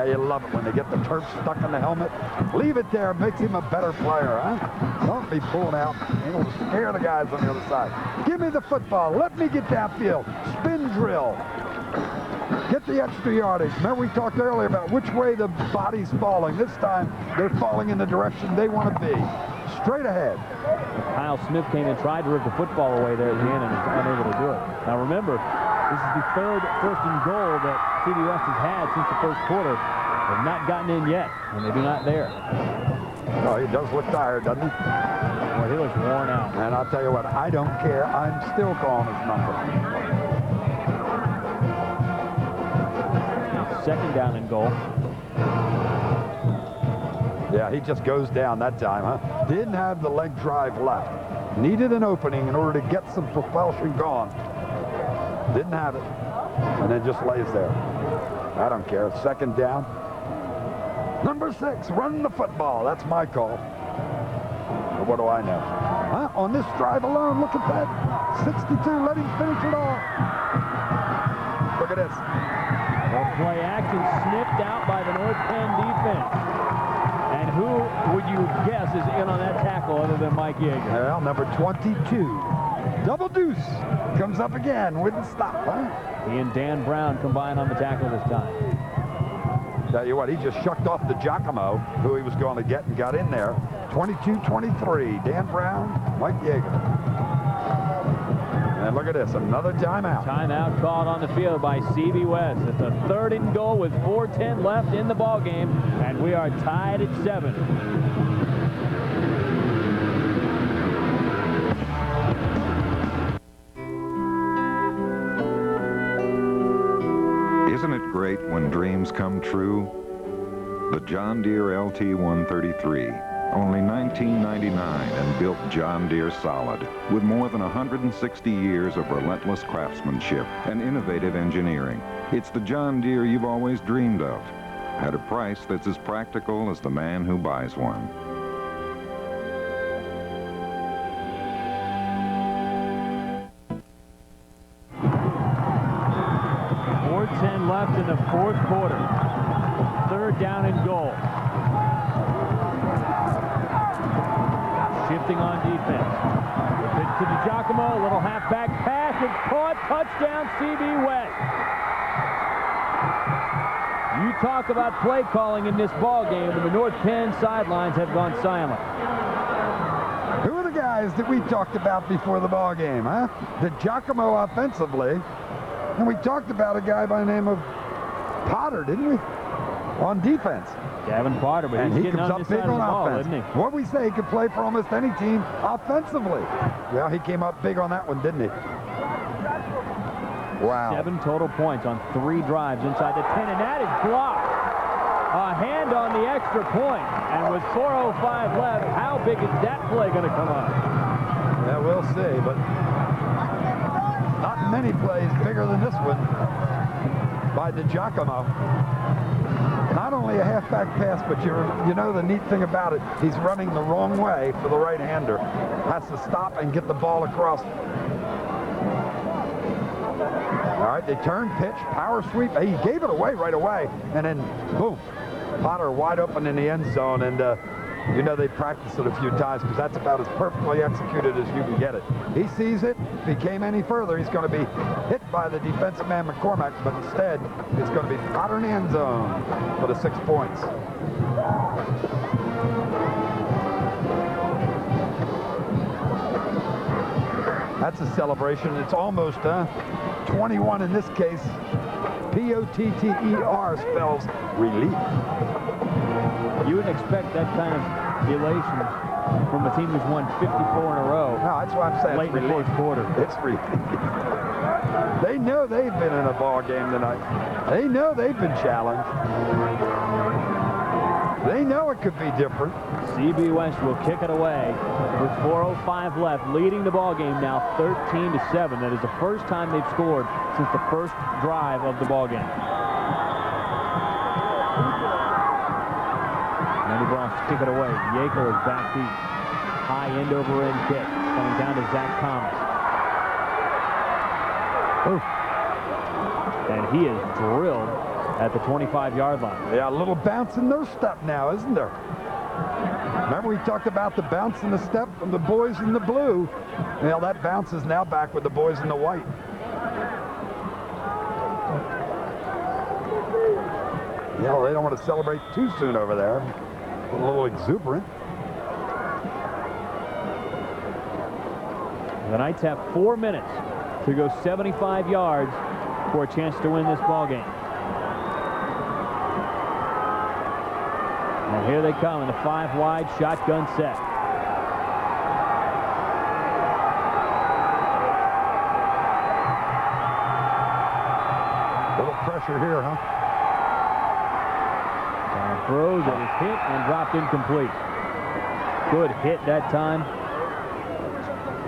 You love it when they get the turf stuck in the helmet. Leave it there. Makes him a better player, huh? Don't be pulling out. It'll scare the guys on the other side. Give me the football. Let me get downfield. Spin drill. Get the extra yardage. Remember we talked earlier about which way the body's falling. This time they're falling in the direction they want to be. Straight ahead. Kyle Smith came and tried to rip the football away there at the end and was unable to do it. Now remember, this is the 3rd 1st and goal that CBWS has had since the 1st quarter. They've not gotten in yet, and they're not there. Oh, he does look tired, doesn't he? Well, he looks worn out. And I'll tell you what, I don't care. I'm still calling his number. 2nd down and goal. Yeah, he just goes down that time, huh? Didn't have the leg drive left. Needed an opening in order to get some propulsion going. Didn't have it. And then just lays there. I don't care. Second down. Number 6, run the football. That's my call. But what do I know? Huh? On this drive alone, look at that. 62, let him finish it off. Look at this. Well, play action snipped out by the North Penn defense. And who would you guess is in on that tackle other than Mike Yeager? Well, number 22. Double deuce. Comes up again. Wouldn't stop, huh? He and Dan Brown combined on the tackle this time. Tell you what, he just shucked off the Giacomo, who he was going to get, and got in there. 22-23. Dan Brown, Mike Yeager. And look at this, another timeout. Timeout called on the field by CB West. It's a 3rd and goal with 4:10 left in the ball game, and we are tied at 7. Isn't it great when dreams come true? The John Deere LT-133, only $19.99 and built John Deere solid, with more than 160 years of relentless craftsmanship and innovative engineering. It's the John Deere you've always dreamed of, at a price that's as practical as the man who buys one. Left in the 4th quarter. 3rd down and goal. Shifting on defense. The pitch to DiGiacomo, a little halfback pass. It's caught. Touchdown, CB West. You talk about play calling in this ball game, and the North Penn sidelines have gone silent. Who are the guys that we talked about before the ball game, huh? DiGiacomo offensively. And we talked about a guy by the name of Potter, didn't we? On defense. Gavin Potter, but and he's he getting comes on up this big side of on the ball, offense. doesn't he? What we say, he could play for almost any team offensively. Well, he came up big on that one, didn't he? Wow. 7 total points on 3 drives inside the 10, and that is blocked. A hand on the extra point, and with 4:05 left, how big is that play going to come up? Yeah, we'll see, but not many plays bigger than this one by DiGiacomo. Not only a halfback pass, but you know the neat thing about it, he's running the wrong way for the right-hander. Has to stop and get the ball across. All right, they turn, pitch, power sweep. He gave it away right away, and then boom, Potter wide open in the end zone, and you know they practice it a few times because that's about as perfectly executed as you can get it. He sees it. If he came any further, he's going to be hit by the defensive man McCormack, but instead it's going to be Potter in the end zone for the 6 points. That's a celebration. It's almost 21 in this case. P-O-T-T-E-R spells relief. You wouldn't expect that kind of elation from a team who's won 54 in a row. No, that's why I'm saying late in the 4th quarter. It's relief. They know they've been in a ball game tonight. They know they've been challenged. They know it could be different. CB West will kick it away with 4:05 left, leading the ball game now 13-7. That is the first time they've scored since the first drive of the ball game. Randy Bronx kick it away. Yeager is back deep. High end over end kick. Coming down to Zach Thomas. Oof. And he is drilled at the 25-yard line. Yeah, a little bounce in their step now, isn't there? Remember we talked about the bounce in the step from the boys in the blue. Well, that bounce is now back with the boys in the white. Yeah, well, they don't want to celebrate too soon over there. A little exuberant. The Knights have 4 minutes to go 75 yards for a chance to win this ball game. And here they come in the 5-wide shotgun set. A little pressure here, huh? throws. It is hit and dropped incomplete. Good hit that time.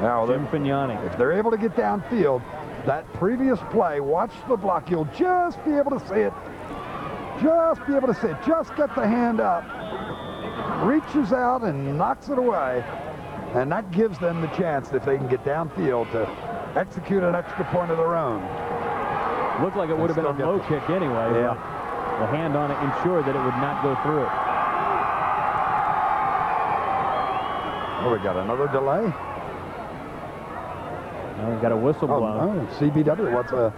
Now, Jim Fignani. If they're able to get downfield, that previous play, watch the block. You'll just be able to see it. Just be able to see it. Just get the hand up. Reaches out and knocks it away. And that gives them the chance, if they can get downfield, to execute an extra point of their own. Looked like it would have been a low kick anyway. Yeah. The hand on it ensured that it would not go through. Oh, we got another delay. Now we've got a whistle blown. Oh, CBW wants a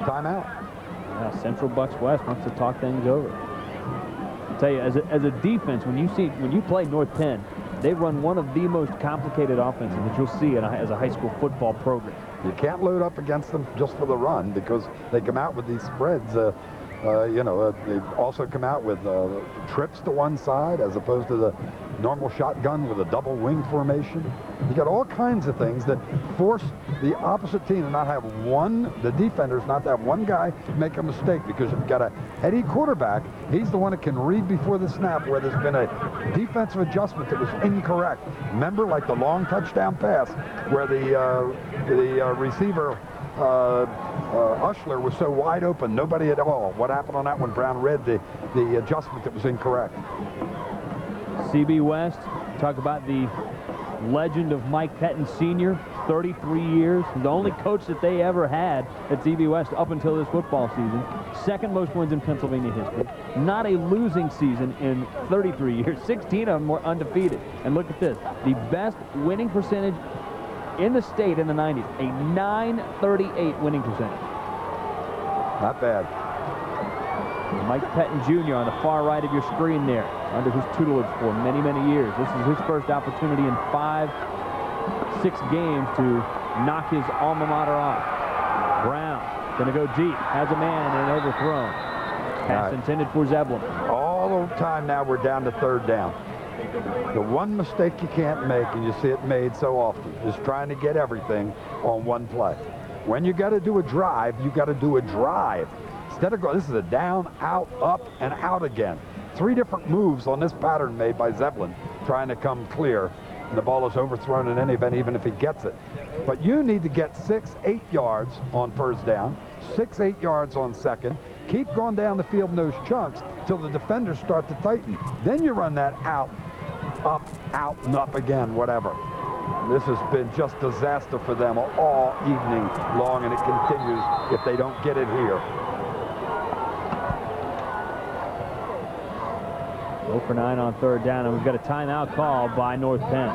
timeout. Yeah, Central Bucks West wants to talk things over. I'll tell you, as a defense, when you play North Penn, they run one of the most complicated offenses that you'll see as a high school football program. You can't load up against them just for the run because they come out with these spreads. They also come out with trips to one side as opposed to the normal shotgun with a double wing formation. You got all kinds of things that force the opposite team to not have the defenders not to have one guy make a mistake, because you've got a heady quarterback. He's the one that can read before the snap where there's been a defensive adjustment that was incorrect. Remember, like the long touchdown pass where the receiver Ushler was so wide open, nobody at all. What happened on that one? Brown read the adjustment that was incorrect. CB West, talk about the legend of Mike Penn Sr., 33 years, the only coach that they ever had at CB West up until this football season. Second most wins in Pennsylvania history. Not a losing season in 33 years. 16 of them were undefeated. And look at this, the best winning percentage in the state in the 90s, a .938 winning percentage. Not bad. Mike Penn Jr. on the far right of your screen there, under his tutelage for many, many years. This is his first opportunity in 5-6 games to knock his alma mater off. Brown going to go deep, has a man and overthrown. Pass intended for Zeblin. All the time now we're down to third down. The one mistake you can't make, and you see it made so often, is trying to get everything on one play. When you got to do a drive, you got to do a drive. Instead of going, this is a down, out, up, and out again. 3 different moves on this pattern made by Zeblin, trying to come clear. And the ball is overthrown in any event, even if he gets it. But you need to get 6-8 yards on first down, 6-8 yards on second. Keep going down the field in those chunks till the defenders start to tighten. Then you run that out, up, out, and up again, whatever. This has been just disaster for them all evening long, and it continues if they don't get it here. 0 for 9 on third down, and we've got a timeout call by North Penn.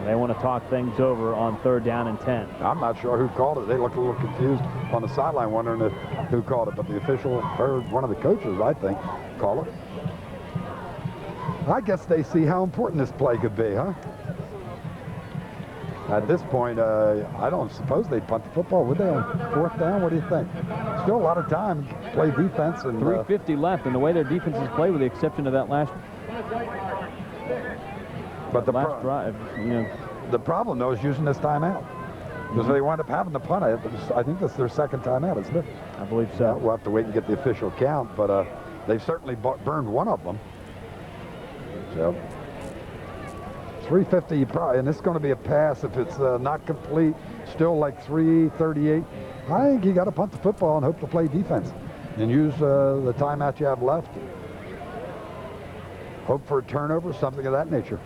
They want to talk things over on third down and 10. I'm not sure who called it. They looked a little confused on the sideline, wondering who called it, but the official heard one of the coaches, I think, call it. I guess they see how important this play could be, huh? At this point, I don't suppose they'd punt the football, would they, on fourth down? What do you think? Still a lot of time to play defense. And 3:50 left, and the way their defenses play, with the exception of that last drive, the problem, though, is using this timeout. Because they wind up having to punt it. I think that's their second timeout, isn't it? I believe so. We'll have to wait and get the official count, but they've certainly burned one of them. So 3:50 probably, and this is going to be a pass if it's not complete, still like 3:38. I think you got to punt the football and hope to play defense and use the timeout you have left. Hope for a turnover, something of that nature.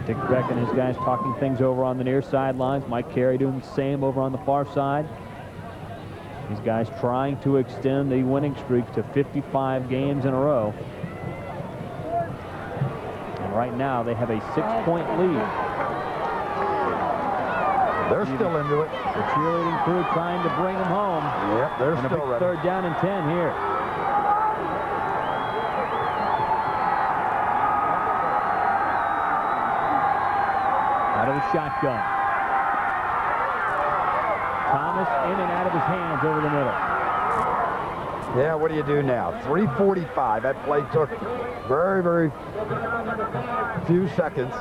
Dick Beck and his guys talking things over on the near sidelines. Mike Carey doing the same over on the far side. These guys trying to extend the winning streak to 55 games in a row. And right now they have a 6-point lead. They're still into it. The cheerleading crew trying to bring them home. Yep, they're and still ready. Third down and 10 here. Out of the shotgun. Thomas in and out of his hands over the middle. Yeah, what do you do now? 3:45. That play took very, very few seconds.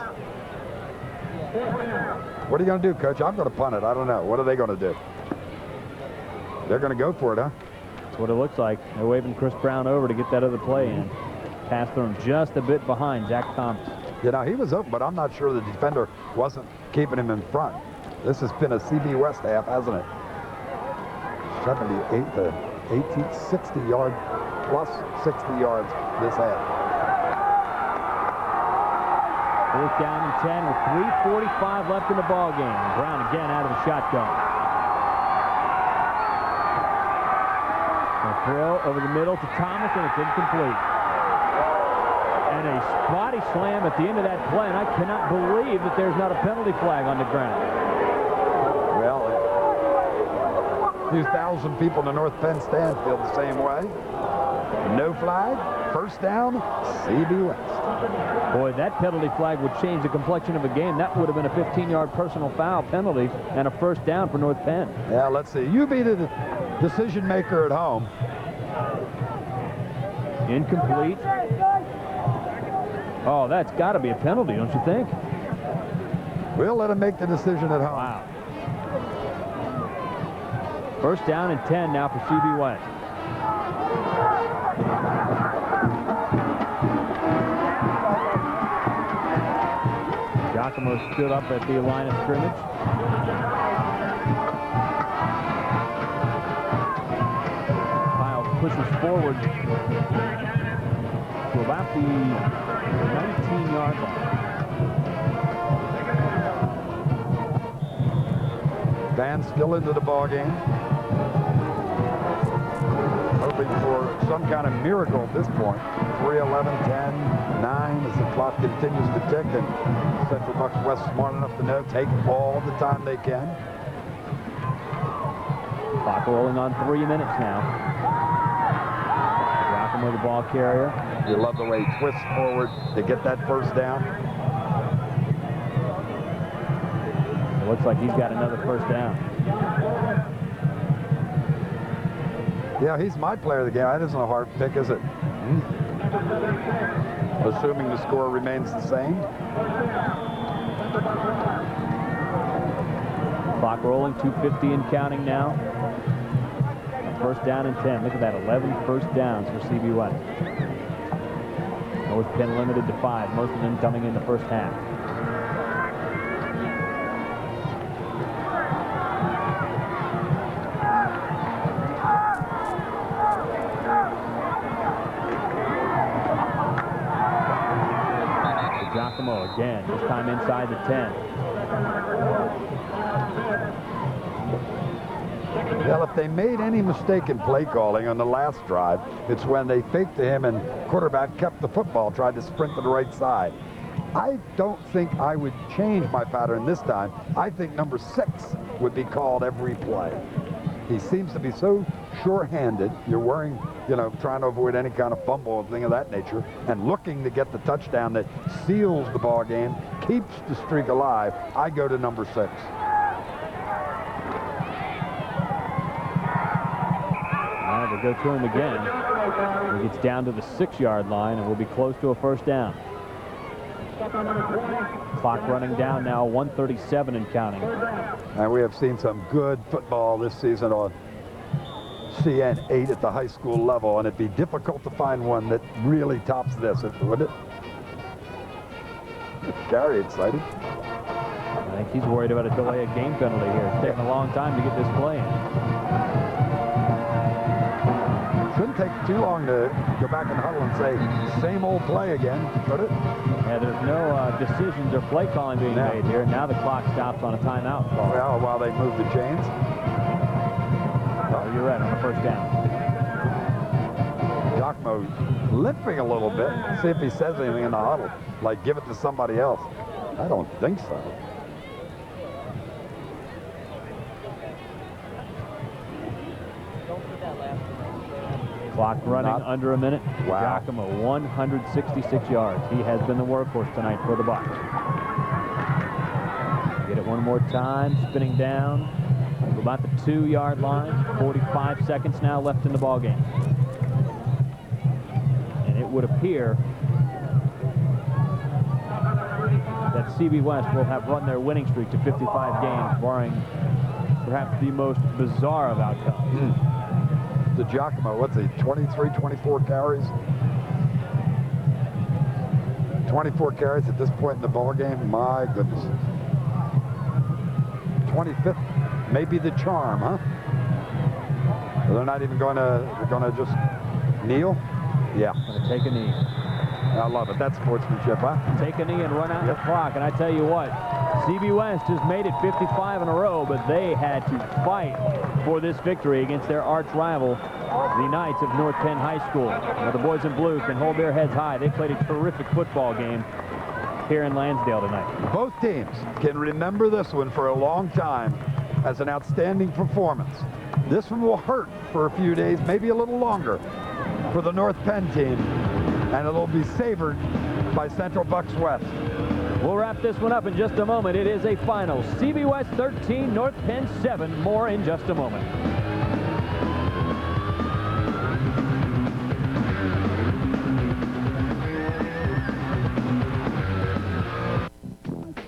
What are you going to do, Coach? I'm going to punt it. I don't know. What are they going to do? They're going to go for it, huh? That's what it looks like. They're waving Chris Brown over to get that other play in. Pass thrown just a bit behind Zach Thomas. You know, he was open, but I'm not sure the defender wasn't keeping him in front. This has been a CB West half, hasn't it? 78 to 18, 60 yard plus 60 yards this half. 4th down and 10 with 3:45 left in the ball game. Brown again out of the shotgun. A throw over the middle to Thomas, and it's incomplete. And a body slam at the end of that play, and I cannot believe that there's not a penalty flag on the ground. Well, a few thousand people in the North Penn stand feel the same way. No flag, 1st down, CB West. Boy, that penalty flag would change the complexion of the game. That would have been a 15-yard personal foul penalty and a 1st down for North Penn. Yeah, let's see. You be the decision maker at home. Incomplete. Oh, that's got to be a penalty, don't you think? We'll let him make the decision at home. Wow. 1st down and 10 now for CB West. Giacomo stood up at the line of scrimmage. Kyle pushes forward to about the 19-yard line. Fans still into the ball game. Hoping for some kind of miracle at this point. 3, 11, 10, 9 as the clock continues to tick, and Central Bucks West smart enough to know take all the time they can. Clock rolling on 3 minutes now. Giacomo the ball carrier. You love the way he twists forward to get that 1st down. It looks like he's got another 1st down. Yeah, he's my player of the game. That isn't a hard pick, is it? Assuming the score remains the same. Clock rolling, 2:50 and counting now. 1st down and 10. Look at that, 11 1st downs for CB West. North Penn limited to 5, most of them coming in the 1st half. Giacomo again, this time inside the 10. Well, if they made any mistake in play calling on the last drive, it's when they faked to him and quarterback kept the football, tried to sprint to the right side. I don't think I would change my pattern this time. I think number 6 would be called every play. He seems to be so sure-handed. You're worrying, you know, trying to avoid any kind of fumble or thing of that nature, and looking to get the touchdown that seals the ball game, keeps the streak alive. I go to number 6. Now they go to him again. He gets down to the 6-yard line and will be close to a 1st down. Clock running down now, 1:37 and counting. And we have seen some good football this season on CN8 at the high school level, and it'd be difficult to find one that really tops this, wouldn't it? Gary excited. I think he's worried about a delay of game penalty here. It's taking a long time to get this play in. Shouldn't take too long to go back and huddle and say, same old play again, should it? Yeah, there's no decisions or play calling being made here. Now the clock stops on a timeout call. Well, while they move the chains. Oh, you're right, on the 1st down. Giacomo limping a little bit. See if he says anything in the huddle, like give it to somebody else. I don't think so. Clock running under a minute. Wow. Giacomo, 166 yards. He has been the workhorse tonight for the Bucks. Get it one more time, spinning down. About the 2-yard line. 45 seconds now left in the ball game. And it would appear that CB West will have run their winning streak to 55 games, barring perhaps the most bizarre of outcomes. DiGiacomo, what's he, 23, 24 carries? 24 carries at this point in the ball game. My goodness. 25th, maybe the charm, huh? They're not even going to just kneel? Yeah. Going to take a knee. I love it. That's sportsmanship, huh? Take a knee and run out the clock. And I tell you what, CB West has made it 55 in a row, but they had to fight for this victory against their arch rival, the Knights of North Penn High School. Now, the boys in blue can hold their heads high. They played a terrific football game here in Lansdale tonight. Both teams can remember this one for a long time as an outstanding performance. This one will hurt for a few days, maybe a little longer, for the North Penn team, and it'll be savored by Central Bucks West. We'll wrap this one up in just a moment. It is a final. CB West 13, North Penn 7. More in just a moment.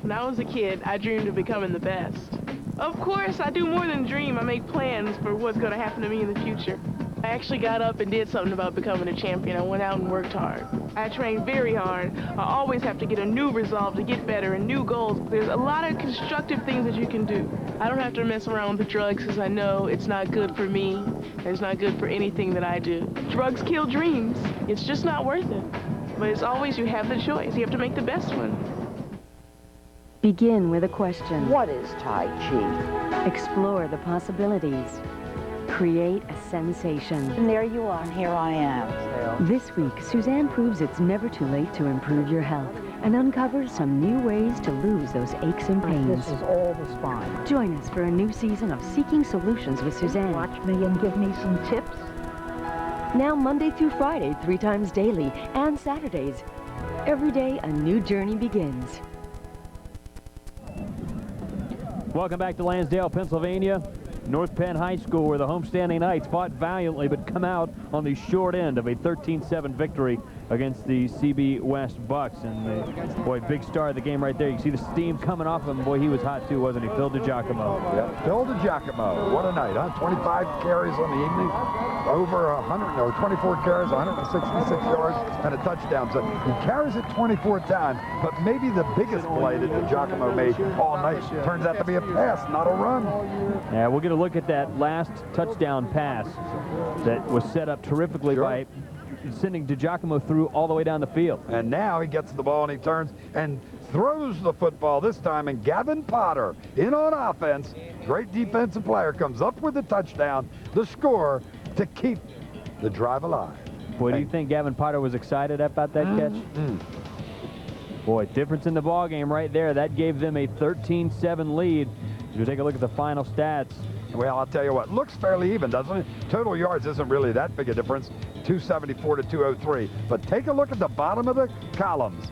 When I was a kid, I dreamed of becoming the best. Of course, I do more than dream. I make plans for what's going to happen to me in the future. I actually got up and did something about becoming a champion. I went out and worked hard. I trained very hard. I always have to get a new resolve to get better and new goals. There's a lot of constructive things that you can do. I don't have to mess around with drugs because I know it's not good for me and it's not good for anything that I do. Drugs kill dreams. It's just not worth it. But it's always you have the choice. You have to make the best one. Begin with a question. What is Tai Chi? Explore the possibilities. Create a sensation. And there you are, and here I am. This week, Suzanne proves it's never too late to improve your health and uncovers some new ways to lose those aches and pains. This is all the spine. Join us for a new season of Seeking Solutions with Suzanne. Watch me and give me some tips. Now Monday through Friday, 3 times daily, and Saturdays. Every day, a new journey begins. Welcome back to Lansdale, Pennsylvania. North Penn High School, where the homestanding Knights fought valiantly but come out on the short end of a 13-7 victory against the CB West Bucks. And boy, big star of the game right there. You see the steam coming off him. Boy, he was hot too, wasn't he? Phil DiGiacomo. Yeah, Phil DiGiacomo. What a night, huh? 25 carries on the evening, over 24 carries, 166 yards, and a touchdown. So he carries it 24 times, but maybe the biggest play that DiGiacomo made all night turns out to be a pass, not a run. Yeah, we'll get a look at that last touchdown pass that was set up terrifically by sending DiGiacomo through all the way down the field. And now he gets the ball and he turns and throws the football this time, and Gavin Potter in on offense. Great defensive player, comes up with the touchdown, the score to keep the drive alive. Boy, do you think Gavin Potter was excited about that catch? Boy, difference in the ball game right there. That gave them a 13-7 lead. If you take a look at the final stats. Well, I'll tell you what, looks fairly even, doesn't it? Total yards isn't really that big a difference, 274 to 203. But take a look at the bottom of the columns.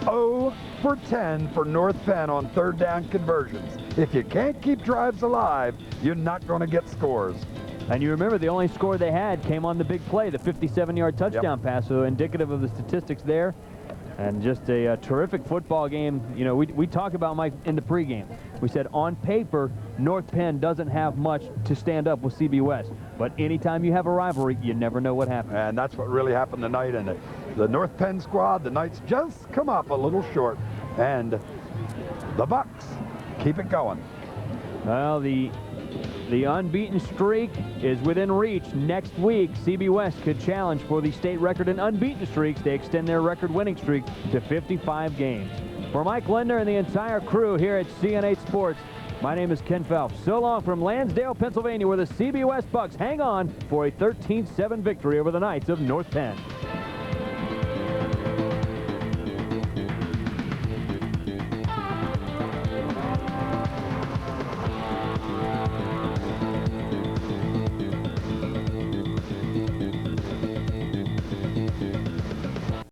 0 for 10 for North Penn on third down conversions. If you can't keep drives alive, you're not going to get scores. And you remember the only score they had came on the big play, the 57-yard touchdown pass, so indicative of the statistics there. And just a terrific football game. You know, we talked about, Mike, in the pregame. We said on paper, North Penn doesn't have much to stand up with CB West. But anytime you have a rivalry, you never know what happens. And that's what really happened tonight. And the North Penn squad, the Knights just come up a little short. And the Bucks keep it going. Well, the unbeaten streak is within reach. Next week, CB West could challenge for the state record in unbeaten streaks. They extend their record winning streak to 55 games. For Mike Linder and the entire crew here at CN8 Sports, my name is Ken Phelps. So long from Lansdale, Pennsylvania, where the CB West Bucks hang on for a 13-7 victory over the Knights of North Penn.